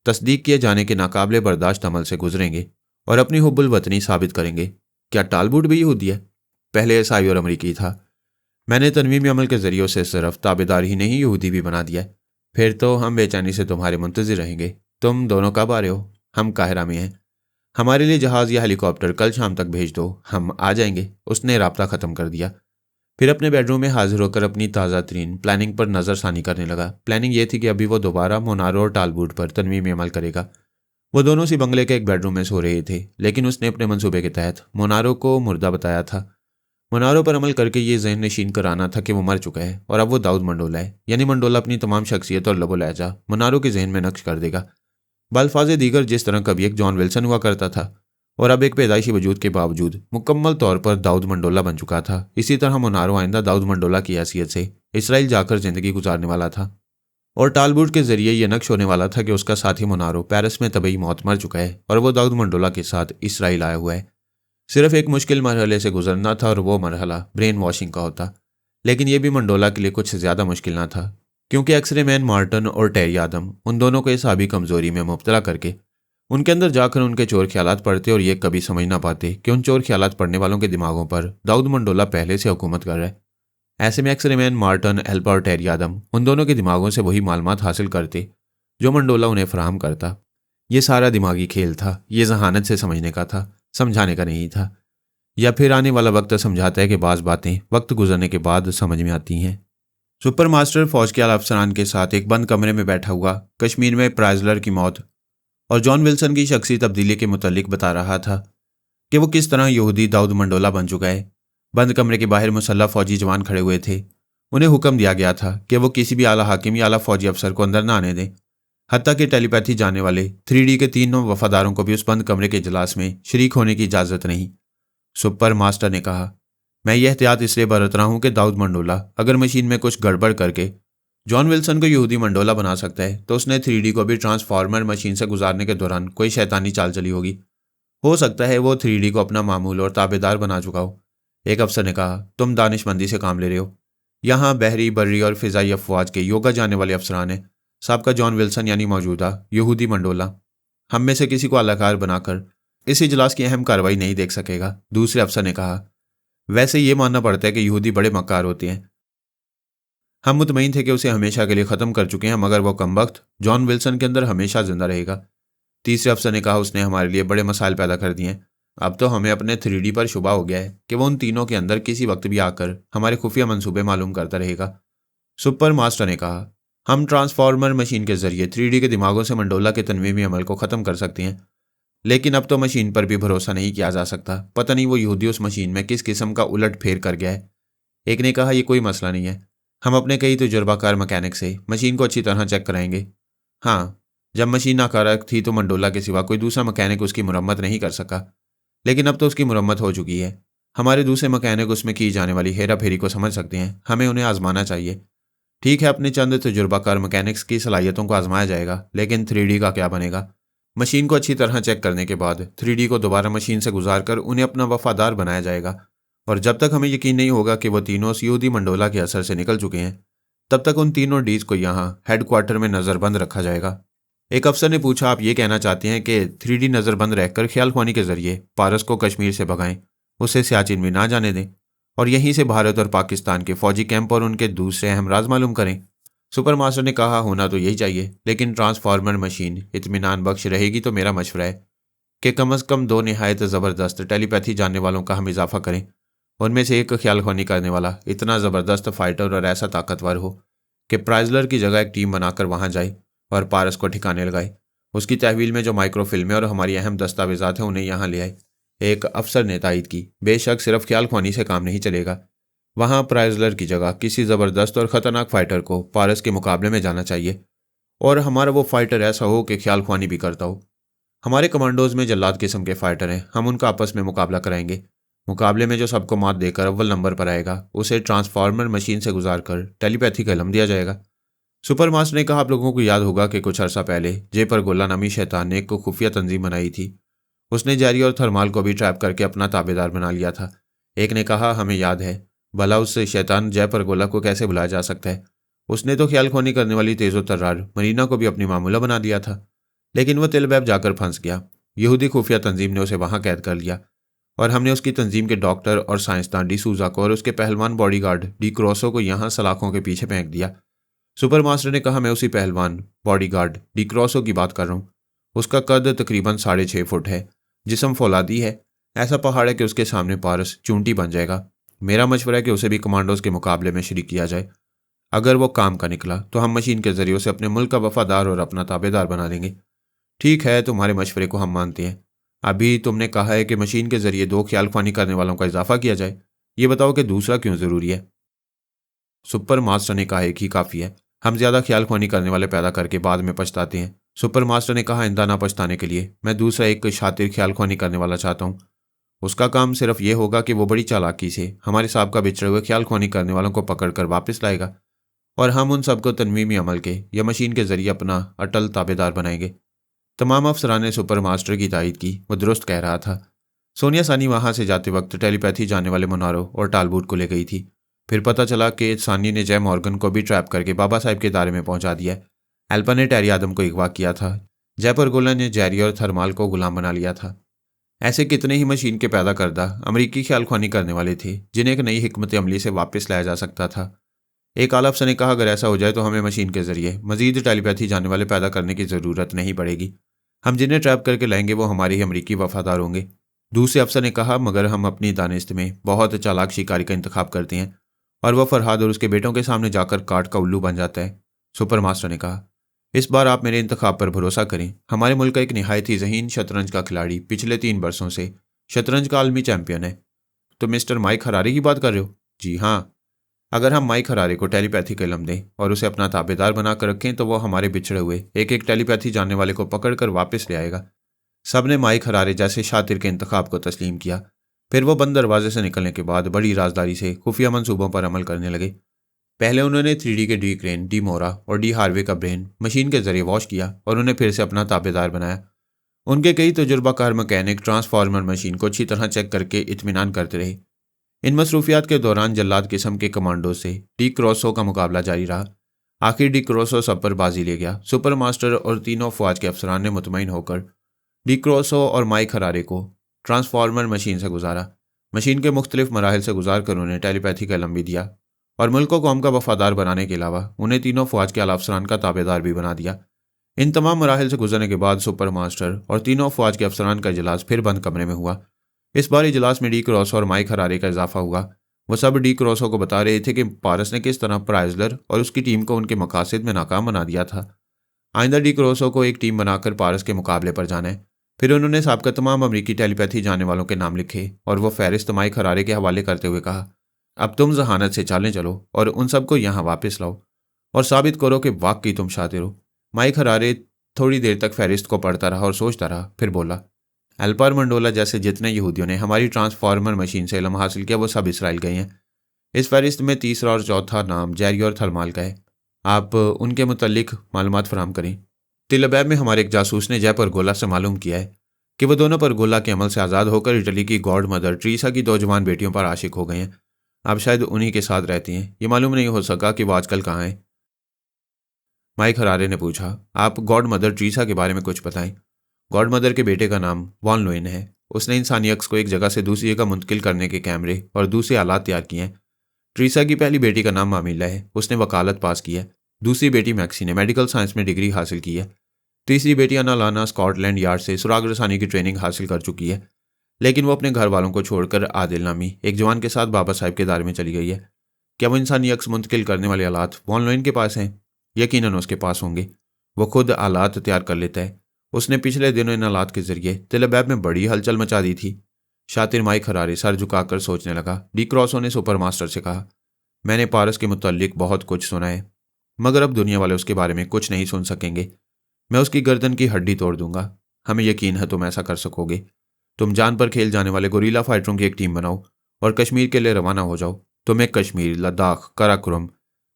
तस्दीक किए जाने के नाकाबिले बर्दाश्त अमल से गुजरेंगे और अपनी हुब्बुल वतनी साबित करेंगे। क्या टालबूट भी यहूदी है? पहले ईसाई और अमरीकी था। मैंने तनवीमी अमल के जरिए से सिर्फ ताबेदार ही नहीं, यहूदी भी बना दिया। फिर तो हम बेचैनी से तुम्हारे मुंतज़िर रहेंगे। तुम दोनों कब आ रहे हो? हम काहिरा में हैं। हमारे लिए जहाज़ या हेलीकॉप्टर कल शाम तक भेज दो, हम आ जाएंगे। उसने राब्ता ख़त्म कर दिया। फिर अपने बेडरूम में हाजिर होकर अपनी ताज़ा तरीन प्लानिंग पर नज़रसानी करने लगा। प्लानिंग ये थी कि अभी वो दोबारा मोनारो और टालबूट पर तनवीमी अमल करेगा। वो दोनों सी बंगले के एक बेडरूम में सो रहे थे, लेकिन उसने अपने मंसूबे के तहत मोनारो को मुर्दा बताया था। मोनारो पर अमल करके ये जहन नशीन कराना था कि वो मर चुका है और अब वो दाऊद मंडोला है। यानी मंडोला अपनी तमाम शख्सियत और लबो लहजा मोनारो के जहन में नक्श कर देगा। बल्फाज़े दीगर जिस तरह कभी एक जॉन विल्सन हुआ करता था और अब एक पैदाइशी वजूद के बावजूद मुकम्मल तौर पर दाऊद मंडोला बन चुका था, इसी तरह मोनारो आइंदा दाऊद मंडोला की हैसियत से इसराइल जाकर ज़िंदगी गुजारने वाला था। और टालबूट के जरिए यह नक्श होने वाला था कि उसका साथी मोनारो पेरिस में तबई मौत मर चुका है और वो दाऊद मंडोला के साथ इसराइल आया हुआ है। सिर्फ एक मुश्किल मरहले से गुजरना था और वो मरहला ब्रेन वॉशिंग का होता। लेकिन यह भी मंडोला के लिए कुछ ज़्यादा मुश्किल ना था, क्योंकि एक्सरे मैन मार्टन और टेरी आदम उन दोनों को इसाबी कमज़ोरी में मुब्तला करके उनके अंदर जाकर उनके चोर ख्यालात पढ़ते और ये कभी समझ ना पाते कि उन चोर ख्यालात पढ़ने वालों के दिमागों पर दाऊद मंडोला पहले से हुकूमत कर रहा है। ऐसे में एक्सरेमैन मार्टन, एल्पा और टेरी आदम उन दोनों के दिमागों से वही मालूमात हासिल करते जो मंडोला उन्हें फराहम करता। ये सारा दिमागी खेल था, ये जहानत से समझने का था, समझाने का नहीं था। या फिर आने वाला वक्त समझाता है कि बाज़ बातें वक्त गुजरने के बाद समझ में आती हैं। सुपर मास्टर फौज के आला अफसरान के साथ एक बंद कमरे में बैठा हुआ कश्मीर में प्राइजलर की मौत और जॉन विल्सन की शख्सी तब्दीली के मुतालिक बता रहा था कि वो किस तरह यहूदी दाऊद मंडोला बन चुका है। बंद कमरे के बाहर मुसल्लह फौजी जवान खड़े हुए थे। उन्हें हुक्म दिया गया था कि वो किसी भी आला हाकिम या आला फौजी अफसर को अंदर न आने दें। हत्ता कि टेलीपैथी जानने वाले 3D के तीनों वफादारों को भी उस बंद कमरे के इजलास में शरीक होने की इजाज़त नहीं। सुपर मास्टर ने कहा, मैं यह एहतियात इसलिए बरत रहा हूं कि दाऊद मंडोला अगर मशीन में कुछ गड़बड़ करके जॉन विल्सन को यहूदी मंडोला बना सकता है तो उसने 3D को भी ट्रांसफार्मर मशीन से गुजारने के दौरान कोई शैतानी चाल चली होगी। हो सकता है वो 3D को अपना मामूल और ताबेदार बना चुका हो। एक अफसर ने कहा, तुम दानिशमंदी से काम ले रहे हो। यहाँ बहरी, बर्री और फिजाई अफवाज के योगा जाने वाले अफसरान हैं। साबका जॉन विल्सन यानी मौजूदा यहूदी मंडोला हम में से किसी को अलाकार बनाकर इस इजलास की अहम कार्रवाई नहीं देख सकेगा। दूसरे अफसर ने कहा, वैसे ये मानना पड़ता है कि यहूदी बड़े मक्कार होते हैं। हम मुतमईन थे कि उसे हमेशा के लिए ख़त्म कर चुके हैं, मगर वो कमबख्त जॉन विल्सन के अंदर हमेशा जिंदा रहेगा। तीसरे अफसर ने कहा, उसने हमारे लिए बड़े मसाइल पैदा कर दिए हैं। अब तो हमें अपने 3D पर शुबा हो गया है कि वो उन तीनों के अंदर किसी वक्त भी आकर हमारे खुफिया मंसूबे मालूम करता रहेगा। सुपर मास्टर ने कहा, हम ट्रांसफार्मर मशीन के जरिए 3D के दिमागों से मंडोला के तनवीमी अमल को ख़त्म कर सकते हैं, लेकिन अब तो मशीन पर भी भरोसा नहीं किया जा सकता। पता नहीं वो यहूदी उस मशीन में किस किस्म का उलट फेर कर गया है। एक ने कहा, यह कोई मसला नहीं है, हम अपने कई तजुर्बाकार मैकेनिक से मशीन को अच्छी तरह चेक कराएंगे। हाँ, जब मशीन नाकारक थी तो मंडोला के सिवा कोई दूसरा मैकेनिक उसकी मुरम्मत नहीं कर सका, लेकिन अब तो उसकी मुरम्मत हो चुकी है। हमारे दूसरे मैकेनिक उसमें की जाने वाली हेरा फेरी को समझ सकते हैं। हमें उन्हें आजमाना चाहिए। ठीक है, अपने चंद तजुर्बाकार मैकेनिक्स की सलाहियतों को आजमाया जाएगा, लेकिन 3D का क्या बनेगा? मशीन को अच्छी तरह चेक करने के बाद 3D को दोबारा मशीन से गुजार कर उन्हें अपना वफादार बनाया जाएगा, और जब तक हमें यकीन नहीं होगा कि वो तीनों यहूदी मंडोला के असर से निकल चुके हैं, तब तक उन तीनों डीज को यहाँ हेडक्वार्टर में नज़रबंद रखा जाएगा। एक अफसर ने पूछा, आप ये कहना चाहते हैं कि 3D नज़रबंद रहकर ख्याल ख्वानी के जरिए पारस को कश्मीर से भगाएं, उसे सियाचिन भी ना जाने दें, और यहीं से भारत और पाकिस्तान के फौजी कैंप और उनके दूसरे अहम राज मालूम करें? सुपर मास्टर ने कहा, होना तो यही चाहिए, लेकिन ट्रांसफार्मर मशीन इत्मीनान बख्श रहेगी तो मेरा मशवरा है कि कम अज़ कम 2 निहायत ज़बरदस्त टेलीपैथी जानने वालों का हम इजाफा करें। उनमें से एक ख्याल ख्वानी करने वाला इतना ज़बरदस्त फाइटर और ऐसा ताकतवर हो कि प्राइजलर की जगह एक टीम बनाकर वहाँ जाए और पारस को ठिकाने लगाए। उसकी तहवील में जो माइक्रो फिल्में और हमारी अहम दस्तावेजात हैं उन्हें यहाँ ले आए। एक अफसर ने तायद की, बेशक सिर्फ ख्याल ख्वानी से काम नहीं चलेगा। वहाँ प्राइजलर की जगह किसी ज़बरदस्त और ख़तरनाक फाइटर को पारस के मुकाबले में जाना चाहिए, और हमारा वो फाइटर ऐसा हो कि ख्याल ख्वानी भी करता हो। हमारे कमांडोज में जल्लाद किस्म के फाइटर हैं, हम उनका आपस में मुकाबला कराएंगे। मुकाबले में जो सबको मात देकर अव्वल नंबर पर आएगा उसे ट्रांसफार्मर मशीन से गुजार कर टेलीपैथी का इल्म दिया जाएगा। सुपर मास्टर ने कहा, आप लोगों को याद होगा कि कुछ अर्सा पहले जेपर गोला नामी शैतान ने एक को खुफिया तंजीम बनाई थी। उसने जैरी और थर्माल को भी ट्रैप करके अपना ताबेदार बना लिया था। एक ने कहा, हमें याद है, भला उस शैतान जयपर गोला को कैसे भुलाया जा सकता है? उसने तो ख्याल खोनी करने वाली तेज़ो तर्रार मरीना को भी अपनी मामूला बना दिया था, लेकिन वह तिलबैब जाकर फंस गया। यहूदी खुफिया तंजीम ने उसे वहाँ कैद कर लिया, और हमने उसकी तंजीम के डॉक्टर और साइंसदान डी सूजा को और उसके पहलवान बॉडीगार्ड डी क्रोसो को यहाँ सलाखों के पीछे फेंक दिया। सुपर मास्टर ने कहा, मैं उसी पहलवान बॉडीगार्ड डी क्रोसो की बात कर रहा हूँ। उसका कद तकरीबन 6.5 फुट है, जिस्म फौलादी है, ऐसा पहाड़ है कि उसके सामने पारस चूंटी बन जाएगा। मेरा मशवरा है कि उसे भी कमांडोज के मुकाबले में शरीक किया जाए। अगर वो काम का निकला तो हम मशीन के जरिए उसे अपने मुल्क का वफादार और अपना ताबेदार बना देंगे। ठीक है, तुम्हारे मशवरे को हम मानते हैं। अभी तुमने कहा है कि मशीन के जरिए 2 ख्याल ख्वानी करने वालों का इजाफा किया जाए, ये बताओ कि दूसरा क्यों ज़रूरी है? सुपर मास्टर ने कहा, एक ही काफ़ी है। हम ज़्यादा ख्याल ख्वानी करने वाले पैदा करके बाद में पछताते हैं। सुपर मास्टर ने कहा, इंदा ना पछताने के लिए मैं दूसरा एक शातिर ख्याल ख्वानी करने वाला चाहता हूँ। उसका काम सिर्फ ये होगा कि वो बड़ी चालाकी से हमारे साहब का बिछड़े हुए ख्याल ख्वानी करने वालों को पकड़ कर वापस लाएगा, और हम उन सबको तनवीमी अमल के या मशीन के जरिए अपना अटल ताबेदार बनाएंगे। तमाम अफसरान ने सुपर मास्टर की तायद की, वो दुरुस्त कह रहा था। सोनिया सानी वहाँ से जाते वक्त टेलीपैथी जाने वाले मुनारो और टालबूट को ले गई थी। फिर पता चला कि सानी ने जय मॉर्गन को भी ट्रैप करके बाबा साहब के दायरे में पहुंचा दिया। एल्पा ने टेरी आदम को अगवा किया था। जयपर गोला ने जैरी और थर्माल को गुलाम बना लिया था। ऐसे कितने ही मशीन के पैदा करदा अमरीकी ख्यालख्वानी करने वाले थे जिन्हें एक नई हिकमत अमली से वापस लाया जा सकता था। एक आला अफसर ने कहा, अगर ऐसा हो जाए तो हमें मशीन के जरिए मजीद टेलीपैथी जानने वाले पैदा करने की ज़रूरत नहीं पड़ेगी। हम जिन्हें ट्रैप करके लाएंगे वो हमारे ही अमरीकी वफादार होंगे। दूसरे अफसर ने कहा, मगर हम अपनी दानिस्त में बहुत चालाक शिकारी का इंतखाब करते हैं और वह फरहाद और उसके बेटों के सामने जाकर काट का उल्लू बन जाता है। सुपर मास्टर ने कहा, इस बार आप मेरे इंतखाब पर भरोसा करें। हमारे मुल्क का एक निहायत ही ज़हीन शतरंज का खिलाड़ी पिछले 3 बरसों से शतरंज का आलमी चैंपियन है। तो मिस्टर माइक हरारे की बात कर रहे हो? जी हाँ। अगर हम माइक हरारे को टेलीपैथी का इल्म दें और उसे अपना ताबेदार बनाकर रखें तो वह हमारे बिछड़े हुए एक एक टेलीपैथी जानने वाले को पकड़कर वापस ले आएगा। सब ने माइक हरारे जैसे शातिर के इंतखाब को तस्लीम किया। फिर वो बंद दरवाजे से निकलने के बाद बड़ी राजदारी से खुफिया मंसूबों पर अमल करने लगे। पहले उन्होंने 3D के डी क्रेन, डी मोरा और डी हार्वे का ब्रेन मशीन के जरिए वॉश किया और उन्हें फिर से अपना ताबेदार बनाया। उनके कई तजुर्बाकार मैकेनिक ट्रांसफार्मर मशीन को अच्छी तरह चेक करके इत्मीनान करते रहे। इन मसरूफियात के दौरान जल्लाद किस्म के कमांडो से डी क्रोसो का मुकाबला जारी रहा। आखिर डी क्रोसो सब पर बाजी ले गया। सुपर मास्टर और तीनों फौज के अफसरान ने मुतमईन होकर डी क्रोसो और माइक हरारे को ट्रांसफार्मर मशीन से गुजारा। मशीन के मुख्तलिफ मराहिल से गुजार कर उन्हें टेलीपैथी का इल्म भी दिया और मुल्क को कौम का वफादार बनाने के अलावा उन्हें तीनों फौज के आला अफसरान का ताबेदार भी बना दिया। इन तमाम मराहिल से गुजरने के बाद सुपर मास्टर और तीनों फौज के अफसरान का इजलास फिर बंद कमरे में हुआ। इस बार इजलास में डी क्रोसो और माइक हरारे का इजाफा हुआ। वह सब डी क्रोसो को बता रहे थे कि पारस ने किस तरह प्राइजलर और उसकी टीम को उनके मकासद में नाकाम बना दिया था। आइंदा डी क्रोसो को एक टीम बनाकर पारस के मुकाबले पर जाना है। फिर उन्होंने साबका तमाम अमरीकी टेलीपैथी जानने वालों के नाम लिखे और वह फहरिस्त माइक हरारे के हवाले करते हुए कहा, अब तुम जहानत से चालें चलो और उन सबको यहाँ वापस लाओ और साबित करो कि वाकई तुम शातिर हो। माइक हरारे थोड़ी देर तक फहरिस्त को पढ़ता रहा और सोचता रहा, फिर बोला, एल्पार मंडोला जैसे जितने यहूदियों ने हमारी ट्रांसफार्मर मशीन से इल्म हासिल किया वो सब इसराइल गए हैं। इस फहरिस्त में तीसरा और चौथा नाम जेरी और थलमाल का है। आप उनके मुतल्लिक मालूमात फराहम करें। तिलबैब में हमारे एक जासूस ने जय परगोला से मालूम किया है कि वह दोनों परगोला के अमल से आज़ाद होकर इटली की गॉड मदर ट्रीसा की 2 जवान बेटियों पर आशिक हो गए हैं। आप शायद उन्हीं के साथ रहती हैं। ये मालूम नहीं हो सका कि वो आजकल कहाँ हैं। माइक हरारे ने पूछा, आप गॉड मदर ट्रीसा के बारे में कुछ बताएं। गॉड मदर के बेटे का नाम वॉन लोइन है। उसने इंसानी अक्स को एक जगह से दूसरी जगह मुंतकिल करने के कैमरे और दूसरे आलात तैयार किए हैं। ट्रीसा की पहली बेटी का नाम मामिला है। उसने वकालत पास की है। दूसरी बेटी मैक्सी ने मेडिकल साइंस में डिग्री हासिल की है। तीसरी बेटी अनालाना स्कॉटलैंड यार्ड से सुराग रसानी की ट्रेनिंग हासिल कर चुकी है, लेकिन वो अपने घर वालों को छोड़कर आदिल नामी एक जवान के साथ बाबा साहिब के दायरे में चली गई है। क्या वो इंसानी अक्स मुंतकिल करने वाले आलात वॉन लोइन के पास हैं? यकीनन उसके पास होंगे। वो खुद आलात तैयार कर लेता है। उसने पिछले दिनों इन आलात के जरिए तिलबैब में बड़ी हलचल मचा दी थी। शातिर माइक हरारे सर झुकाकर सोचने लगा। डी क्रोसो ने सुपर मास्टर से कहा, मैंने पारस के मुतल्लिक बहुत कुछ सुना है, मगर अब दुनिया वाले उसके बारे में कुछ नहीं सुन सकेंगे। मैं उसकी गर्दन की हड्डी तोड़ दूंगा। हमें यकीन है तुम ऐसा कर सकोगे। तुम जान पर खेल जाने वाले गोरीला फाइटरों की एक टीम बनाओ और कश्मीर के लिए रवाना हो जाओ। तुम्हें कश्मीर, लद्दाख, कराकुरम,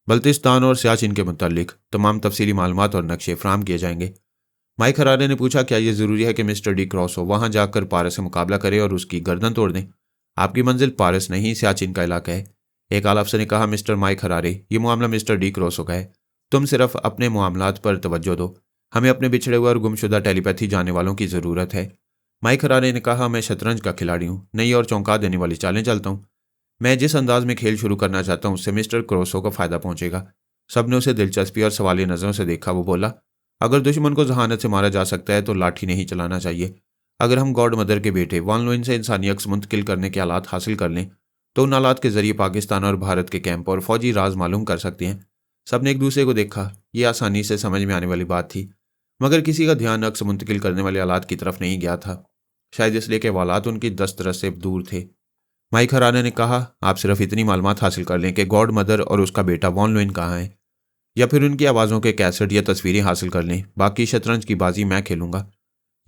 बल्तिस्तान और सियाचिन के मुतल्लिक तमाम तफसीली मालूमात और नक्शे फराहम किए जाएंगे। माइक हरारे ने पूछा, क्या यह ज़रूरी है कि मिस्टर डी क्रोसो वहां जाकर पारस से मुकाबला करे और उसकी गर्दन तोड़ दें? आपकी मंजिल पारस नहीं, सियाचिन का इलाका है। एक आला अफसर ने कहा, मिस्टर माइक हरारे, ये मामला मिस्टर डी क्रोसो का है। तुम सिर्फ अपने मामलात पर तवज्जो दो। हमें अपने बिछड़े हुए और गुमशुदा टेलीपैथी जानने वालों की ज़रूरत है। माइक हरारे ने कहा, मैं शतरंज का खिलाड़ी हूँ, नई और चौंका देने वाली चालें चलता हूँ। मैं जिस अंदाज में खेल शुरू करना चाहता हूँ उससे मिस्टर क्रोसो को फ़ायदा पहुँचेगा। सब ने उसे दिलचस्पी और सवालिया नज़रों से देखा। वो बोला, अगर दुश्मन को जहानत से मारा जा सकता है तो लाठी नहीं चलाना चाहिए। अगर हम गॉड मदर के बेटे वॉन लोइन से इंसानी अक्स मुंतकिल करने के आलात हासिल कर लें तो उन आलात के जरिए पाकिस्तान और भारत के कैंप और फौजी राज मालूम कर सकते हैं। सब ने एक दूसरे को देखा। ये आसानी से समझ में आने वाली बात थी, मगर किसी का ध्यान अक्स मुंतकिल करने वाले आलात की तरफ नहीं गया था, शायद इसलिए कि वालात उनकी दस्तरस से दूर थे। माइक हरारे ने कहा, आप सिर्फ इतनी मालूमात हासिल कर लें कि गॉड मदर और उसका बेटा वॉन लोइन कहाँ है, या फिर उनकी आवाज़ों के कैसेट या तस्वीरें हासिल कर लें। बाकी शतरंज की बाजी मैं खेलूंगा।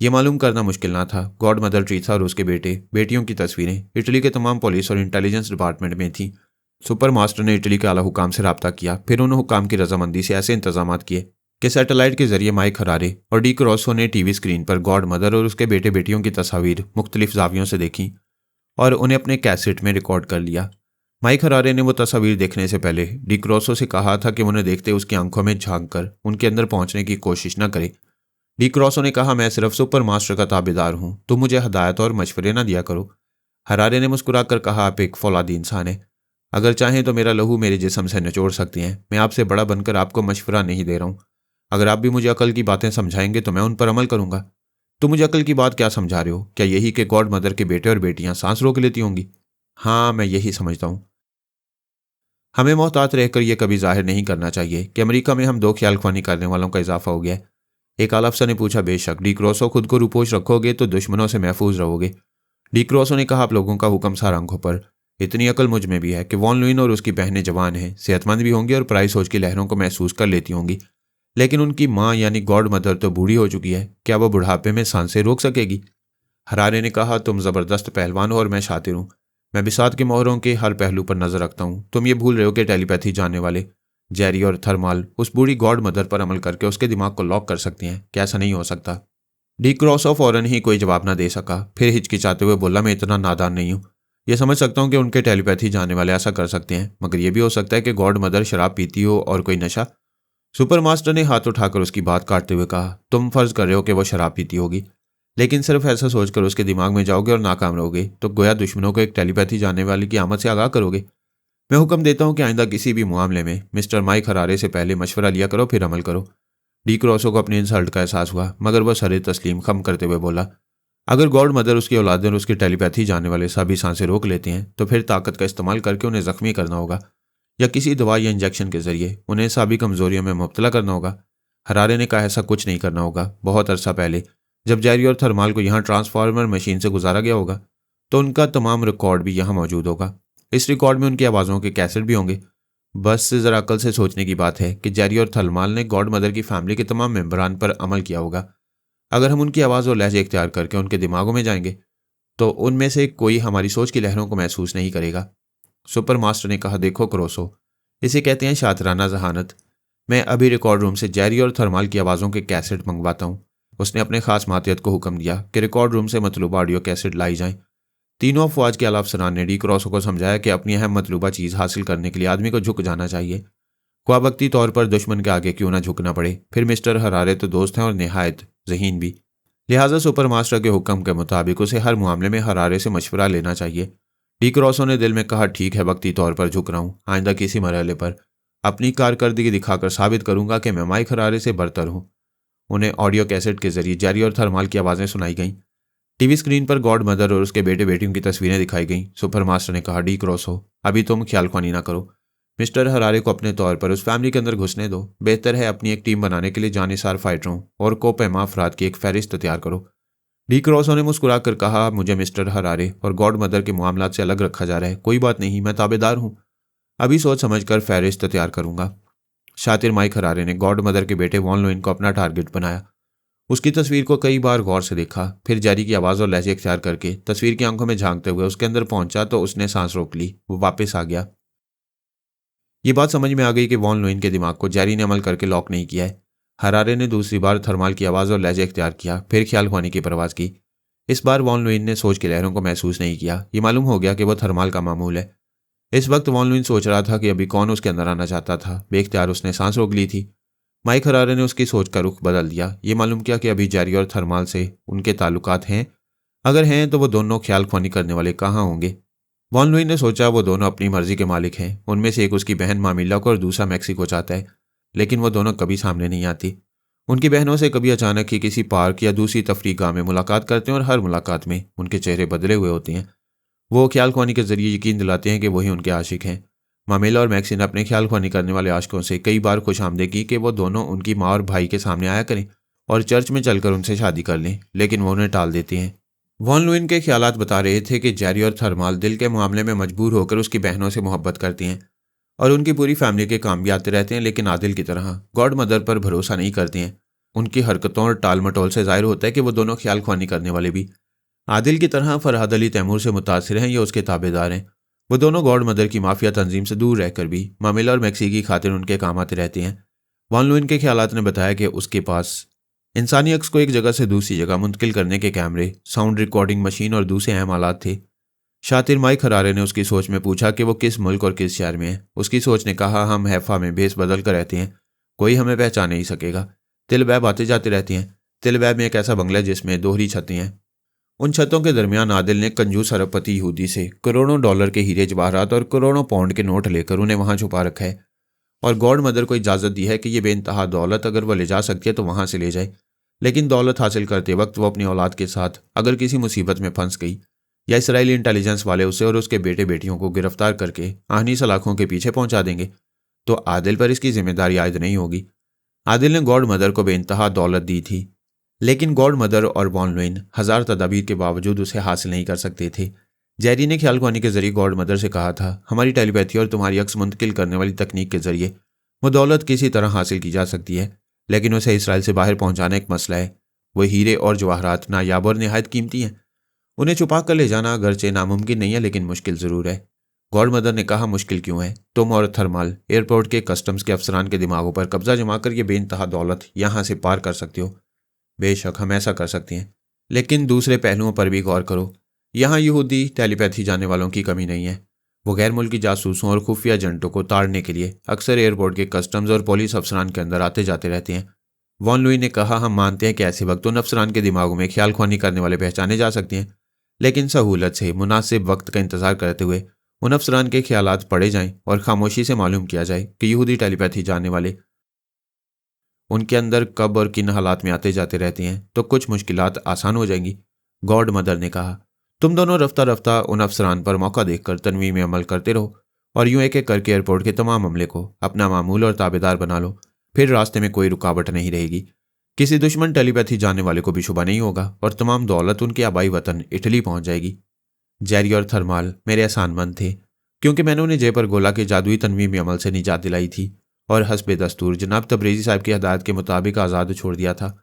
ये मालूम करना मुश्किल ना था। गॉड मदर ट्रीसा और उसके बेटे बेटियों की तस्वीरें इटली के तमाम पुलिस और इंटेलिजेंस डिपार्टमेंट में थीं। सुपर मास्टर ने इटली के आला हुकाम से रब्ता किया। फिर उन हुकाम की रजामंदी से ऐसे इंतजाम किए कि सैटेलाइट के जरिए माइक हरारे और डी क्रोसो ने टीवी स्क्रीन पर गॉड मदर और उसके बेटे बेटियों की तस्वीर मुख्तलिफ जावियों से देखी और उन्हें अपने कैसेट में रिकॉर्ड कर लिया। माइक हरारे ने वो तस्वीर देखने से पहले डी क्रोसो से कहा था कि उन्हें देखते उसकी आंखों में झांक कर उनके अंदर पहुंचने की कोशिश न करे। डी क्रॉसो ने कहा, मैं सिर्फ सुपर मास्टर का ताबेदार हूं, तुम मुझे हदायत और मशवरे ना दिया करो। हरारे ने मुस्कुराकर कहा, आप एक फौलादी इंसान हैं, अगर चाहें तो मेरा लहू मेरे जिस्म से निचोड़ सकती हैं। मैं आपसे बड़ा बनकर आपको मशवरा नहीं दे रहा हूं। अगर आप भी मुझे अकल की बातें समझाएंगे तो मैं उन पर अमल करूंगा। तुम मुझे अकल की बात क्या समझा रहे हो? क्या यही कि गॉड मदर के बेटे और बेटियां सांस रोक लेती होंगी? हाँ, मैं यही समझता हूं। हमें मोहतात रहकर यह कभी जाहिर नहीं करना चाहिए कि अमेरिका में हम दो ख्याल ख्वानी करने वालों का इजाफा हो गया है। एक आला अफसर ने पूछा, बेशक। डी क्रॉसो, खुद को रूपोश रखोगे तो दुश्मनों से महफूज रहोगे। डी क्रॉसो ने कहा, आप लोगों का हुक्म सार आंखों पर। इतनी अकल मुझ में भी है कि वॉन लुइन और उसकी बहनें जवान हैं, सेहतमंद भी होंगी और पराई सोच की लहरों को महसूस कर लेती होंगी, लेकिन उनकी माँ यानी गॉड मदर तो बूढ़ी हो चुकी है। क्या वह बुढ़ापे में सांसें रोक सकेगी? हरारे ने कहा, तुम जबरदस्त पहलवान हो और मैं शातिर हूं। मैं बिसात के मोहरों के हर पहलू पर नजर रखता हूं। तुम ये भूल रहे हो कि टेलीपैथी जानने वाले जेरी और थर्माल उस बूढ़ी गॉड मदर पर अमल करके उसके दिमाग को लॉक कर सकती हैं। क्या ऐसा नहीं हो सकता? डी क्रॉसो फौरन ही कोई जवाब ना दे सका, फिर हिचकिचाते हुए बोला, मैं इतना नादान नहीं हूं। यह समझ सकता हूं कि उनके टेलीपैथी जानने वाले ऐसा कर सकते हैं, मगर यह भी हो सकता है कि गॉड मदर शराब पीती हो और कोई नशा। सुपर मास्टर ने हाथ उठाकर उसकी बात काटते हुए कहा, तुम फर्ज कर रहे हो कि वो शराब पीती होगी, लेकिन सिर्फ ऐसा सोचकर उसके दिमाग में जाओगे और नाकाम रहोगे तो गोया दुश्मनों को एक टेलीपैथी जानने वाले की आमद से आगाह करोगे। मैं हुक्म देता हूं कि आइंदा किसी भी मामले में मिस्टर माइक हरारे से पहले मशवरा लिया करो, फिर अमल करो। डी क्रॉसो को अपनी इंसल्ट का एहसास हुआ, मगर वह सरे तस्लीम खम करते हुए बोला, अगर गॉड मदर, उसकी औलादें और उसकी टेलीपैथी जानने वाले सभी सांसें रोक लेते हैं तो फिर ताकत का इस्तेमाल करके उन्हें जख्मी करना होगा, या किसी दवा या इंजेक्शन के जरिए उन्हें सभी कमजोरियों में मुब्तला करना होगा। हरारे ने कहा, ऐसा कुछ नहीं करना होगा। बहुत अरसा पहले जब जेरी और थर्माल को यहाँ ट्रांसफार्मर मशीन से गुजारा गया होगा तो उनका तमाम रिकॉर्ड भी यहाँ मौजूद होगा। इस रिकॉर्ड में उनकी आवाज़ों के कैसेट भी होंगे। बस ज़रा अकल से सोचने की बात है कि जेरी और थर्माल ने गॉड मदर की फैमिली के तमाम मेंबरान पर अमल किया होगा। अगर हम उनकी आवाज़ और लहजे इख्तियार करके उनके दिमागों में जाएंगे तो उनमें से कोई हमारी सोच की लहरों को महसूस नहीं करेगा। सुपर मास्टर ने कहा, देखो क्रोसो, इसे कहते हैं शातिराना जहानत। मैं अभी रिकॉर्ड रूम से जेरी और थर्माल की आवाज़ों के कैसेट मंगवाता हूँ। उसने अपने खास मातियत को हुक्म दिया कि रिकॉर्ड रूम से मतलूबा ऑडियो कैसेट लाई जाएं। तीनों अफवाज के आला अफसरान ने डी क्रॉसो को समझाया कि अपनी अहम मतलूबा चीज़ हासिल करने के लिए आदमी को झुक जाना चाहिए, ख्वाह वक्ती तौर पर दुश्मन के आगे क्यों ना झुकना पड़े। फिर मिस्टर हरारे तो दोस्त हैं और नहायत ज़हीन भी, लिहाजा सुपर मास्टर के हुक्म के मुताबिक उसे हर मामले में हरारे से मशवरा लेना चाहिए। डी क्रॉसो ने दिल में कहा, ठीक है, वक्ती तौर पर झुक रहा हूँ। आइंदा किसी मरहले पर अपनी कारकर्दगी दिखाकर साबित करूंगा कि मैं माइक हरारे से बरतर हूँ। उन्हें ऑडियो कैसेट के जरिए जेरी और थर्माल की आवाज़ें सुनाई गईं। टीवी स्क्रीन पर गॉड मदर और उसके बेटे बेटियों की तस्वीरें दिखाई गईं। सुपर मास्टर ने कहा, डी क्रॉसो, अभी तुम ख्याल ख्वानी ना करो। मिस्टर हरारे को अपने तौर पर उस फैमिली के अंदर घुसने दो। बेहतर है अपनी एक टीम बनाने के लिए जानिसार फाइटरों और कोपैमा अफराद की एक फहरिस्त तैयार करो। डी क्रॉसो ने मुस्कुराकर कहा, मुझे मिस्टर हरारे और गॉड मदर के मामलात से अलग रखा जा रहा है। कोई बात नहीं, मैं ताबेदार हूँ। अभी सोच समझकर फहरिस्त तैयार करूंगा। शातिर माइक हरारे ने गॉड मदर के बेटे वॉन लुइन को अपना टारगेट बनाया। उसकी तस्वीर को कई बार गौर से देखा, फिर जेरी की आवाज़ और लहजे इख्तियार करके तस्वीर की आंखों में झांकते हुए उसके अंदर पहुंचा तो उसने सांस रोक ली। वो वापस आ गया। ये बात समझ में आ गई कि वॉन लुइन के दिमाग को जेरी ने अमल करके लॉक नहीं किया है। हरारे ने दूसरी बार थर्माल की आवाज़ और लहजे इख्तियार किया, फिर ख्याल ख्वानी की परवाज़ की। इस बार वॉन लुइन ने सोच की लहरों को महसूस नहीं किया। ये मालूम हो गया कि वह थर्माल का मामूल है। इस वक्त वॉन लुइन सोच रहा था कि अभी कौन उसके अंदर आना चाहता था। बेख्तियार उसने सांस रोक ली थी। माइक हरारे ने उसकी सोच का रुख बदल दिया। ये मालूम किया कि अभी जेरी और थर्माल से उनके ताल्लुकात हैं। अगर हैं तो वो दोनों ख्याल ख्वानी करने वाले कहाँ होंगे? वॉन लुइन ने सोचा, वो दोनों अपनी मर्जी के मालिक हैं। उनमें से एक उसकी बहन मामिला को और दूसरा मैक्सिको चाहता है, लेकिन वो दोनों कभी सामने नहीं आती। उनकी बहनों से कभी अचानक ही किसी पार्क या दूसरी तफरीह गाह में मुलाकात करते हैं और हर मुलाकात में उनके चेहरे बदले हुए होते हैं। वो ख्याल ख्वानी के जरिए यकीन दिलाते हैं कि वही उनके आशिक हैं। मामेला और मैक्सी ने अपने ख्याल ख्वानी करने वाले आशिकों से कई बार खुशामदीद की कि वो दोनों उनकी माँ और भाई के सामने आया करें और चर्च में चलकर उनसे शादी कर लें, लेकिन वो उन्हें टाल देते हैं। वॉन लुइन के ख्यालात बता रहे थे कि जेरी और थर्माल दिल के मामले में मजबूर होकर उसकी बहनों से मोहब्बत करती हैं और उनकी पूरी फैमिली के काम भी आते रहते हैं, लेकिन आदिल की तरह गॉड मदर पर भरोसा नहीं करते हैं। उनकी हरकतों और टाल मटोल से जाहिर होता है कि वो दोनों ख्याल ख्वानी करने वाले भी आदिल की तरह फरहाद अली तैमूर से मुतासिर हैं या उसके ताबेदार हैं। वो दोनों गॉड मदर की माफिया तंजीम से दूर रहकर भी मामिला और मैक्सी की खातिर उनके काम आते रहते हैं। वॉन लुइन के ख्यालात ने बताया कि उसके पास इंसानी अक्स को एक जगह से दूसरी जगह मुंतकिल करने के कैमरे, साउंड रिकॉर्डिंग मशीन और दूसरे अहम आलात थे। शातिर माइक हरारे ने उसकी सोच में पूछा कि वो किस मुल्क और किस शहर में है। उसकी सोच ने कहा, हम हैफा में भेस बदल कर रहते हैं, कोई हमें पहचान नहीं सकेगा। तिल बह बातें जाते रहती हैं। तिलवैब में एक ऐसा बंगला है जिसमें दोहरी छतें हैं। उन छतों के दरमियान आदिल ने कंजूस अरबपति यहूदी से करोड़ों डॉलर के हीरे जवाहरात और करोड़ों पाउंड के नोट लेकर उन्हें वहां छुपा रखा है और गॉड मदर को इजाज़त दी है कि ये बेइंतहा दौलत अगर वह ले जा सकती है तो वहां से ले जाए। लेकिन दौलत हासिल करते वक्त वो अपनी औलाद के साथ अगर किसी मुसीबत में फंस गई या इसराइली इंटेलिजेंस वाले उसे और उसके बेटे बेटियों को गिरफ्तार करके आहनी सलाखों के पीछे पहुंचा देंगे तो आदिल पर इसकी जिम्मेदारी आयद नहीं होगी। आदिल ने गॉड मदर को बेइंतहा दौलत दी थी, लेकिन गॉड मदर और वॉन लुइन हजार तदाबीर के बावजूद उसे हासिल नहीं कर सकते थे। जेरी ने ख्यालख्वानी के जरिए गॉड मदर से कहा था, हमारी टेलीपैथी और तुम्हारी अक्स मुंतकिल करने वाली तकनीक के जरिए वो दौलत किसी तरह हासिल की जा सकती है, लेकिन उसे इसराइल से बाहर पहुंचाना एक मसला है। वो हीरे और जवाहरात नायाब और निहायत कीमती हैं। उन्हें छुपा कर ले जाना अगरचे नामुमकिन नहीं है, लेकिन मुश्किल ज़रूर है। गॉड मदर ने कहा, मुश्किल क्यों है? तुम और थर्माल एयरपोर्ट के कस्टम्स के अफसरान के दिमागों पर कब्जा जमा कर ये बेइंतहा दौलत यहाँ से पार कर सकते हो। बेशक हम ऐसा कर सकते हैं, लेकिन दूसरे पहलुओं पर भी गौर करो। यहाँ यहूदी टेलीपैथी जाने वालों की कमी नहीं है। वो गैर मुल्की जासूसों और खुफिया एजेंटों को ताड़ने के लिए अक्सर एयरपोर्ट के कस्टम्स और पुलिस अफसरान के अंदर आते जाते रहते हैं। वॉन लुई ने कहा, हम मानते हैं कि ऐसे वक्त उन अफसरान के दिमागों में ख्यालख्वानी करने वाले पहचाने जा सकते हैं, लेकिन सहूलत से मुनासिब वक्त का इंतजार करते हुए उन अफसरान के ख्यालात पढ़े जाएं और खामोशी से मालूम किया जाए कि यहूदी टेलीपैथी जानने वाले उनके अंदर कब और किन हालात में आते जाते रहते हैं तो कुछ मुश्किलात आसान हो जाएंगी। गॉड मदर ने कहा, तुम दोनों रफ्ता रफ्ता उन अफसरान पर मौका देखकर तनवीर में अमल करते रहो और यूं एक एक करके एयरपोर्ट के तमाम अमले को अपना मामूल और ताबेदार बना लो। फिर रास्ते में कोई रुकावट नहीं रहेगी। किसी दुश्मन टेलीपैथी जानने वाले को भी शुबा नहीं होगा और तमाम दौलत उनके आबाई वतन इटली पहुंच जाएगी। जेरी और थर्माल मेरे एहसानमंद थे, क्योंकि मैंने उन्हें जेपर गोला के जादुई तनवीर में अमल से निजात दिलाई थी और हस्बे दस्तूर जनाब तबरेज़ी साहब की हदायत के मुताबिक आज़ाद छोड़ दिया था।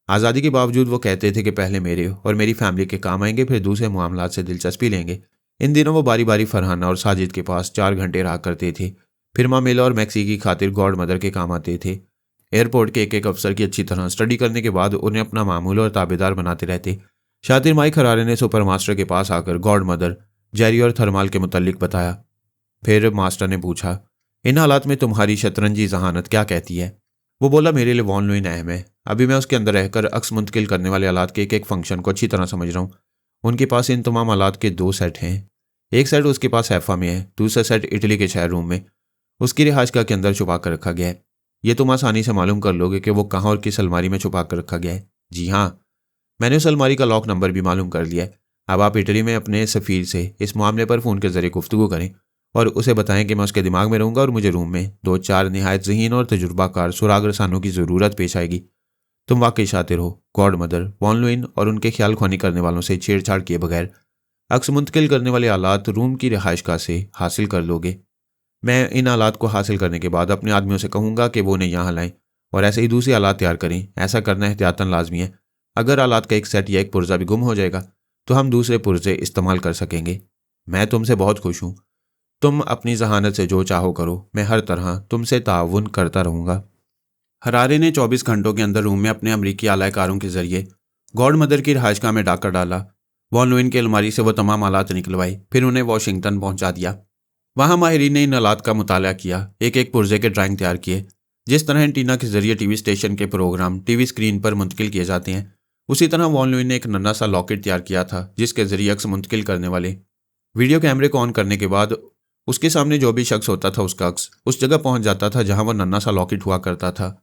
आज़ादी के बावजूद वो कहते थे कि पहले मेरे और मेरी फैमिली के काम आएंगे, फिर दूसरे मामलात से दिलचस्पी लेंगे। इन दिनों वो बारी बारी फरहाना और साजिद के पास 4 घंटे रहा करते थे, फिर मामेला और मैक्सी की खातिर गॉड मदर के काम आते थे। एयरपोर्ट के एक एक अफसर की अच्छी तरह स्टडी करने के बाद उन्हें अपना मामूल और ताबेदार बनाते रहते। शातिर माइक हरारे ने सुपर मास्टर के पास आकर गॉड मदर, जेरी और थर्माल के मुतल्लिक बताया। फिर मास्टर ने पूछा, इन हालात में तुम्हारी शतरंजी जहानत क्या कहती है? वो बोला, मेरे लिए वॉन लुइन अहम है। अभी मैं उसके अंदर रहकर अक्स मुंतकिल करने वाले आलात के एक एक फंक्शन को अच्छी तरह समझ रहा हूँ। उनके पास इन तमाम आलात के 2 सेट हैं। एक सेट उसके पास हैफा में है, दूसरा सेट इटली के शहर रूम में उसकी रिहाइशगाह के अंदर छुपा कर रखा गया है। ये तुम आसानी से मालूम कर लोगे कि वो कहाँ और किस अलमारी में छुपा कर रखा गया है। जी हाँ, मैंने उस अलमारी का लॉक नंबर भी मालूम कर लिया है। अब आप इटली में अपने सफ़ीर से इस मामले पर फ़ोन के जरिए गुफ्तगू करें और उसे बताएं कि मैं उसके दिमाग में रहूँगा और मुझे रूम में 2-4 निहायत ज़हीन और तजुर्बाकार सुराग रसानों की ज़रूरत पेश आएगी। तुम वाकई शातिर हो। गॉड मदर, वॉन लुइन और उनके ख्याल ख्वानी करने वालों से छेड़छाड़ किए बगैर अक्स मुंतकिल करने वाले आलात रूम की रिहाइशगाह से हासिल कर लोगे। मैं इन आलात को हासिल करने के बाद अपने आदमियों से कहूँगा कि वो उन्हें यहाँ लाएं और ऐसे ही दूसरे आलात तैयार करें। ऐसा करना एहतियातन लाजमी है। अगर आलात का एक सेट या एक पुर्जा भी गुम हो जाएगा तो हम दूसरे पुर्जे इस्तेमाल कर सकेंगे। मैं तुमसे बहुत खुश हूँ। तुम अपनी जहानत से जो चाहो करो, मैं हर तरह तुमसे ताउन करता रहूँगा। हरारे ने 24 घंटों के अंदर रूम में अपने अमरीकी आलाकारों के जरिए गॉड मदर की रिहाइशगाह में डाका डाला। वॉन लुइन की अलमारी से वो तमाम आलात निकलवाई, फिर उन्हें वाशिंगटन पहुंचा दिया। वहां माहिरीन ने इन आलात का मुताला किया, एक एक पुर्जे के ड्राइंग तैयार किए। जिस तरह एंटीना के जरिए टीवी स्टेशन के प्रोग्राम टीवी स्क्रीन पर मुंतकिल किए जाते हैं, उसी तरह वॉन लुइन ने एक नन्हा सा लॉकेट तैयार किया था जिसके जरिए अक्स मुंतकिल करने वाले वीडियो कैमरे को ऑन करने के बाद उसके सामने जो भी शख्स होता था उसका अक्स उस जगह पहुंच जाता था जहां वह नन्हा सा लॉकेट हुआ करता था।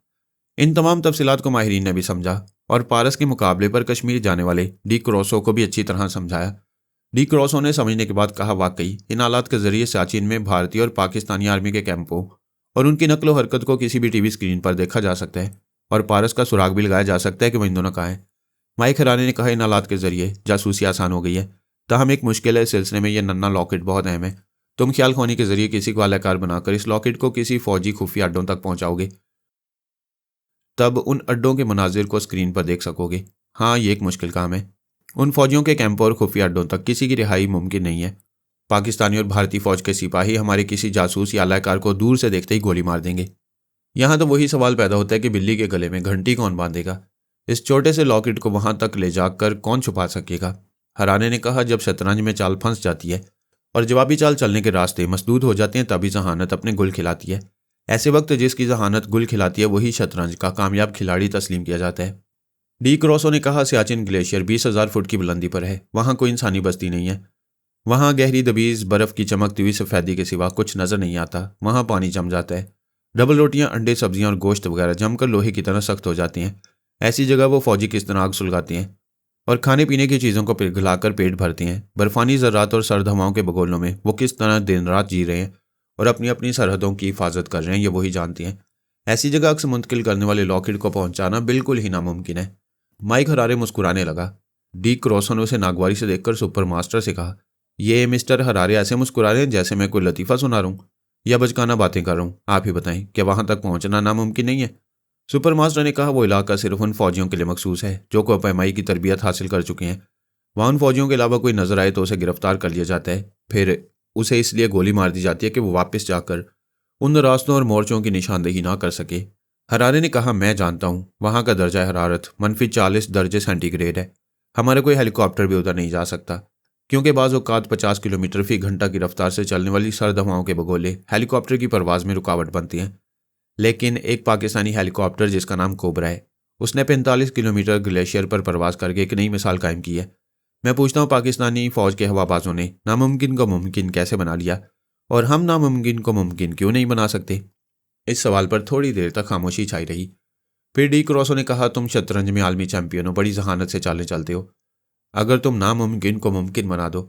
इन तमाम तफसीलात को माहिरीन ने भी समझा और पारस के मुकाबले पर कश्मीर जाने वाले डी क्रोसो को भी अच्छी तरह समझाया। डी क्रोसो ने समझने के बाद कहा, वाकई इन आलात के जरिए सियाचिन में भारतीय और पाकिस्तानी आर्मी के कैंपों और उनकी नकलो हरकत को किसी भी टीवी स्क्रीन पर देखा जा सकता है और पारस का सुराग भी लगाया जा सकता है कि वह इन दोनों कहाँ है। माइक हराने ने कहा, इन आलात के जरिए जासूसी आसान हो गई है, ताहम एक मुश्किल है। इस सिलसिले में यह नन्हा लॉकेट बहुत अहम है। तुम ख्याल खोनी के जरिए किसी को आलाकार बनाकर इस लॉकेट को किसी फौजी खुफिया अड्डों तक पहुंचाओगे, तब उन अड्डों के मनाजिर को स्क्रीन पर देख सकोगे। हाँ, ये एक मुश्किल काम है। उन फौजियों के कैंपों और खुफिया अड्डों तक किसी की रिहाई मुमकिन नहीं है। पाकिस्तानी और भारतीय फौज के सिपाही हमारे किसी जासूस या आलाकार को दूर से देखते ही गोली मार देंगे। यहाँ तो वही सवाल पैदा होता है कि बिल्ली के गले में घंटी कौन बांधेगा? इस छोटे से लॉकेट को वहां तक ले जाकर कौन छुपा सकेगा? हराने ने कहा, जब शतरंज में चाल फंस जाती है और जवाबी चाल चलने के रास्ते मसदूद हो जाते हैं तभी जहानत अपने गुल खिलाती है। ऐसे वक्त जिसकी जहानत गुल खिलाती है वही शतरंज का कामयाब खिलाड़ी तस्लीम किया जाता है। डी क्रॉसो ने कहा, सियाचिन ग्लेशियर 20,000 फुट की बुलंदी पर है। वहां कोई इंसानी बस्ती नहीं है। वहां गहरी दबीज बर्फ की चमकती हुई सफेदी के सिवा कुछ नजर नहीं आता। वहां पानी जम जाता है। डबल रोटियां, अंडे, सब्जियां और गोश्त वगैरह जमकर लोहे की तरह सख्त हो जाती हैं। ऐसी जगह वो फौजी किस तरह आग सुलगाती हैं और खाने पीने की चीज़ों को पिघलाकर पेट भरती हैं। बर्फानी ज़रात और सर्द हवाओं के बगोलों में वो किस तरह दिन रात जी रहे हैं और अपनी अपनी सरहदों की हिफाजत कर रहे हैं, ये वही जानती हैं। ऐसी जगह अक्सर मुंतकिल करने वाले लॉकहीड को पहुंचाना बिल्कुल ही नामुमकिन है। माइक हरारे मुस्कुराने लगा। डी क्रॉसो ने उसे नागवारी से देखकर सुपर मास्टर से कहा, ये मिस्टर हरारे ऐसे मुस्कुरा रहे हैं जैसे मैं कोई लतीफ़ा सुना रहा हूँ या बचकाना बातें कर रहा हूँ। आप ही बताएं, क्या वहां तक पहुंचना नामुमकिन नहीं है? सुपर मास्टर ने कहा, वो इलाका सिर्फ उन फौजियों के लिए मखसूस है जो कोपैमाई की तरबियत हासिल कर चुके हैं। वहाँ उन फौजियों के अलावा कोई नजर आए तो उसे गिरफ्तार कर लिया जाता है, फिर उसे इसलिए गोली मार दी जाती है कि वो वापस जाकर उन रास्तों और मोर्चों की निशानदेही ना कर सके। हरारे ने कहा, मैं जानता हूँ, वहाँ का दर्जा हरारत -40 दर्जे सेंटीग्रेड है। हमारा कोई हेलीकॉप्टर भी उधर नहीं जा सकता, क्योंकि बाज़ औक़ात 50 किलोमीटर फी घंटा की रफ्तार से चलने वाली सर्द हवाओं के बगोले हेलीकॉप्टर की परवाज़ में रुकावट बनती हैं। लेकिन एक पाकिस्तानी हेलीकॉप्टर जिसका नाम कोबरा है, उसने 45 किलोमीटर ग्लेशियर पर परवाज़ करके एक नई मिसाल कायम की है। मैं पूछता हूँ, पाकिस्तानी फ़ौज के हवाबाजों ने नामुमकिन को मुमकिन कैसे बना लिया और हम नामुमकिन को मुमकिन क्यों नहीं बना सकते? इस सवाल पर थोड़ी देर तक खामोशी छाई रही। फिर डी क्रॉसो ने कहा, तुम शतरंज में आलमी चैंपियन हो, बड़ी जहानत से चालें चलते हो। अगर तुम नामुमकिन को मुमकिन बना दो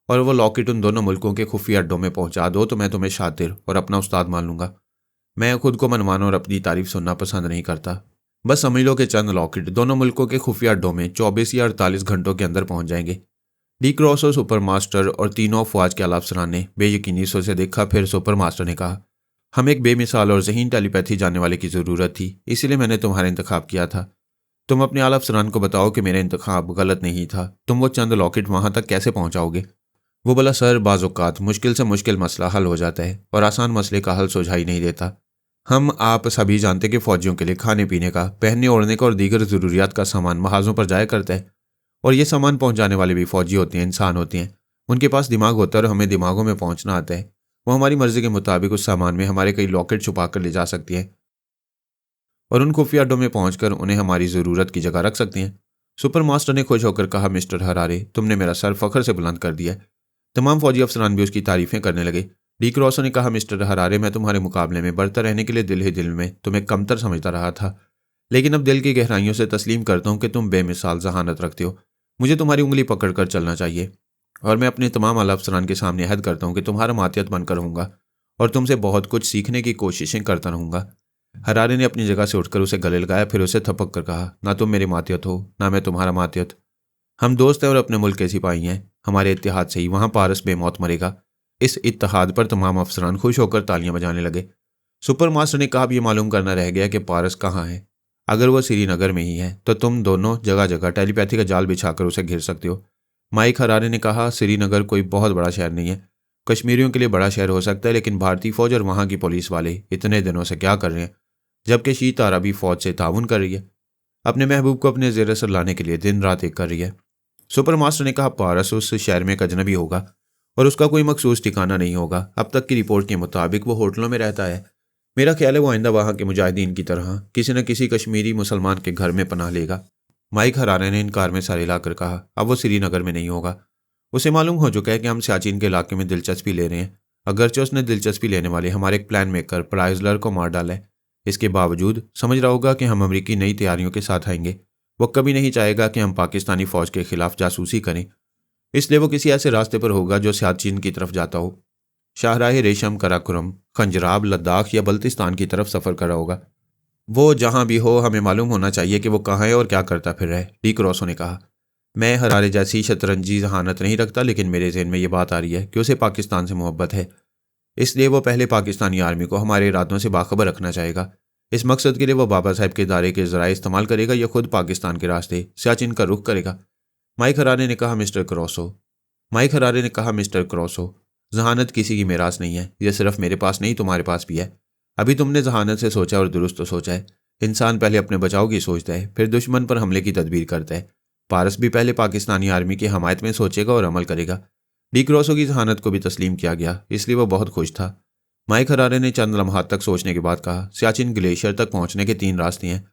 और वो लॉकेट उन दोनों मुल्कों के खुफिया अड्डों में पहुंचा दो तो मैं तुम्हें शातिर और अपना उस्ताद मान लूंगा। मैं खुद को मनवाना और अपनी तारीफ सुनना पसंद नहीं करता। बस समझ लो कि चंद लॉकेट दोनों मुल्कों के खुफिया अड्डों में 24 या 48 घंटों के अंदर पहुंच जाएंगे। डी क्रॉसो, सुपर मास्टर और तीनों अफवाज के अलाप सरान ने बेयकीनी से उसे देखा। फिर सुपर मास्टर ने कहा, हम एक बेमिसाल और ज़हीन टेलीपैथी जानने वाले की ज़रूरत थी, इसीलिए मैंने तुम्हारा इंतखाब किया था। तुम अपने आला अफसरान को बताओ कि मेरा इंतखाब गलत नहीं था। तुम वो चंद लॉकेट वहां तक कैसे पहुंचाओगे? वो बोला, सर, बाज़-औक़ात मुश्किल से मुश्किल मसला हल हो जाता है और आसान मसले का हल सुझाई नहीं देता। हम आप सभी जानते कि फ़ौजियों के लिए खाने पीने का, पहनने ओढ़ने का और दीगर ज़रूरियात का सामान महाजों पर जाया करता है और ये सामान पहुंचाने वाले भी फ़ौजी होते हैं, इंसान होते हैं। उनके पास दिमाग होता है और हमें दिमागों में पहुंचना आता है। वो हमारी मर्ज़ी के मुताबिक उस सामान में हमारे कई लॉकेट छुपा कर ले जा सकती हैं और उन खुफिया अड्डों में पहुंचकर उन्हें हमारी ज़रूरत की जगह रख सकते हैं। सुपर मास्टर ने खुश होकर कहा, मिस्टर हरारे, तुमने मेरा सर फ़ख्र से बुलंद कर दिया। तमाम फौजी अफसरान भी उसकी तारीफ़ें करने लगे। डी क्रॉसो ने कहा, मिस्टर हरारे, मैं तुम्हारे मुकाबले में बढ़ता रहने के लिए दिल ही दिल में तुम्हें कमतर समझता रहा था, लेकिन अब दिल की गहराइयों से तस्लीम करता हूँ कि तुम बेमिसाल जहानत रखते हो। मुझे तुम्हारी उंगली पकड़ कर चलना चाहिए और मैं अपने तमाम आला अफसरान के सामने अहद करता हूँ कि तुम्हारा मातियत बनकर रहूँगा और तुमसे बहुत कुछ सीखने की कोशिशें करता रहूँगा। हरारे ने अपनी जगह से उठकर उसे गले लगाया, फिर उसे थपक कर कहा, ना तुम मेरी मातियत हो, ना मैं तुम्हारा मातियत। हम दोस्त हैं और अपने मुल्क के सिपाही हैं। हमारे इत्तेहाद से ही वहाँ पारस बेमौत मरेगा। इस इत्तेहाद पर तमाम अफसरान खुश होकर तालियां बजाने लगे। सुपर मास्टर ने कहा, अब ये मालूम करना रह गया कि पारस कहाँ है। अगर वो श्रीनगर में ही है तो तुम दोनों जगह जगह टेलीपैथी का जाल बिछाकर उसे घिर सकते हो। माइक हरारे ने कहा, श्रीनगर कोई बहुत बड़ा शहर नहीं है। कश्मीरियों के लिए बड़ा शहर हो सकता है, लेकिन भारतीय फौज और वहाँ की पुलिस वाले इतने दिनों से क्या कर रहे हैं, जबकि शीत अरबी फौज से ताउन कर रही है, अपने महबूब को अपने ज़ेर असर लाने के लिए दिन रात एक कर रही है। सुपर मास्टर ने कहा, पारस उस शहर में एक अजनबी होगा और उसका कोई मखसूस ठिकाना नहीं होगा। अब तक की रिपोर्ट के मुताबिक वो होटलों में रहता है। मेरा ख्याल है वो आइंदा वहाँ के मुजाहिदीन की तरह किसी न किसी कश्मीरी मुसलमान के घर में पनाह लेगा। माइक हरारे ने इनकार में सर हिलाकर कहा, अब वो श्रीनगर में नहीं होगा। उसे मालूम हो चुका है कि हम सियाचिन के इलाके में दिलचस्पी ले रहे हैं। अगरचे उसने दिलचस्पी लेने वाले हमारे एक प्लान मेकर प्राइजलर को मार डाला है। इसके बावजूद समझ रहा होगा कि हम अमरीकी नई तैयारियों के साथ आएंगे। वो कभी नहीं चाहेगा कि हम पाकिस्तानी फ़ौज के खिलाफ जासूसी करें, इसलिए वो किसी ऐसे रास्ते पर होगा जो सियाचिन की तरफ जाता हो। शाहराह रेशम, कराकुरम, खंजराब, लद्दाख या बल्तिस्तान की तरफ सफ़र कर रहा होगा। वो जहाँ भी हो, हमें मालूम होना चाहिए कि वो कहाँ है और क्या करता फिर रहा है। डी क्रॉसो ने कहा, मैं हरारे जैसी शतरंजी जहानत नहीं रखता, लेकिन मेरे ज़हन में ये बात आ रही है कि उसे पाकिस्तान से मोहब्बत है, इसलिए वो पहले पाकिस्तानी आर्मी को हमारे इरादों से बाखबर रखना चाहेगा। इस मकसद के लिए वो बाबा साहब के इदारे के ज़राए इस्तेमाल करेगा या खुद पाकिस्तान के रास्ते सियाचिन का रुख करेगा। माइक हरारे ने कहा, मिस्टर क्रॉसो, जहानत किसी की मेरास नहीं है। यह सिर्फ मेरे पास नहीं, तुम्हारे पास भी है। अभी तुमने जहानत से सोचा और दुरुस्त तो सोचा है। इंसान पहले अपने बचाव की सोचता है, फिर दुश्मन पर हमले की तदबीर करता है। पारस भी पहले पाकिस्तानी आर्मी की हमायत में सोचेगा और अमल करेगा। डी क्रॉसो की जहानत को भी तस्लीम किया गया, इसलिए वो बहुत खुश था। माइक हरारे ने चंद लम्हात तक सोचने के बाद कहा, सियाचिन ग्लेशियर तक पहुंचने के 3 रास्ते हैं।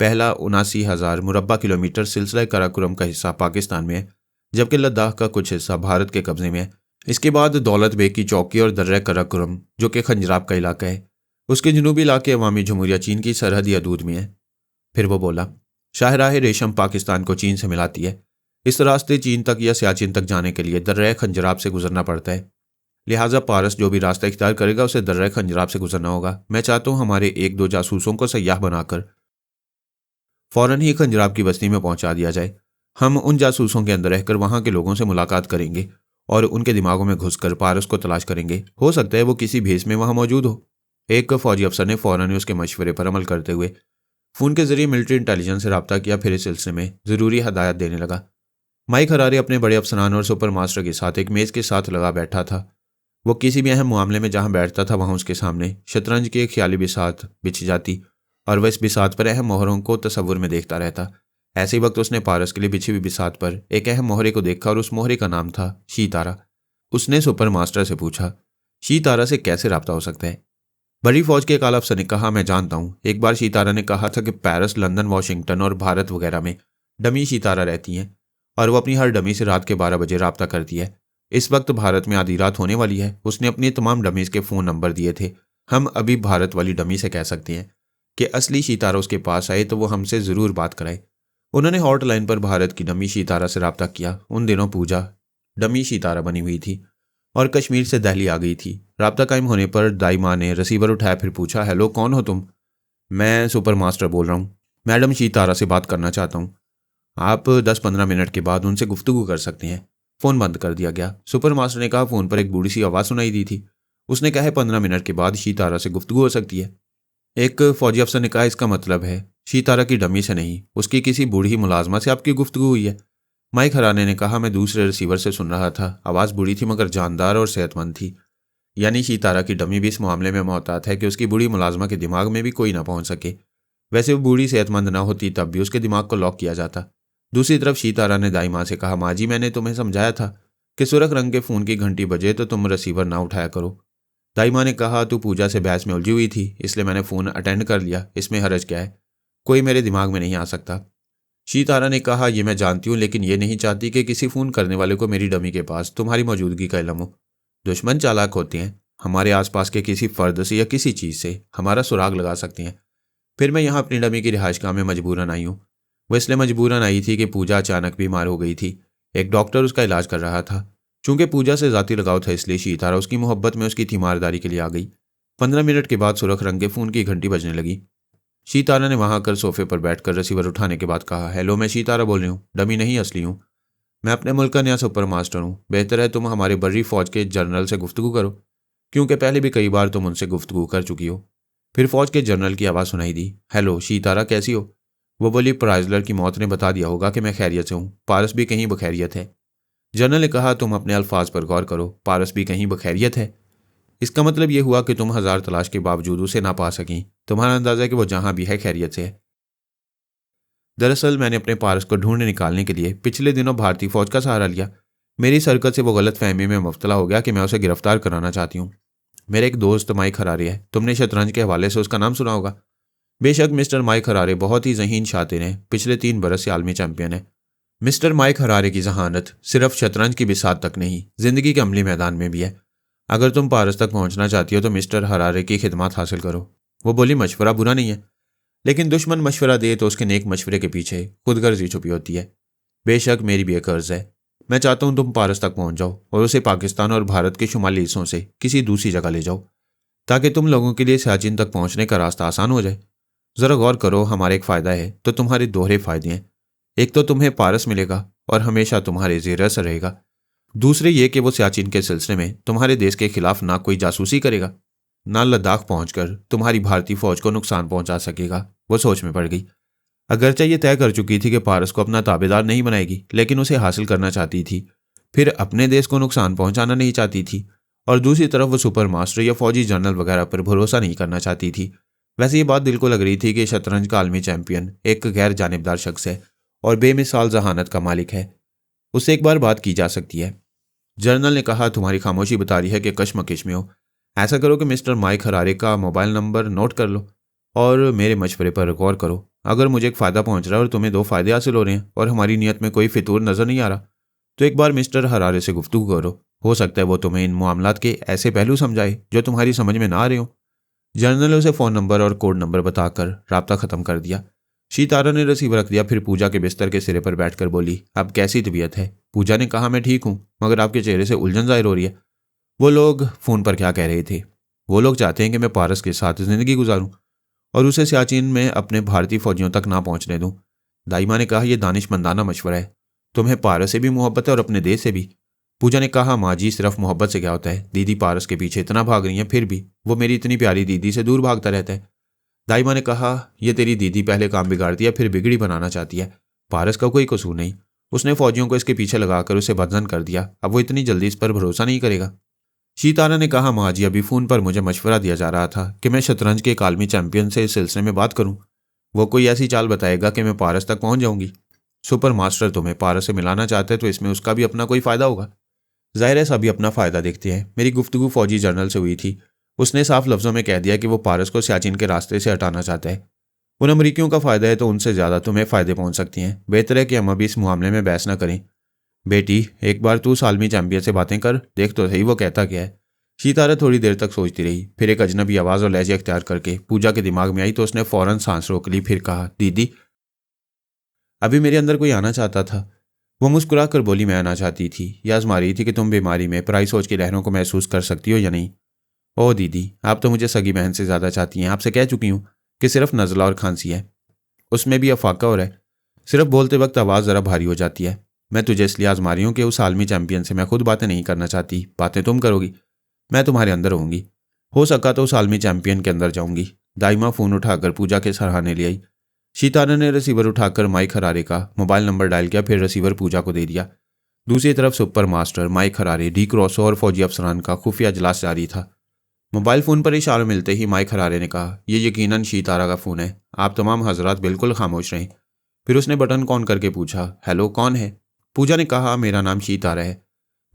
पहला 79,000 मुरब्बा किलोमीटर सिलसिला कराकोरम का हिस्सा पाकिस्तान में है, जबकि लद्दाख का कुछ हिस्सा भारत के कब्जे में है। इसके बाद दौलत बेग की चौकी और दर्रा कराकोरम जो कि खंजराब का इलाका है, उसके जनूबी इलाके अवामी जमहूरिया चीन की सरहदी हदूद में है। फिर वो बोला, शाहराह रेशम पाकिस्तान को चीन से मिलाती है। इस रास्ते चीन तक या सियाचिन तक जाने के लिए दर्रा खंजराब से गुजरना पड़ता है। लिहाजा पारस जो भी रास्ता इख्तियार करेगा उसे दर्रा खंजराब से गुजरना होगा। मैं चाहता हूं हमारे 1-2 जासूसों को सयाह बनाकर फौरन ही खंजराब की बस्ती में पहुंचा दिया जाए। हम उन जासूसों के अंदर रहकर वहां के लोगों से मुलाकात करेंगे और उनके दिमागों में घुसकर पारस को तलाश करेंगे। हो सकता है वो किसी भेस में वहां मौजूद हो। एक फौजी अफसर ने फौरन ही उसके मशवरे पर अमल करते हुए फोन के जरिए मिलिट्री इंटेलिजेंस से रब्ता किया। फिर इस सिलसिले में जरूरी हदायत देने लगा। माइक हरारे अपने बड़े अफसरान और सुपर मास्टर के साथ एक मेज के साथ लगा बैठा था। वो किसी भी अहम मामले में जहां बैठता था वहां उसके सामने शतरंज की एक ख्याली बिसात बिछ जाती और वह इस बिसात पर अहम मोहरों को तस्वुर में देखता रहता। ऐसे ही वक्त उसने पारस के लिए बिछी हुई बिसात पर एक अहम मोहरे को देखा और उस मोहरे का नाम था शीतारा। उसने सुपर मास्टर से पूछा, शीतारा से कैसे रब्ता हो सकता है? बड़ी फौज के एक आला अफसर ने कहा, मैं जानता हूं। एक बार शीतारा ने कहा था कि पेरिस, लंदन, वाशिंगटन और भारत वगैरह में डमी शीतारा रहती हैं और वो अपनी हर डमी से रात के 12 बजे रब्ता करती है। इस वक्त भारत में आधी रात होने वाली है। उसने अपनी तमाम डमीज के फ़ोन नंबर दिए थे। हम अभी भारत वाली डमी से कह सकते हैं कि असली शीतारा उसके पास आए तो वो हमसे ज़रूर बात कराए। उन्होंने हॉटलाइन पर भारत की डमी शीतारा से रब्ता किया। उन दिनों पूजा डमी शीतारा बनी हुई थी और कश्मीर से दिल्ली आ गई थी। रब्ता कायम होने पर दाई माँ ने रिसीवर उठाया, फिर पूछा, हेलो, कौन हो तुम? मैं सुपर मास्टर बोल रहा हूँ, मैडम शीतारा से बात करना चाहता हूँ। आप 10-15 मिनट के बाद उनसे गुफ्तगू कर सकते हैं। फ़ोन बंद कर दिया गया। सुपर मास्टर ने कहा, फ़ोन पर एक बूढ़ी सी आवाज़ सुनाई दी थी। उसने कहा, 15 मिनट के बाद शीतारा से गुफ्तगू हो सकती है। एक फौजी अफसर ने कहा, इसका मतलब है शीतारा की डमी से नहीं, उसकी किसी बूढ़ी मुलाजमा से आपकी गुफ्तगू हुई है। माइक हराने ने कहा, मैं दूसरे रिसीवर से सुन रहा था। आवाज़ बूढ़ी थी मगर जानदार और सेहतमंद थी। यानी शीतारा की डमी भी इस मामले में मोहतात है कि उसकी बूढ़ी मुलाजमा के दिमाग में भी कोई ना पहुंच सके। वैसे वो बूढ़ी सेहतमंद ना होती तब भी उसके दिमाग को लॉक किया जाता। दूसरी तरफ शीतारा ने दाई माँ से कहा, माँ जी, मैंने तुम्हें समझाया था कि सुरख रंग के फ़ोन की घंटी बजे तो तुम रिसीवर ना उठाया करो। दाई माँ ने कहा, तू पूजा से बहस में उलझी हुई थी इसलिए मैंने फ़ोन अटेंड कर लिया। इसमें हरज क्या है? कोई मेरे दिमाग में नहीं आ सकता। शीतारा ने कहा, यह मैं जानती हूँ, लेकिन ये नहीं चाहती कि किसी फ़ोन करने वाले को मेरी डमी के पास तुम्हारी मौजूदगी का इल्म हो। दुश्मन चालाक होते हैं। हमारे आसपास के किसी फ़र्द से या किसी चीज़ से हमारा सुराग लगा सकते हैं। फिर मैं यहाँ अपनी डमी की रिहाइशगाह में मजबूरन आई हूँ। वो इसलिए मजबूरन आई थी कि पूजा अचानक बीमार हो गई थी। एक डॉक्टर उसका इलाज कर रहा था। चूंकि पूजा से ज़ाती लगाव था इसलिए शीतारा उसकी मोहब्बत में उसकी तीमारदारी के लिए आ गई। 15 मिनट के बाद सुरख रंग के फ़ोन की घंटी बजने लगी। शीतारा ने वहां आकर सोफे पर बैठकर रिसीवर उठाने के बाद कहा, हेलो, मैं शीतारा बोल रही हूँ, डमी नहीं असली हूँ। मैं अपने मुल्क का नया सुपर मास्टर हूँ। बेहतर है तुम हमारे बर्री फौज के जनरल से गुफ्तगू करो, क्योंकि पहले भी कई बार तुम उनसे गुफ्तगू कर चुकी हो। फिर फौज के जनरल की आवाज़ सुनाई दी, हेलो शीतारा, कैसी हो? वो बोली, प्राइजलर की मौत ने बता दिया होगा कि मैं खैरियत से हूँ। पारस भी कहीं बखैरियत है। जनरल ने कहा, तुम अपने अल्फाज पर गौर करो। पारस भी कहीं बखैरियत है, इसका मतलब यह हुआ कि तुम 1000 तलाश के बावजूद उसे ना पा सकी। तुम्हारा अंदाजा है कि वो जहां भी है खैरियत से है। दरअसल मैंने अपने पारस को ढूंढ निकालने के लिए पिछले दिनों भारतीय फौज का सहारा लिया। मेरी सरकत से वो गलत फहमी में मुब्तला हो गया कि मैं उसे गिरफ्तार कराना चाहती हूँ। मेरे एक दोस्त माइक हरारे है, तुमने शतरंज के हवाले से उसका नाम सुना होगा। बेशक मिस्टर माइक हरारे बहुत ही ज़हीन शातिर हैं, पिछले 3 बरस से आलमी चैंपियन है। मिस्टर माइक हरारे की जहानत सिर्फ शतरंज की बिसात तक नहीं, जिंदगी के अमली मैदान में भी है। अगर तुम पारस तक पहुंचना चाहती हो तो मिस्टर हरारे की खिदमत हासिल करो। वो बोली, मशवरा बुरा नहीं है, लेकिन दुश्मन मशवरा दे तो उसके नेक मशवरे के पीछे खुदगर्जी छुपी होती है। बेशक मेरी भी एक अर्ज है। मैं चाहता हूं तुम पारस तक पहुंच जाओ और उसे पाकिस्तान और भारत के शुमाली हिस्सों से किसी दूसरी जगह ले जाओ, ताकि तुम लोगों के लिए सियाचिन तक पहुंचने का रास्ता आसान हो जाए। ज़रा गौर करो, हमारे एक फ़ायदा है तो तुम्हारे दोहरे फ़ायदे हैं। एक तो तुम्हें पारस मिलेगा और हमेशा तुम्हारे ज़ेर असर रहेगा। दूसरे ये कि वो सियाचिन के सिलसिले में तुम्हारे देश के खिलाफ ना कोई जासूसी करेगा, ना लद्दाख पहुंचकर तुम्हारी भारतीय फौज को नुकसान पहुंचा सकेगा। वो सोच में पड़ गई। अगरचे ये तय कर चुकी थी कि पारस को अपना ताबेदार नहीं बनाएगी, लेकिन उसे हासिल करना चाहती थी। फिर अपने देश को नुकसान पहुंचाना नहीं चाहती थी और दूसरी तरफ वो सुपर मास्टर या फौजी जनरल वगैरह पर भरोसा नहीं करना चाहती थी। वैसे ये बात दिल को लग रही थी कि शतरंज का आलमी चैंपियन एक गैर जानिबदार शख्स है और बेमिसाल जहानत का मालिक है। उससे एक बार बात की जा सकती है। जनरल ने कहा, तुम्हारी खामोशी बता रही है कि कश्मकश में हो। ऐसा करो कि मिस्टर माइक हरारे का मोबाइल नंबर नोट कर लो और मेरे मशवरे पर गौर करो। अगर मुझे एक फ़ायदा पहुंच रहा है और तुम्हें 2 फ़ायदे हासिल हो रहे हैं और हमारी नीयत में कोई फितूर नज़र नहीं आ रहा, तो एक बार मिस्टर हरारे से गुफ्तगू करो। हो सकता है वो तुम्हें इन मामलात के ऐसे पहलू समझाए जो तुम्हारी समझ में ना आ रहे हो। जनरल ने उसे फ़ोन नंबर और कोड नंबर बताकर राब्ता ख़त्म कर दिया। शीतारा ने रिसीवर रख दिया, फिर पूजा के बिस्तर के सिरे पर बैठकर बोली, अब कैसी तबीयत है? पूजा ने कहा, मैं ठीक हूँ, मगर आपके चेहरे से उलझन जाहिर हो रही है। वो लोग फ़ोन पर क्या कह रहे थे? वो लोग चाहते हैं कि मैं पारस के साथ ज़िंदगी गुजारूं और उसे सियाचिन में अपने भारतीय फौजियों तक ना पहुंचने दूं। दाइमा ने कहा, यह दानिशमंदाना मशवरा है। तुम्हें पारस से भी मोहब्बत है और अपने देश से भी। पूजा ने कहा, माँ जी, सिर्फ मोहब्बत से क्या होता है? दीदी पारस के पीछे इतना भाग रही हैं, फिर भी वो मेरी इतनी प्यारी दीदी से दूर भागता रहता है। दाइमा ने कहा, यह तेरी दीदी पहले काम बिगाड़ती है, फिर बिगड़ी बनाना चाहती है। पारस का कोई कसूर नहीं। उसने फौजियों को इसके पीछे लगाकर उसे बदजन कर दिया। अब वो इतनी जल्दी इस पर भरोसा नहीं करेगा। शीतारा ने कहा, माँ जी, अभी फ़ोन पर मुझे मशवरा दिया जा रहा था कि मैं शतरंज के एक आलमी चैंपियन से इस सिलसिले में बात करूं। वो कोई ऐसी चाल बताएगा कि मैं पारस तक पहुंच जाऊंगी। सुपर मास्टर तुम्हें पारस से मिलाना चाहते हैं तो इसमें उसका भी अपना कोई फ़ायदा होगा। ज़ाहिर है सभी अपना फ़ायदा देखते हैं। मेरी गुफ्तगू फौजी जनरल से हुई थी। उसने साफ लफ्ज़ों में कह दिया कि वो पारस को सियाचिन के रास्ते से हटाना चाहता है। उन अमरीकियों का फ़ायदा है तो उनसे ज़्यादा तुम्हें फ़ायदे पहुंच सकती हैं। बेहतर है कि हम अभी इस मामले में बहस न करें। बेटी, एक बार तू सालमी चैंपियन से बातें कर, देख तो सही वो कहता क्या है। शीतारा थोड़ी देर तक सोचती रही, फिर एक अजनबी आवाज़ और लहजे अख्तियार करके पूजा के दिमाग में आई तो उसने फ़ौरन सांस रोक ली, फिर कहा, दीदी, अभी मेरे अंदर कोई आना चाहता था। वो मुस्कुरा कर बोली, मैं आना चाहती थी या आजमा रही थी कि तुम बीमारी में पराई सोच की लहरों को महसूस कर सकती हो या नहीं। ओह दीदी, आप तो मुझे सगी बहन से ज़्यादा चाहती हैं। आपसे कह चुकी हूँ कि सिर्फ नज़ला और खांसी है, उसमें भी अफाका हो रहा है। सिर्फ बोलते वक्त आवाज़ ज़रा भारी हो जाती है। मैं तुझे इसलिए आजमा रही हूँ कि उस आलमी चैंपियन से मैं खुद बातें नहीं करना चाहती। बातें तुम करोगी, मैं तुम्हारे अंदर होंगी। हो सका तो उस आलमी चैंपियन के अंदर जाऊंगी। दाइमा फ़ोन उठाकर पूजा के सराहने ले आई। शीतारा ने रिसीवर उठाकर माइक हरारे का मोबाइल नंबर डायल किया, फिर रिसीवर पूजा को दे दिया। दूसरी तरफ सुपर मास्टर, माइक हरारे, डी क्रॉसो और फौजी अफसरान का खुफिया इजलास जारी था। मोबाइल फ़ोन पर इशारा मिलते ही माइक हरारे ने कहा, यह यकीनन शीतारा का फ़ोन है। आप तमाम हजरात बिल्कुल खामोश रहें। फिर उसने बटन कॉन करके पूछा, हेलो, कौन है? पूजा ने कहा, मेरा नाम शीतारा है।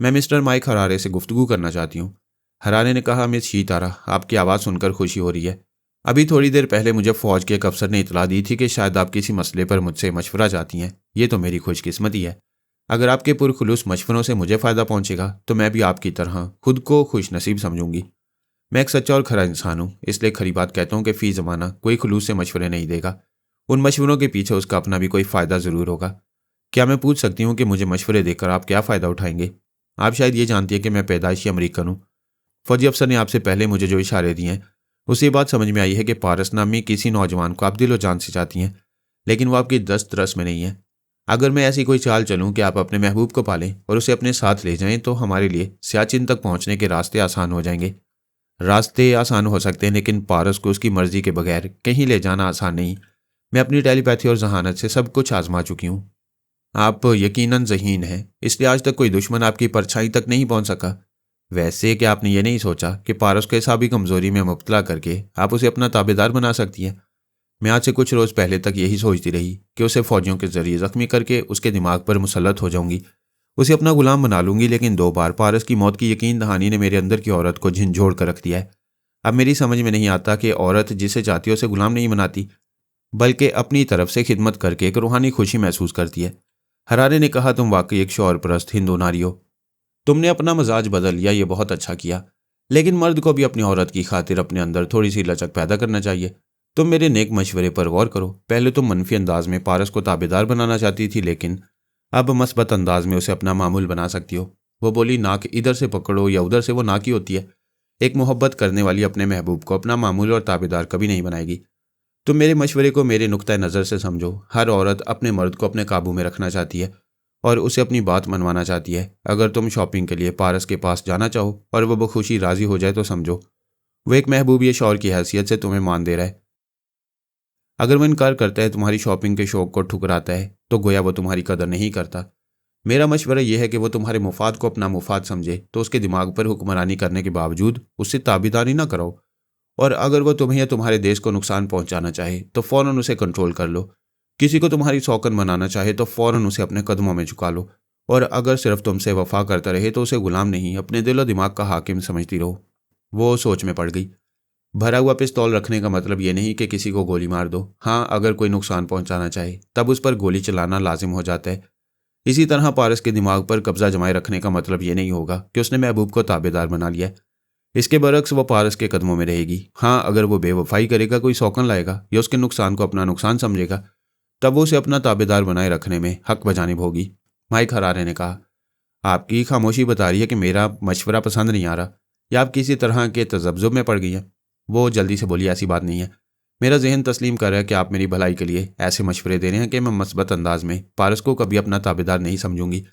मैं मिस्टर माइक हरारे से गुफ्तगू करना चाहती हूँ। हरारे ने कहा, मिस शीतारा, आपकी आवाज़ सुनकर खुशी हो रही है। अभी थोड़ी देर पहले मुझे फ़ौज के एक अफसर ने इतला दी थी कि शायद आप किसी मसले पर मुझसे मशवरा चाहती हैं। ये तो मेरी खुशकिस्मती है। अगर आपके पुरखुलूस मशवरों से मुझे फ़ायदा पहुंचेगा तो मैं भी आपकी तरह खुद को खुश नसीब समझूंगी। मैं एक सच्चा और खरा इंसान हूँ, इसलिए खरी बात कहता हूँ कि फ़ी ज़माना कोई खुलूस से मशवरे नहीं देगा। उन मशवरों के पीछे उसका अपना भी कोई फ़ायदा ज़रूर होगा। क्या मैं पूछ सकती हूँ कि मुझे मशवरे देकर आप क्या फ़ायदा उठाएंगे? आप शायद ये जानती हैं कि मैं पैदाइशी अमरीकन हूँ। फौजी अफसर ने आपसे पहले मुझे जो इशारे दिए हैं, उसी बात समझ में आई है कि पारस नामी किसी नौजवान को आप दिलो जान से चाहती हैं, लेकिन वो आपकी दस्त रस में नहीं है। अगर मैं ऐसी कोई चाल चलूँ कि आप अपने महबूब को पालें और उसे अपने साथ ले जाएं, तो हमारे लिए सियाचिन तक पहुँचने के रास्ते आसान हो जाएंगे। रास्ते आसान हो सकते हैं, लेकिन पारस को उसकी मर्जी के बगैर कहीं ले जाना आसान नहीं। मैं अपनी टेलीपैथी और जहानत से सब कुछ आजमा चुकी हूँ। आप यकीनन ज़हीन हैं, इसलिए आज तक कोई दुश्मन आपकी परछाई तक नहीं पहुँच सका। वैसे कि आपने ये नहीं सोचा कि पारस को हिसाबी कमज़ोरी में मुब्तला करके आप उसे अपना ताबेदार बना सकती हैं। मैं आज से कुछ रोज़ पहले तक यही सोचती रही कि उसे फ़ौजियों के ज़रिए ज़ख्मी करके उसके दिमाग पर मुसल्लत हो जाऊंगी, उसे अपना गुलाम बना लूंगी। लेकिन 2 बार पारस की मौत की यकीन दहानी ने मेरे अंदर की औरत को झिंझोड़ कर रख दिया है। अब मेरी समझ में नहीं आता कि औरत जिसे चाहती है उसे गुलाम नहीं बनाती, बल्कि अपनी तरफ से खिदमत करके एक रूहानी खुशी महसूस करती है। हरारे ने कहा, तुम वाकई एक शौहर परस्त हिंदू नारी हो। तुमने अपना मजाज बदल लिया, ये बहुत अच्छा किया। लेकिन मर्द को भी अपनी औरत की खातिर अपने अंदर थोड़ी सी लचक पैदा करना चाहिए। तुम मेरे नेक मशवरे पर गौर करो। पहले तुम मनफी अंदाज में पारस को ताबेदार बनाना चाहती थी, लेकिन अब मस्बत अंदाज में उसे अपना मामूल बना सकती हो। वो बोली, नाक इधर से पकड़ो या उधर से, वो नाक ही होती है। एक मोहब्बत करने वाली अपने महबूब को अपना मामूल और ताबेदार कभी नहीं बनाएगी। तुम मेरे मशवरे को मेरे नुक्ता नज़र से समझो। हर औरत अपने मर्द को अपने काबू में रखना चाहती है और उसे अपनी बात मनवाना चाहती है। अगर तुम शॉपिंग के लिए पारस के पास जाना चाहो और वह बखुशी राज़ी हो जाए तो समझो वह एक महबूब ये शौहर की हैसियत से तुम्हें मान दे रहा है। अगर वह इनकार करता है, तुम्हारी शॉपिंग के शौक़ को ठुकराता है, तो गोया वो तुम्हारी कदर नहीं करता। मेरा मशवरा यह है कि वो तुम्हारे मुफाद को अपना मुफाद समझे, तो उसके दिमाग पर हुक्मरानी करने के बावजूद उससे ताबेदारी ना करो। और अगर वो तुम्हें या तुम्हारे देश को नुकसान पहुंचाना चाहे तो फ़ौरन उसे कंट्रोल कर लो। किसी को तुम्हारी सौकन बनाना चाहे तो फ़ौरन उसे अपने कदमों में झुका लो। और अगर सिर्फ तुमसे वफा करता रहे तो उसे गुलाम नहीं, अपने दिल और दिमाग का हाकिम समझती रहो। वो सोच में पड़ गई। भरा हुआ पिस्तौल रखने का मतलब ये नहीं कि किसी को गोली मार दो। हाँ, अगर कोई नुकसान पहुंचाना चाहे तब उस पर गोली चलाना लाजिम हो जाता है। इसी तरह पारस के दिमाग पर कब्जा जमाए रखने का मतलब ये नहीं होगा कि उसने महबूब को ताबेदार बना लिया। इसके बरक्स वो पारस के कदमों में रहेगी। हाँ, अगर वो बेवफाई करेगा, कोई सौकन लाएगा या उसके नुकसान को अपना नुकसान समझेगा, तब वो उसे अपना ताबेदार बनाए रखने में हक बजानिब होगी। माइक हरारे ने कहा, आपकी खामोशी बता रही है कि मेरा मशवरा पसंद नहीं आ रहा, या आप किसी तरह के तजब्जुब में पड़ गई हैं। वो जल्दी से बोली, ऐसी बात नहीं है। मेरा जहन तस्लीम कर रहा है कि आप मेरी भलाई के लिए ऐसे मशवरे दे रहे हैं कि मैं मस्बत अंदाज में पारस को कभी अपना ताबेदार नहीं समझूंगी।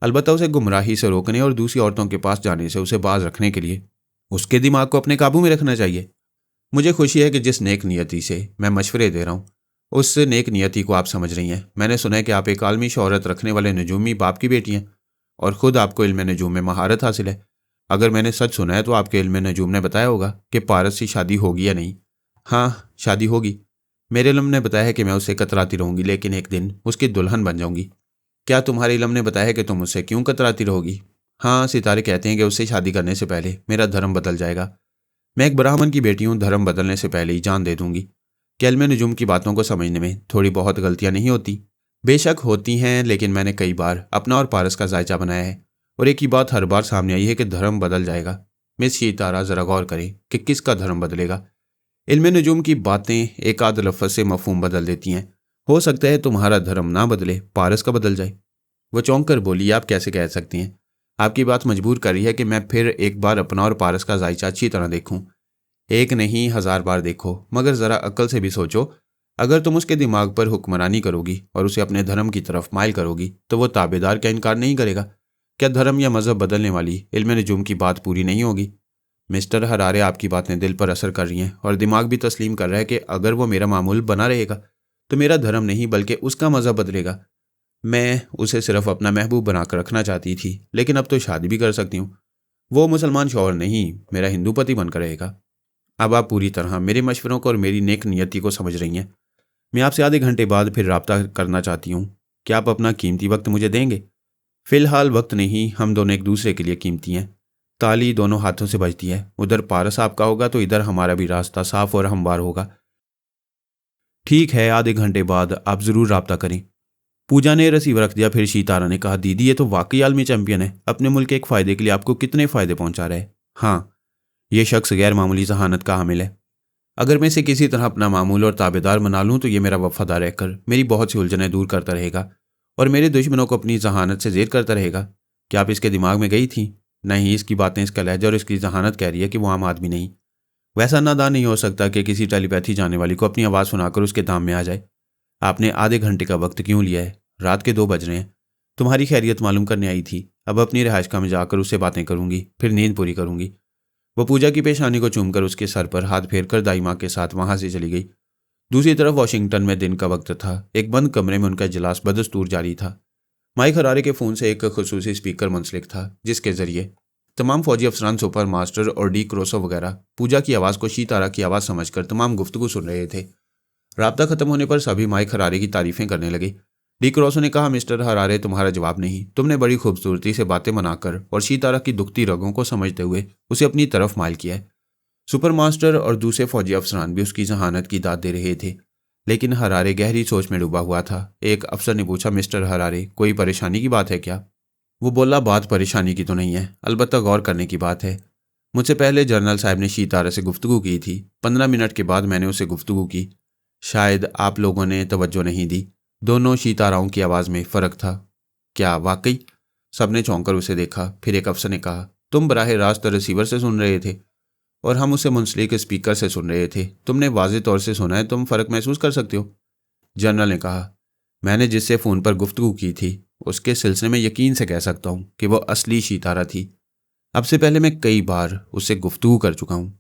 अलबत्ता उसे गुमराही से रोकने और दूसरी औरतों के पास जाने से उसे बाज रखने के लिए उसके दिमाग को अपने काबू में रखना चाहिए। मुझे खुशी है कि जिस नेक नियति से मैं मशवरे दे रहा हूँ उस नेक नियति को आप समझ रही हैं। मैंने सुना है कि आप एक आलमी शोहरत रखने वाले नजूमी बाप की बेटी हैं और ख़ुद आपको इल्म नजूम में महारत हासिल है। अगर मैंने सच सुना है तो आपके इल्म नजूम ने बताया होगा कि पारस से शादी होगी या नहीं। हाँ, शादी होगी। मेरे इल्म ने बताया है कि मैं उससे कतराती रहूंगी, लेकिन एक दिन उसकी दुल्हन बन जाऊंगी। क्या तुम्हारे इल्म ने बताया है कि तुम उससे क्यों कतराती रहोगी? हाँ, सितारे कहते हैं कि उससे शादी करने से पहले मेरा धर्म बदल जाएगा। मैं एक ब्राह्मण की बेटी हूँ, धर्म बदलने से पहले ही जान दे दूंगी। क्या इल्म नजूम की बातों को समझने में थोड़ी बहुत गलतियाँ नहीं होती? बेशक होती हैं, लेकिन मैंने कई बार अपना और पारस का जायचा बनाया है और एक ही बात हर बार सामने आई है कि धर्म बदल जाएगा। मिस सितारा ज़रा गौर करें कि किसका धर्म बदलेगा। इल्म नजूम की बातें एक आध लफ्ज़ से मफहूम बदल देती हैं। हो सकता है तुम्हारा धर्म ना बदले, पारस का बदल जाए। वो चौंक कर बोली, आप कैसे कह सकती हैं? आपकी बात मजबूर कर रही है कि मैं फिर एक बार अपना और पारस का जायचा अच्छी तरह देखूं। एक नहीं 1000 बार देखो, मगर ज़रा अक्ल से भी सोचो। अगर तुम उसके दिमाग पर हुक्मरानी करोगी और उसे अपने धर्म की तरफ माइल करोगी तो वो ताबेदार का इनकार नहीं करेगा। क्या धर्म या मज़हब बदलने वाली इल्म नजूम की बात पूरी नहीं होगी? मिस्टर हरारे, आपकी बातें दिल पर असर कर रही हैं और दिमाग भी तस्लीम कर रहा है कि अगर वो मेरा मामूल बना रहेगा तो मेरा धर्म नहीं बल्कि उसका मज़हब बदलेगा। मैं उसे सिर्फ अपना महबूब बनाकर रखना चाहती थी, लेकिन अब तो शादी भी कर सकती हूँ। वो मुसलमान शौहर नहीं, मेरा हिंदू पति बनकर रहेगा। अब आप पूरी तरह मेरे मशवरों को और मेरी नेक नियति को समझ रही हैं। मैं आपसे आधे घंटे बाद फिर रब्ता करना चाहती हूँ। क्या आप अपना कीमती वक्त मुझे देंगे? फ़िलहाल वक्त नहीं, हम दोनों एक दूसरे के लिए कीमती हैं। ताली दोनों हाथों से बजती है। उधर पारस आपका होगा तो इधर हमारा भी रास्ता साफ और हमवार होगा। ठीक है, आधे घंटे बाद आप ज़रूर रब्ता करें। पूजा ने रसीवर रख दिया। फिर सितारा ने कहा, दीदी ये तो वाकई आलमी चैंपियन है। अपने मुल्क के एक फ़ायदे के लिए आपको कितने फ़ायदे पहुंचा रहा है। हाँ, ये शख्स गैर मामूली जहानत का हामिल है। अगर मैं इसे किसी तरह अपना मामूल और ताबेदार बना लूँ तो ये मेरा वफादार रहकर मेरी बहुत सी उलझनें दूर करता रहेगा और मेरे दुश्मनों को अपनी जहानत से जेर करता रहेगा। क्या आप इसके दिमाग में गई थी? नहीं, इसकी बातें, इसका लहजा और इसकी जहानत कह रही है कि वो आम आदमी नहीं। वैसा नादान नहीं हो सकता कि किसी टेलीपैथी जाने वाली को अपनी आवाज़ सुनाकर उसके दाम में आ जाए। आपने आधे घंटे का वक्त क्यों लिया है? रात के 2 बज रहे हैं। तुम्हारी खैरियत मालूम करने आई थी। अब अपनी रिहाइशगाह में जाकर उससे बातें करूंगी, फिर नींद पूरी करूंगी। वो पूजा की पेशानी को चूमकर उसके सर पर हाथ फेरकर दाई माँ के साथ वहां से चली गई। दूसरी तरफ वाशिंगटन में दिन का वक्त था। एक बंद कमरे में उनका इजलास बदस्तूर जारी था। माइक हरारे के फ़ोन से एक खुसूसी स्पीकर मुंसलिक था, जिसके जरिए तमाम फौजी अफसरान, सुपर मास्टर और डी क्रोसो वगैरह पूजा की आवाज़ को सितारा की आवाज़ समझकर तमाम गुफ्तगू सुन रहे थे। राब्ता खत्म होने पर सभी माइक हरारे की तारीफें करने लगे। डी क्रोसो ने कहा, मिस्टर हरारे, तुम्हारा जवाब नहीं। तुमने बड़ी खूबसूरती से बातें बनाकर और सितारा की दुखती रगों को समझते हुए उसे अपनी तरफ माइल किया है। सुपर मास्टर और दूसरे फौजी अफसरान भी उसकी जहानत की दाद दे रहे थे, लेकिन हरारे गहरी सोच में डूबा हुआ था। एक अफसर ने पूछा, मिस्टर हरारे, कोई परेशानी की बात है क्या? वो बोला, बात परेशानी की तो नहीं है, अलबत्ता गौर करने की बात है। मुझसे पहले जनरल साहब ने सितारा से गुफ्तगू की थी। 15 मिनट के बाद मैंने उससे गुफ्तगू की। शायद आप लोगों ने तवज्जो नहीं दी। दोनों सिताराओं की आवाज़ में फ़र्क था। क्या वाकई? सबने चौंक कर उसे देखा। फिर एक अफसर ने कहा, तुम बराह रास्त रिसीवर से सुन रहे थे और हम उसे मुंसलिक स्पीकर से सुन रहे थे। तुमने वाज़ेह तौर से सुना है, तुम फ़र्क महसूस कर सकते हो? जनरल ने कहा, मैंने जिससे फ़ोन पर गुफ्तगू की थी उसके सिलसिले में यकीन से कह सकता हूँ कि वो असली सितारा थी। अब से पहले मैं कई बार उससे गुफ्तगू कर चुका हूँ।